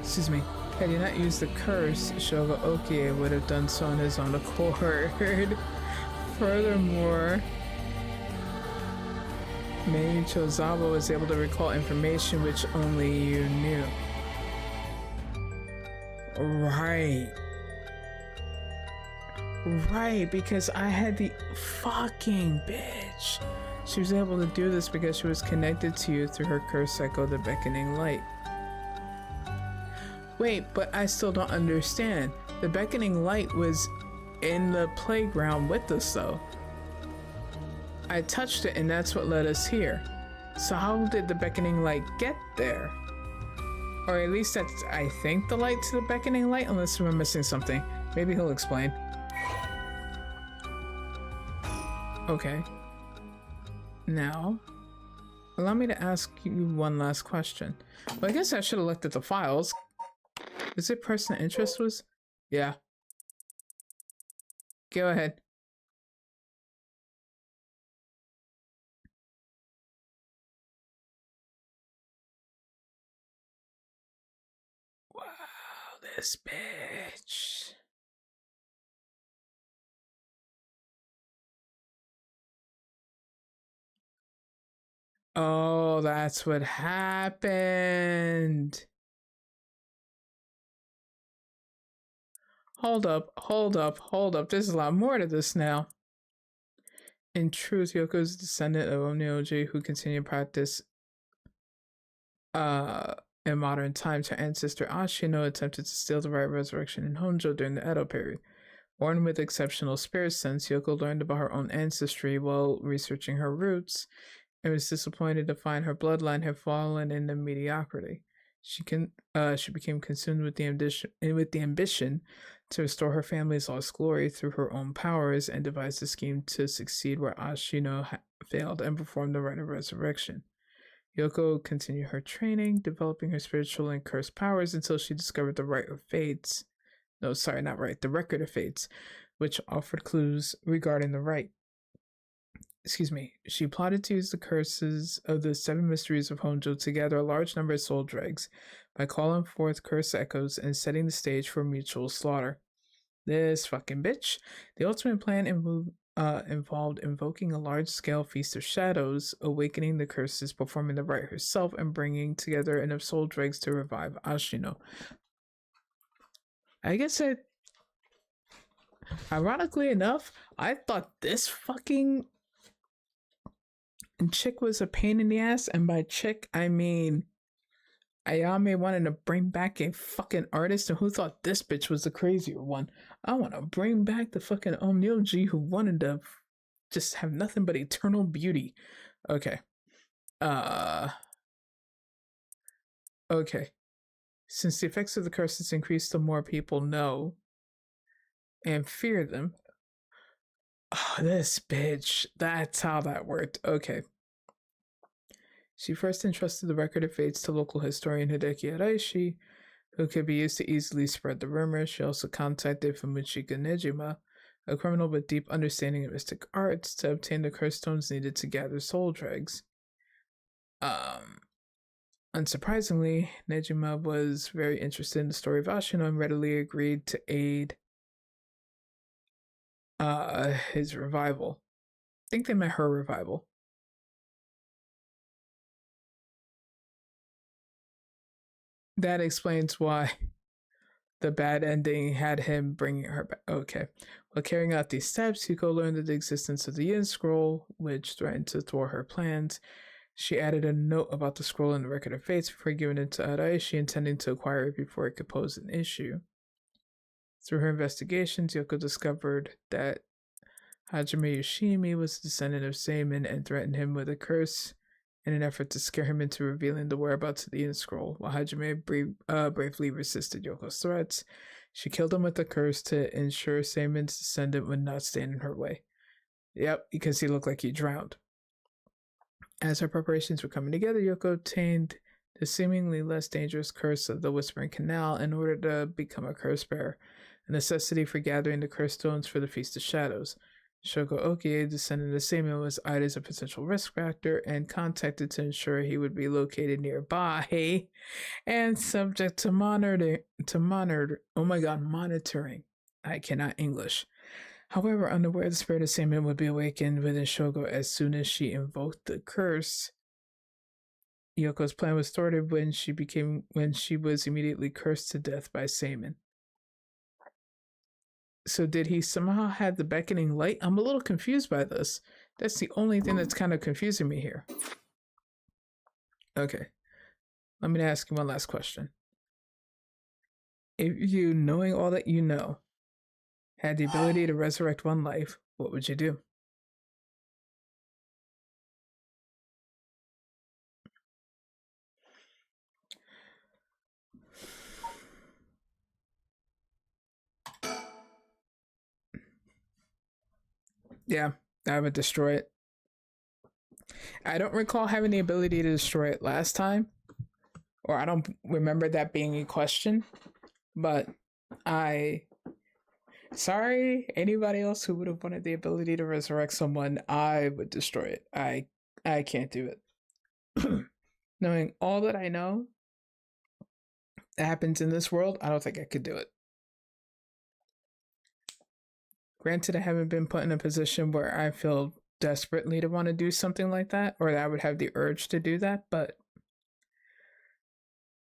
Excuse me. Had he not used the curse, Shogo Okie would have done so on his own accord. Furthermore, Mei Chozawa was able to recall information which only you knew. Right, because I had the fucking bitch. She was able to do this because she was connected to you through her curse cycle, the Beckoning Light. Wait, but I still don't understand. The Beckoning Light was in the playground with us though. I touched it and that's what led us here. So how did the Beckoning Light get there? Or at least that's, I think, the light to the Beckoning Light, unless we're missing something. Maybe he'll explain. Okay. Now, allow me to ask you one last question. Well, I guess I should have looked at the files. Is it person interest was? Yeah. Go ahead. Wow, this bitch. Oh, that's what happened. Hold up. There's a lot more to this now. In truth, Yoko is a descendant of Onmyoji who continued practice in modern times. Her ancestor Ashino attempted to steal the Rite of Resurrection in Honjo during the Edo period. Born with exceptional spirit sense, Yoko learned about her own ancestry while researching her roots and was disappointed to find her bloodline had fallen into mediocrity. She became consumed with the ambition to restore her family's lost glory through her own powers and devised a scheme to succeed where Ashino failed and performed the Rite of Resurrection. Yoko continued her training, developing her spiritual and cursed powers until she discovered the Rite of Fates. No, sorry, not right. The Record of Fates, which offered clues regarding the rite. Excuse me. She plotted to use the curses of the 7 mysteries of Honjo to gather a large number of soul dregs by calling forth curse echoes and setting the stage for mutual slaughter. This fucking bitch. The ultimate plan involved invoking a large-scale feast of shadows, awakening the curses, performing the rite herself, and bringing together enough soul dregs to revive Ashino. I guess ironically enough, I thought this fucking chick was a pain in the ass, and by chick, I mean Ayame wanted to bring back a fucking artist, and who thought this bitch was the crazier one? I want to bring back the fucking Onmyoji who wanted to just have nothing but eternal beauty. Okay. Okay. Since the effects of the curses increase, the more people know and fear them. Oh, this bitch. That's how that worked. Okay. She first entrusted the record of fates to local historian Hideki Araishi, who could be used to easily spread the rumor. She also contacted Fumichika Nejima, a criminal with deep understanding of mystic arts, to obtain the curse stones needed to gather soul dregs. Unsurprisingly, Nejima was very interested in the story of Ashino and readily agreed to aid his revival. I think they meant her revival. That explains why the bad ending had him bringing her back. Okay. While carrying out these steps, Yuko learned of the existence of the Yin Scroll, which threatened to thwart her plans. She added a note about the scroll in the Record of Fates before giving it to Araishi, intending to acquire it before it could pose an issue. Through her investigations, Yoko discovered that Hajime Yoshimi was a descendant of Seimin and threatened him with a curse in an effort to scare him into revealing the whereabouts of the Yin Scroll. While Hajime bravely resisted Yoko's threats, she killed him with the curse to ensure Seimin's descendant would not stand in her way. Yep, because he looked like he drowned. As her preparations were coming together, Yoko obtained the seemingly less dangerous curse of the Whispering Canal in order to become a curse bearer, a necessity for gathering the curse stones for the Feast of Shadows. Shogo Okie, descendant of Seimin, was eyed as a potential risk factor and contacted to ensure he would be located nearby and subject to monitoring. I cannot English. However, unaware the spirit of Seimin would be awakened within Shogo as soon as she invoked the curse. Yoko's plan was thwarted when she was immediately cursed to death by Seimin. So did he somehow have the beckoning light? I'm a little confused by this. That's the only thing that's kind of confusing me here. Okay. Let me ask you one last question. If you, knowing all that you know, had the ability to resurrect one life, what would you do? Yeah, I would destroy it. I don't recall having the ability to destroy it last time, or I don't remember that being a question, but sorry, anybody else who would have wanted the ability to resurrect someone, I would destroy it. I can't do it. Knowing all that I know that happens in this world, I don't think I could do it. Granted, I haven't been put in a position where I feel desperately to want to do something like that, or that I would have the urge to do that, but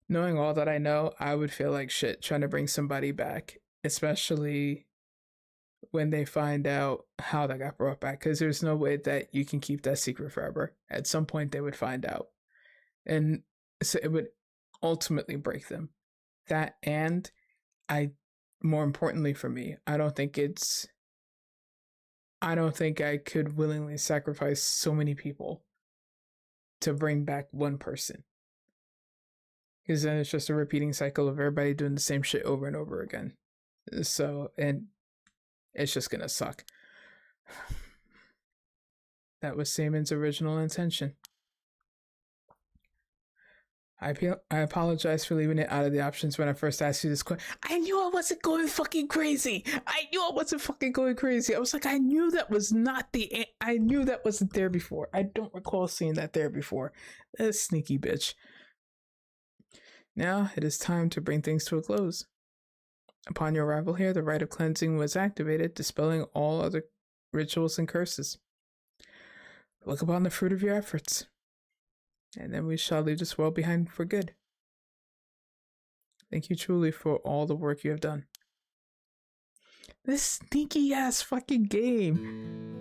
knowing all that I know, I would feel like shit trying to bring somebody back, especially when they find out how that got brought back, because there's no way that you can keep that secret forever. At some point, they would find out, and so it would ultimately break them. That, and more importantly for me, I don't think I could willingly sacrifice so many people to bring back one person. Because then it's just a repeating cycle of everybody doing the same shit over and over again. So, and it's just gonna suck. That was Seimin's original intention. I apologize for leaving it out of the options when I first asked you this question. I knew I wasn't going fucking crazy. I was like, I knew that wasn't there before. I don't recall seeing that there before. That sneaky bitch. Now it is time to bring things to a close. Upon your arrival here, the rite of cleansing was activated, dispelling all other rituals and curses. Look upon the fruit of your efforts, and then we shall leave this world behind for good. Thank you truly for all the work you have done. This sneaky ass fucking game.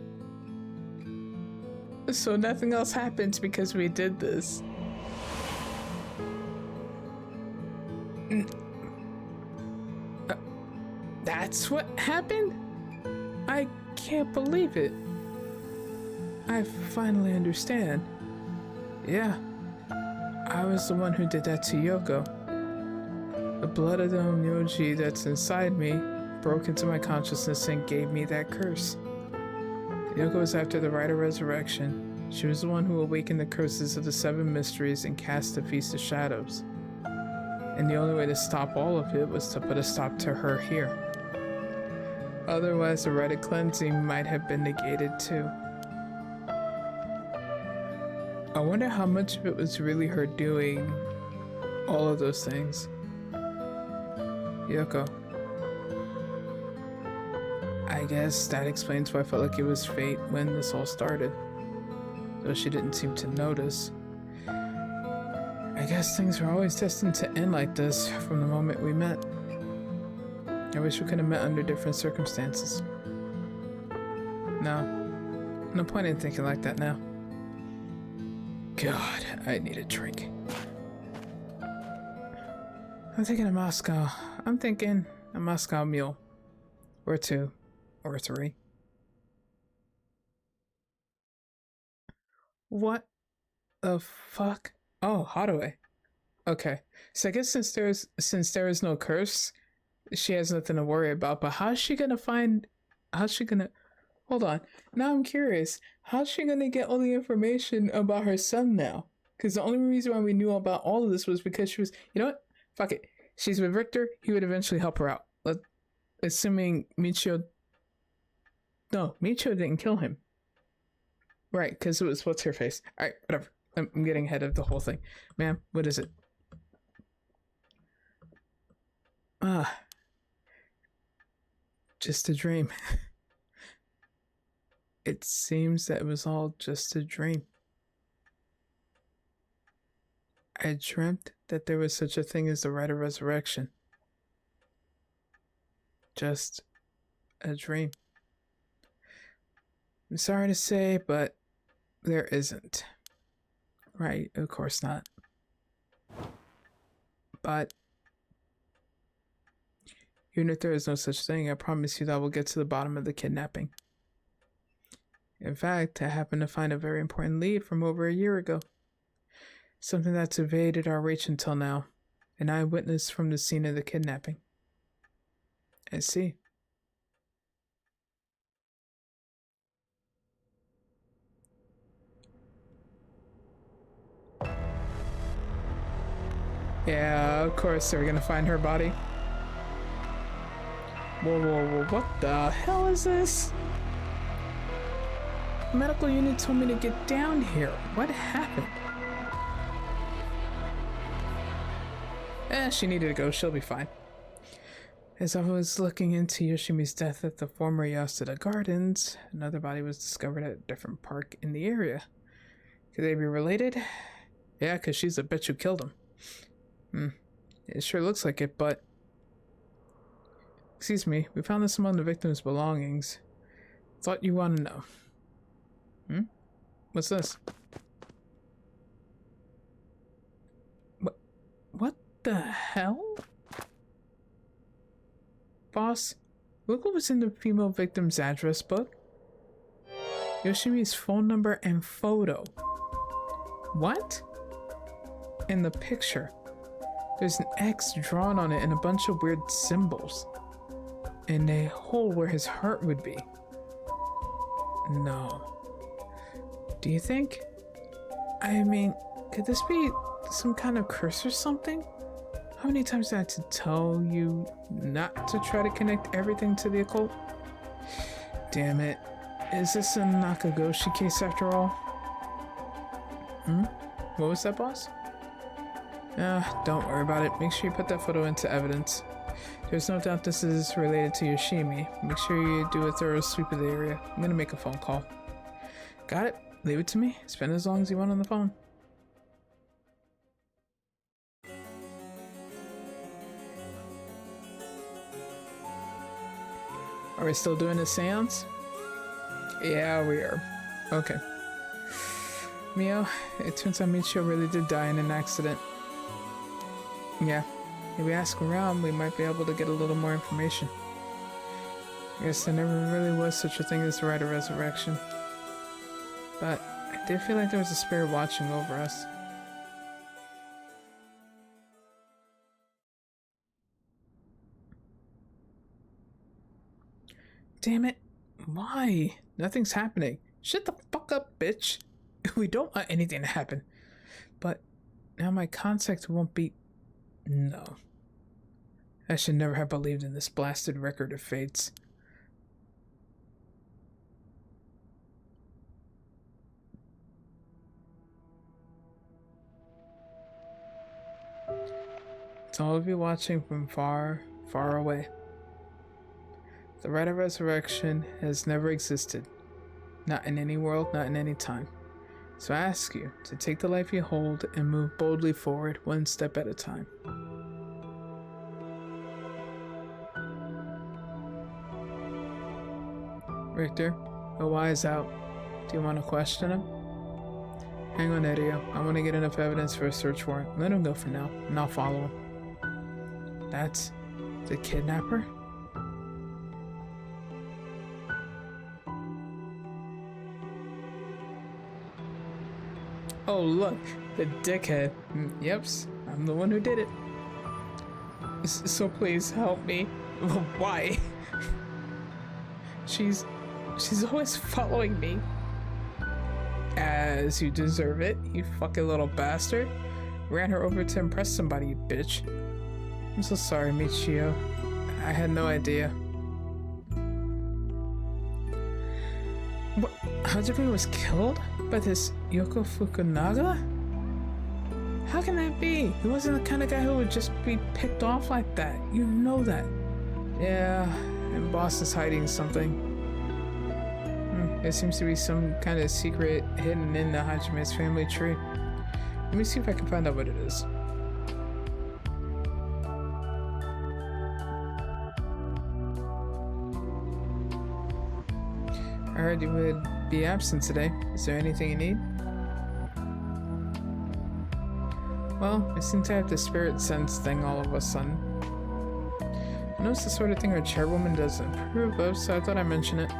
So nothing else happens because we did this. That's what happened? I can't believe it. I finally understand. Yeah, I was the one who did that to Yoko. The blood of the Onmyoji that's inside me broke into my consciousness and gave me that curse. Yoko was after the rite of resurrection. She was the one who awakened the curses of the 7 mysteries and cast the Feast of Shadows. And the only way to stop all of it was to put a stop to her here. Otherwise, the rite of cleansing might have been negated too. I wonder how much of it was really her doing all of those things. Yoko. I guess that explains why I felt like it was fate when this all started. Though she didn't seem to notice. I guess things were always destined to end like this from the moment we met. I wish we could have met under different circumstances. No point in thinking like that now. God, I need a drink. I'm thinking of Moscow. I'm thinking a Moscow mule. Or 2. Or 3. What the fuck? Oh, Hadaway. Okay. So I guess since there is no curse, she has nothing to worry about. But how's she gonna hold on. Now I'm curious. How's she gonna get all the information about her son now? Because the only reason why we knew about all of this was because she was, you know what? Fuck it. She's with Richter. He would eventually help her out. Assuming Michio didn't kill him. Right, because it was what's her face. Alright, whatever. I'm getting ahead of the whole thing. Ma'am, what is it? Just a dream. It seems that it was all just a dream. I dreamt that there was such a thing as the rite of resurrection. Just a dream. I'm sorry to say, but there isn't. Right, of course not. But even if there is no such thing, I promise you that we'll get to the bottom of the kidnapping. In fact, I happened to find a very important lead from over a year ago. Something that's evaded our reach until now. An eyewitness from the scene of the kidnapping. I see. Yeah, of course they're gonna find her body. Whoa, what the hell is this? The medical unit told me to get down here. What happened? She needed to go. She'll be fine. As I was looking into Yoshimi's death at the former Yasuda Gardens, another body was discovered at a different park in the area. Could they be related? Yeah, because she's the bitch who killed him. It sure looks like it, but... Excuse me, we found this among the victim's belongings. Thought you want to know. What's this? What the hell? Boss, look what was in the female victim's address book. Yoshimi's phone number and photo. What? In the picture, there's an X drawn on it and a bunch of weird symbols. And a hole where his heart would be. No. Do you think? I mean, could this be some kind of curse or something? How many times did I have to tell you not to try to connect everything to the occult? Damn it. Is this a Nakagoshi case after all? What was that, boss? Don't worry about it. Make sure you put that photo into evidence. There's no doubt this is related to Yoshimi. Make sure you do a thorough sweep of the area. I'm gonna make a phone call. Got it? Leave it to me. Spend as long as you want on the phone. Are we still doing a seance? Yeah, we are. Okay. Mio, it turns out Michio really did die in an accident. Yeah. If we ask around, we might be able to get a little more information. I guess there never really was such a thing as the rite of resurrection. But I did feel like there was a spirit watching over us. Damn it. Why? Nothing's happening. Shut the fuck up, bitch. We don't want anything to happen. But now my contact won't be... No. I should never have believed in this blasted record of fates. To all of you watching from far, far away, the right of resurrection has never existed. Not in any world, not in any time. So I ask you to take the life you hold and move boldly forward, one step at a time. Richter, Owa is out. Do you want to question him? Hang on, Edio. I want to get enough evidence for a search warrant. Let him go for now, and I'll follow him. That's the kidnapper? Oh, look, the dickhead. Yeps, I'm the one who did it. So please help me. Why? She's always following me. As you deserve it, you fucking little bastard. Ran her over to impress somebody, you bitch. I'm so sorry, Michio. I had no idea. What? Hajime was killed by this Yoko Fukunaga? How can that be? He wasn't the kind of guy who would just be picked off like that. You know that. Yeah, and boss is hiding something. There seems to be some kind of secret hidden in the Hajime's family tree. Let me see if I can find out what it is. I heard you would be absent today. Is there anything you need? Well, I seem to have the spirit sense thing all of a sudden. I know it's the sort of thing our chairwoman doesn't approve of, so I thought I'd mention it.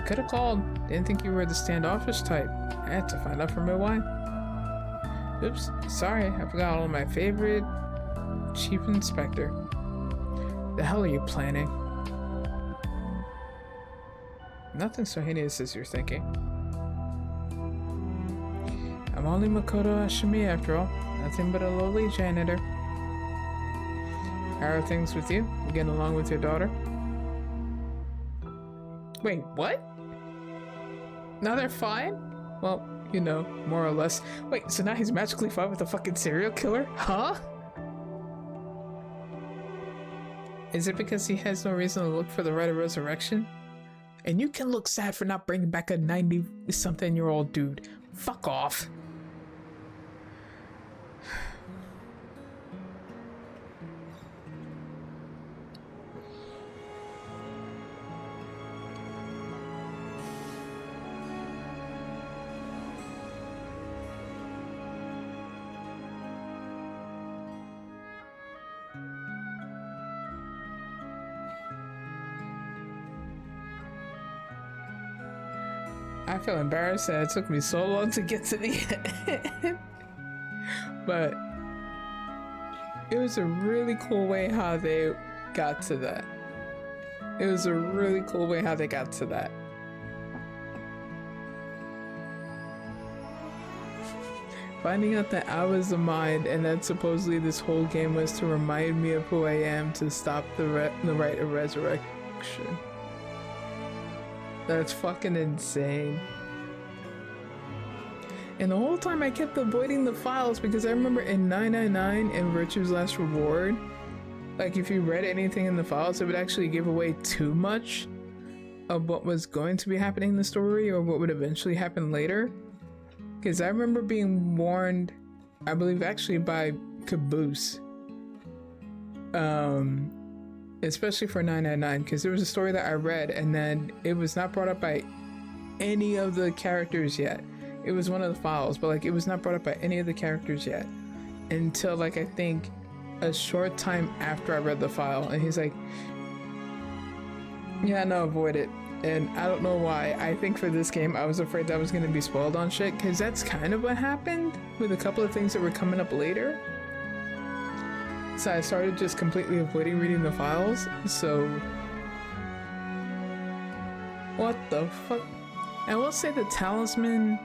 Could have called. Didn't think you were the standoffish type. I had to find out from my wife. Oops, sorry, I forgot all of my favorite Chief Inspector. The hell are you planning? Nothing so heinous as you're thinking. I'm only Makoto Ashimi after all. Nothing but a lowly janitor. How are things with you? You getting along with your daughter? Wait, what? Now they're fine? Well, you know, more or less. Wait, so now he's magically fine with a fucking serial killer? Huh? Is it because he has no reason to look for the right of resurrection? And you can look sad for not bringing back a 90-something-year-old dude. Fuck off. I feel embarrassed that it took me so long to get to the end. But it was a really cool way how they got to that. It was a really cool way how they got to that. Finding out that I was the mind and that supposedly this whole game was to remind me of who I am to stop the right of resurrection. That's fucking insane. And the whole time I kept avoiding the files because I remember in 999 and Virtue's Last Reward, like if you read anything in the files, it would actually give away too much of what was going to be happening in the story or what would eventually happen later. Because I remember being warned, I believe actually by Caboose, especially for 999, because there was a story that I read and then it was not brought up by any of the characters yet. It was one of the files, but like it was not brought up by any of the characters yet until like I think a short time after I read the file, and he's like, yeah, no, avoid it. And I don't know why. I think for this game I was afraid that I was going to be spoiled on shit, because that's kind of what happened with a couple of things that were coming up later. So I started just completely avoiding reading the files. So What the fuck? I will say the talisman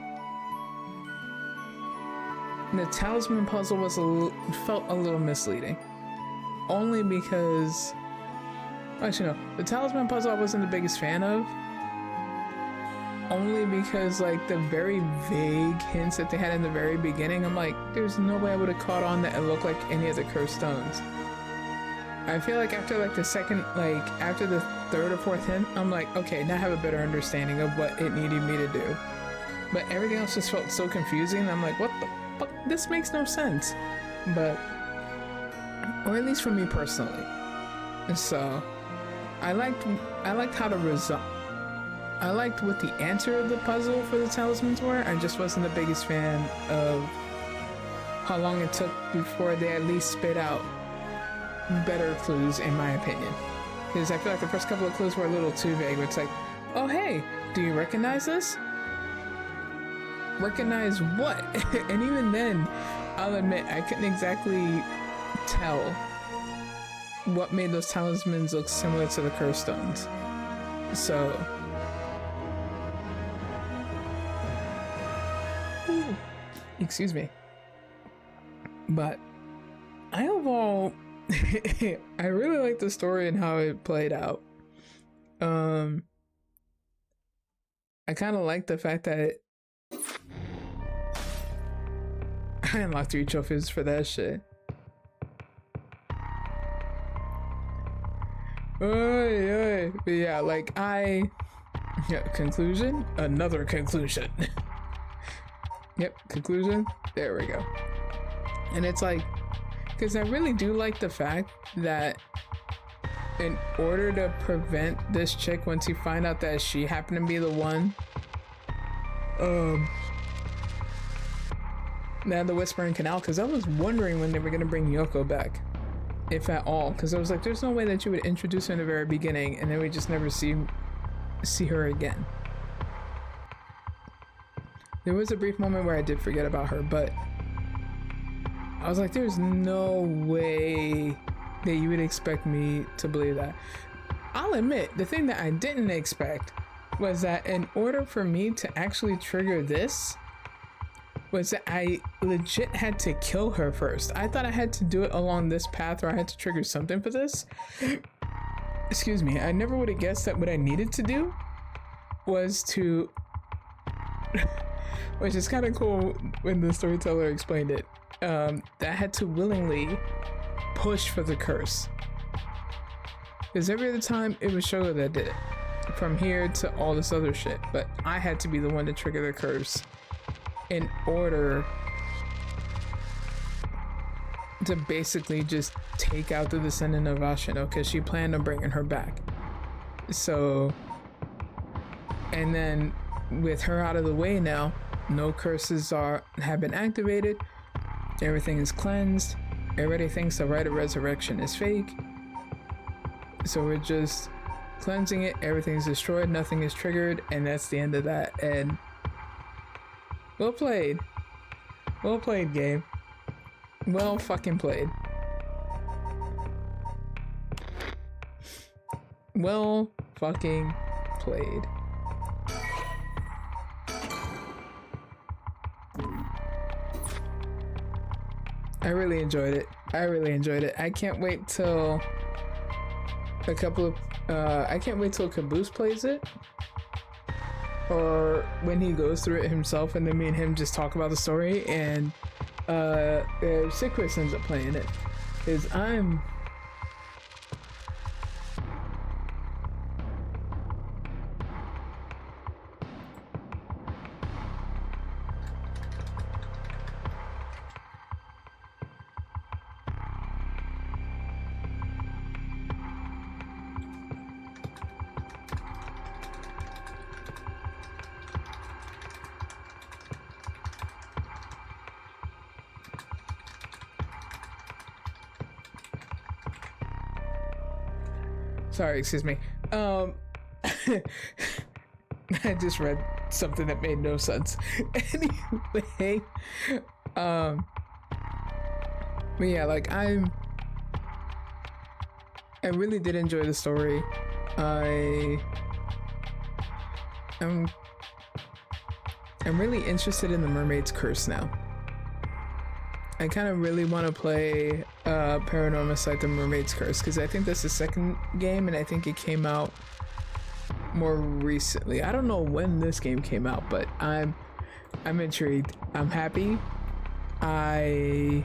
puzzle was felt a little misleading. Only because, actually no, the talisman puzzle I wasn't the biggest fan of. Only because like the very vague hints that they had in the very beginning, I'm like, there's no way I would have caught on that it looked like any of the cursed stones. I feel like after like the second, like after the third or fourth hint, I'm like, okay, now I have a better understanding of what it needed me to do. But everything else just felt so confusing. I'm like, what the fuck? This makes no sense. But, or at least for me personally. So, I liked how the result. I liked what the answer of the puzzle for the talismans were. I just wasn't the biggest fan of how long it took before they at least spit out better clues, in my opinion. Because I feel like the first couple of clues were a little too vague. Where it's like, oh hey, do you recognize this? Recognize what? And even then, I'll admit I couldn't exactly tell what made those talismans look similar to the cursed stones. So, excuse me. But I overall, I really like the story and how it played out. I kind of like the fact that I unlocked 3 trophies for that shit. Oy. But yeah, like conclusion? Another conclusion. Yep, conclusion. There we go. And it's like, because I really do like the fact that in order to prevent this chick, once you find out that she happened to be the one, now the Whispering Canal, because I was wondering when they were going to bring Yoko back, if at all, because I was like, there's no way that you would introduce her in the very beginning and then we just never see her again. There was a brief moment where I did forget about her, but I was like, there's no way that you would expect me to believe that. I'll admit, the thing that I didn't expect was that in order for me to actually trigger this, was that I legit had to kill her first. I thought I had to do it along this path, or I had to trigger something for this. Excuse me, I never would have guessed that what I needed to do was to which is kind of cool when the storyteller explained it, that I had to willingly push for the curse, because every other time it was Shogo that did it, from here to all this other shit, but I had to be the one to trigger the curse in order to basically just take out the descendant of Ashino, because she planned on bringing her back. So, and then with her out of the way now, no curses have been activated, everything is cleansed, everybody thinks the rite of resurrection is fake, so we're just cleansing it, everything's destroyed, nothing is triggered, and that's the end of that. And well played game, well fucking played, well fucking played. I really enjoyed it. I can't wait till I can't wait till Caboose plays it, or when he goes through it himself, and then me and him just talk about the story, and Sickris ends up playing it, because I'm sorry, excuse me. I just read something that made no sense. Anyway, but yeah, like I really did enjoy the story. I'm really interested in the Mermaid's Curse now. I kind of really want to play Paranormal Sight: The Mermaid's Curse because I think that's the second game, and I think it came out more recently. I don't know when this game came out, but I'm intrigued. I'm happy. I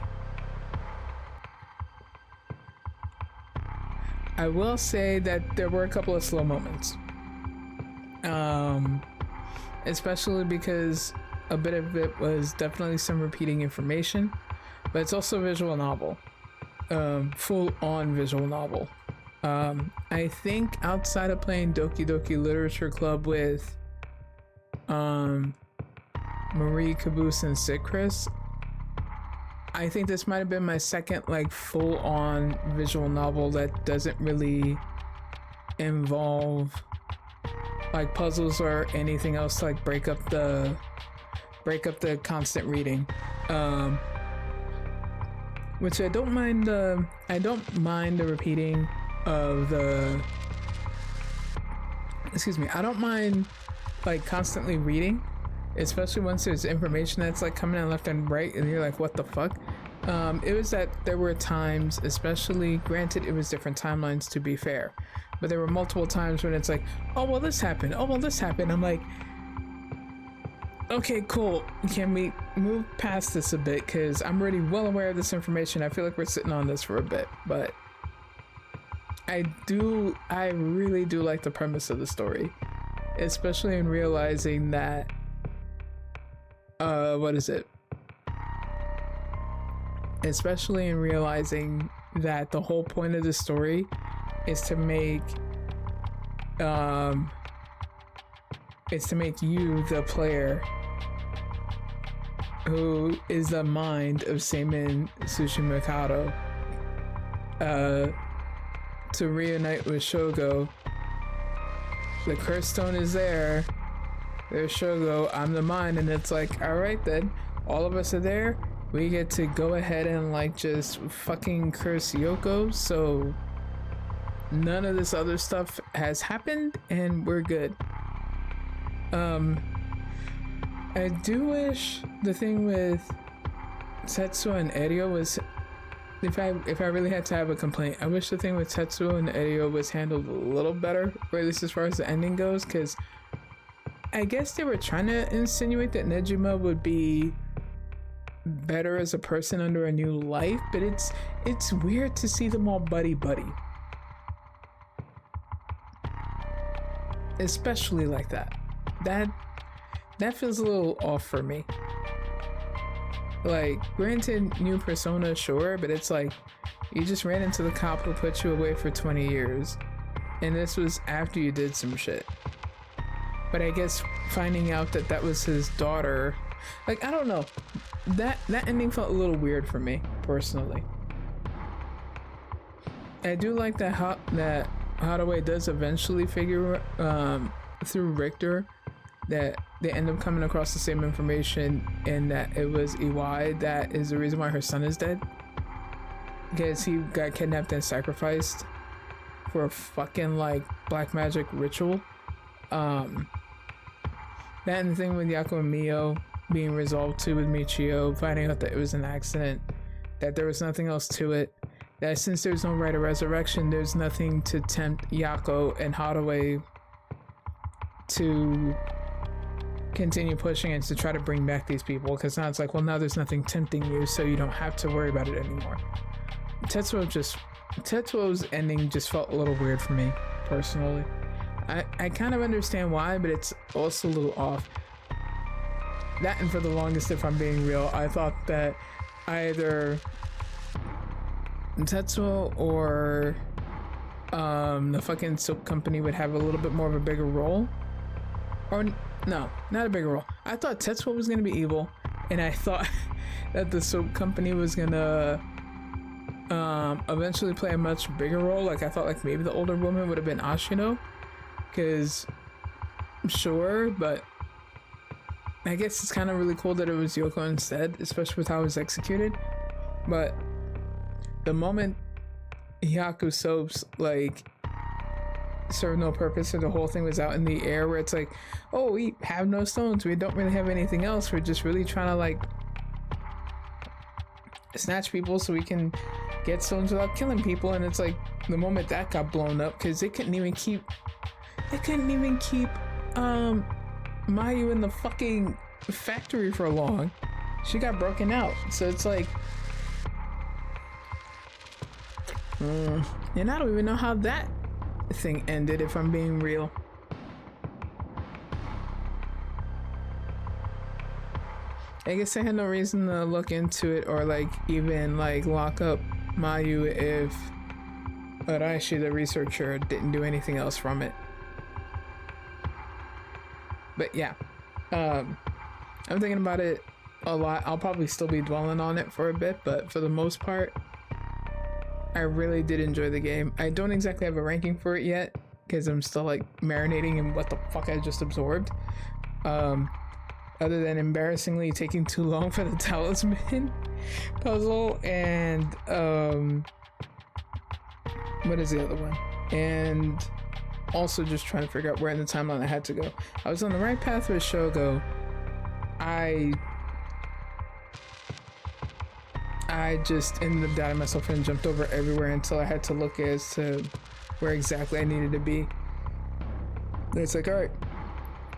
will say that there were a couple of slow moments. Especially because a bit of it was definitely some repeating information, but it's also a visual novel, full-on visual novel. I think outside of playing Doki Doki Literature Club with Marie Caboose and Sid Chris, I think this might have been my second like full-on visual novel that doesn't really involve like puzzles or anything else to like break up the constant reading, which I don't mind the repeating of the I don't mind like constantly reading, especially once there's information that's like coming in left and right and you're like, what the fuck. It was that there were times, especially, granted it was different timelines to be fair, but there were multiple times when it's like, oh well this happened, oh well this happened. I'm like, okay, cool, can we move past this a bit, because I'm already well aware of this information. I feel like we're sitting on this for a bit. But I really do like the premise of the story, especially in realizing that especially in realizing that the whole point of the story is to make you, the player, who is the mind of Seimin Tsuchimikado, to reunite with Shogo. The curse stone is there. There's Shogo, I'm the mind, and it's like, alright then, all of us are there. We get to go ahead and like just fucking curse Yoko, so none of this other stuff has happened and we're good. I do wish the thing with Tetsuo and Erio was, if I really had to have a complaint, I wish the thing with Tetsuo and Erio was handled a little better, or at least as far as the ending goes, because I guess they were trying to insinuate that Nejima would be better as a person under a new life, but it's weird to see them all buddy, especially like that. That feels a little off for me. Like, granted, new persona, sure, but it's like you just ran into the cop who put you away for 20 years, and this was after you did some shit. But I guess finding out that that was his daughter, like, I don't know, that ending felt a little weird for me personally. I do like that Hathaway does eventually figure through Richter that they end up coming across the same information, and that it was Iwai that is the reason why her son is dead, because he got kidnapped and sacrificed for a fucking like black magic ritual. That and the thing with Yako and Mio being resolved too, with Michio finding out that it was an accident, that there was nothing else to it, that since there's no rite of resurrection, there's nothing to tempt Yako and Hathaway to continue pushing and to try to bring back these people, because now it's like, well, now there's nothing tempting you, so you don't have to worry about it anymore. Tetsuo's ending just felt a little weird for me personally. I kind of understand why, but it's also a little off. That, and for the longest, if I'm being real, I thought that either Tetsuo or the fucking soap company would have a little bit more of a bigger role. Or no, not a bigger role. I thought Tetsuo was gonna be evil, and I thought that the soap company was gonna eventually play a much bigger role. Like, I thought like maybe the older woman would have been Ashino, because sure, but I guess it's kind of really cool that it was Yoko instead, especially with how it was executed. But the moment Hyaku Soaps like served no purpose, so the whole thing was out in the air where it's like, oh, we have no stones, we don't really have anything else, we're just really trying to like snatch people so we can get stones without killing people. And it's like the moment that got blown up, because they couldn't even keep Mayu in the fucking factory for long. She got broken out, so it's like and I don't even know how that thing ended, if I'm being real. I guess I had no reason to look into it or like even like lock up Mayu if Araishi, the researcher, didn't do anything else from it. But yeah, I'm thinking about it a lot. I'll probably still be dwelling on it for a bit, but for the most part, I really did enjoy the game. I don't exactly have a ranking for it yet because I'm still like marinating in what the fuck I just absorbed. Other than embarrassingly taking too long for the talisman puzzle and what is the other one? And also just trying to figure out where in the timeline I had to go. I was on the right path with Shogo. I just ended up doubting myself and jumped over everywhere until I had to look as to where exactly I needed to be. It's like, all right,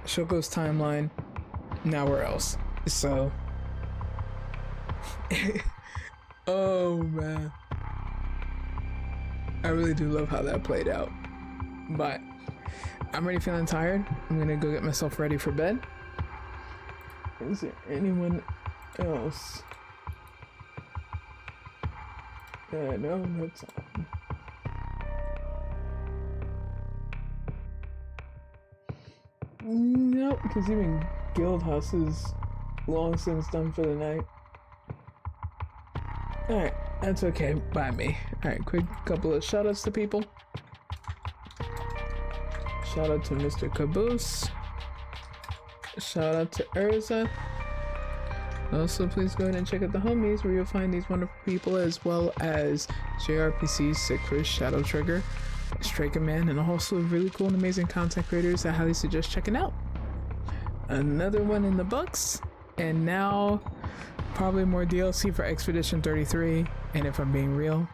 Shogo's timeline, now where else? So, oh man, I really do love how that played out. But I'm already feeling tired. I'm gonna go get myself ready for bed. Is there anyone else? No, that's all. Nope, because even Guildhouse is long since done for the night. Alright, that's okay by me. Alright, quick couple of shoutouts to people. Shout out to Mr. Caboose. Shout out to Urza. Also, please go ahead and check out the homies where you'll find these wonderful people, as well as JRPC, Sickfish, Shadow Trigger, Striker Man, and also really cool and amazing content creators I highly suggest checking out. Another one in the books, and now probably more DLC for Expedition 33, and if I'm being real,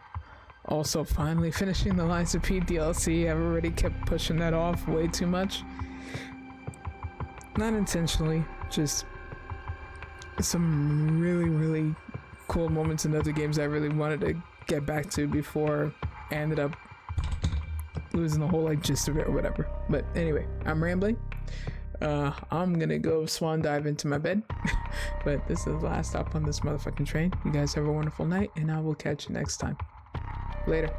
also finally finishing the Lies of P DLC. I've already kept pushing that off way too much. Not intentionally, just some really cool moments in other games I really wanted to get back to before I ended up losing the whole like gist of it or whatever. But anyway, I'm rambling. I'm gonna go swan dive into my bed. But this is the last stop on this motherfucking train. You guys have a wonderful night, and I will catch you next time. Later.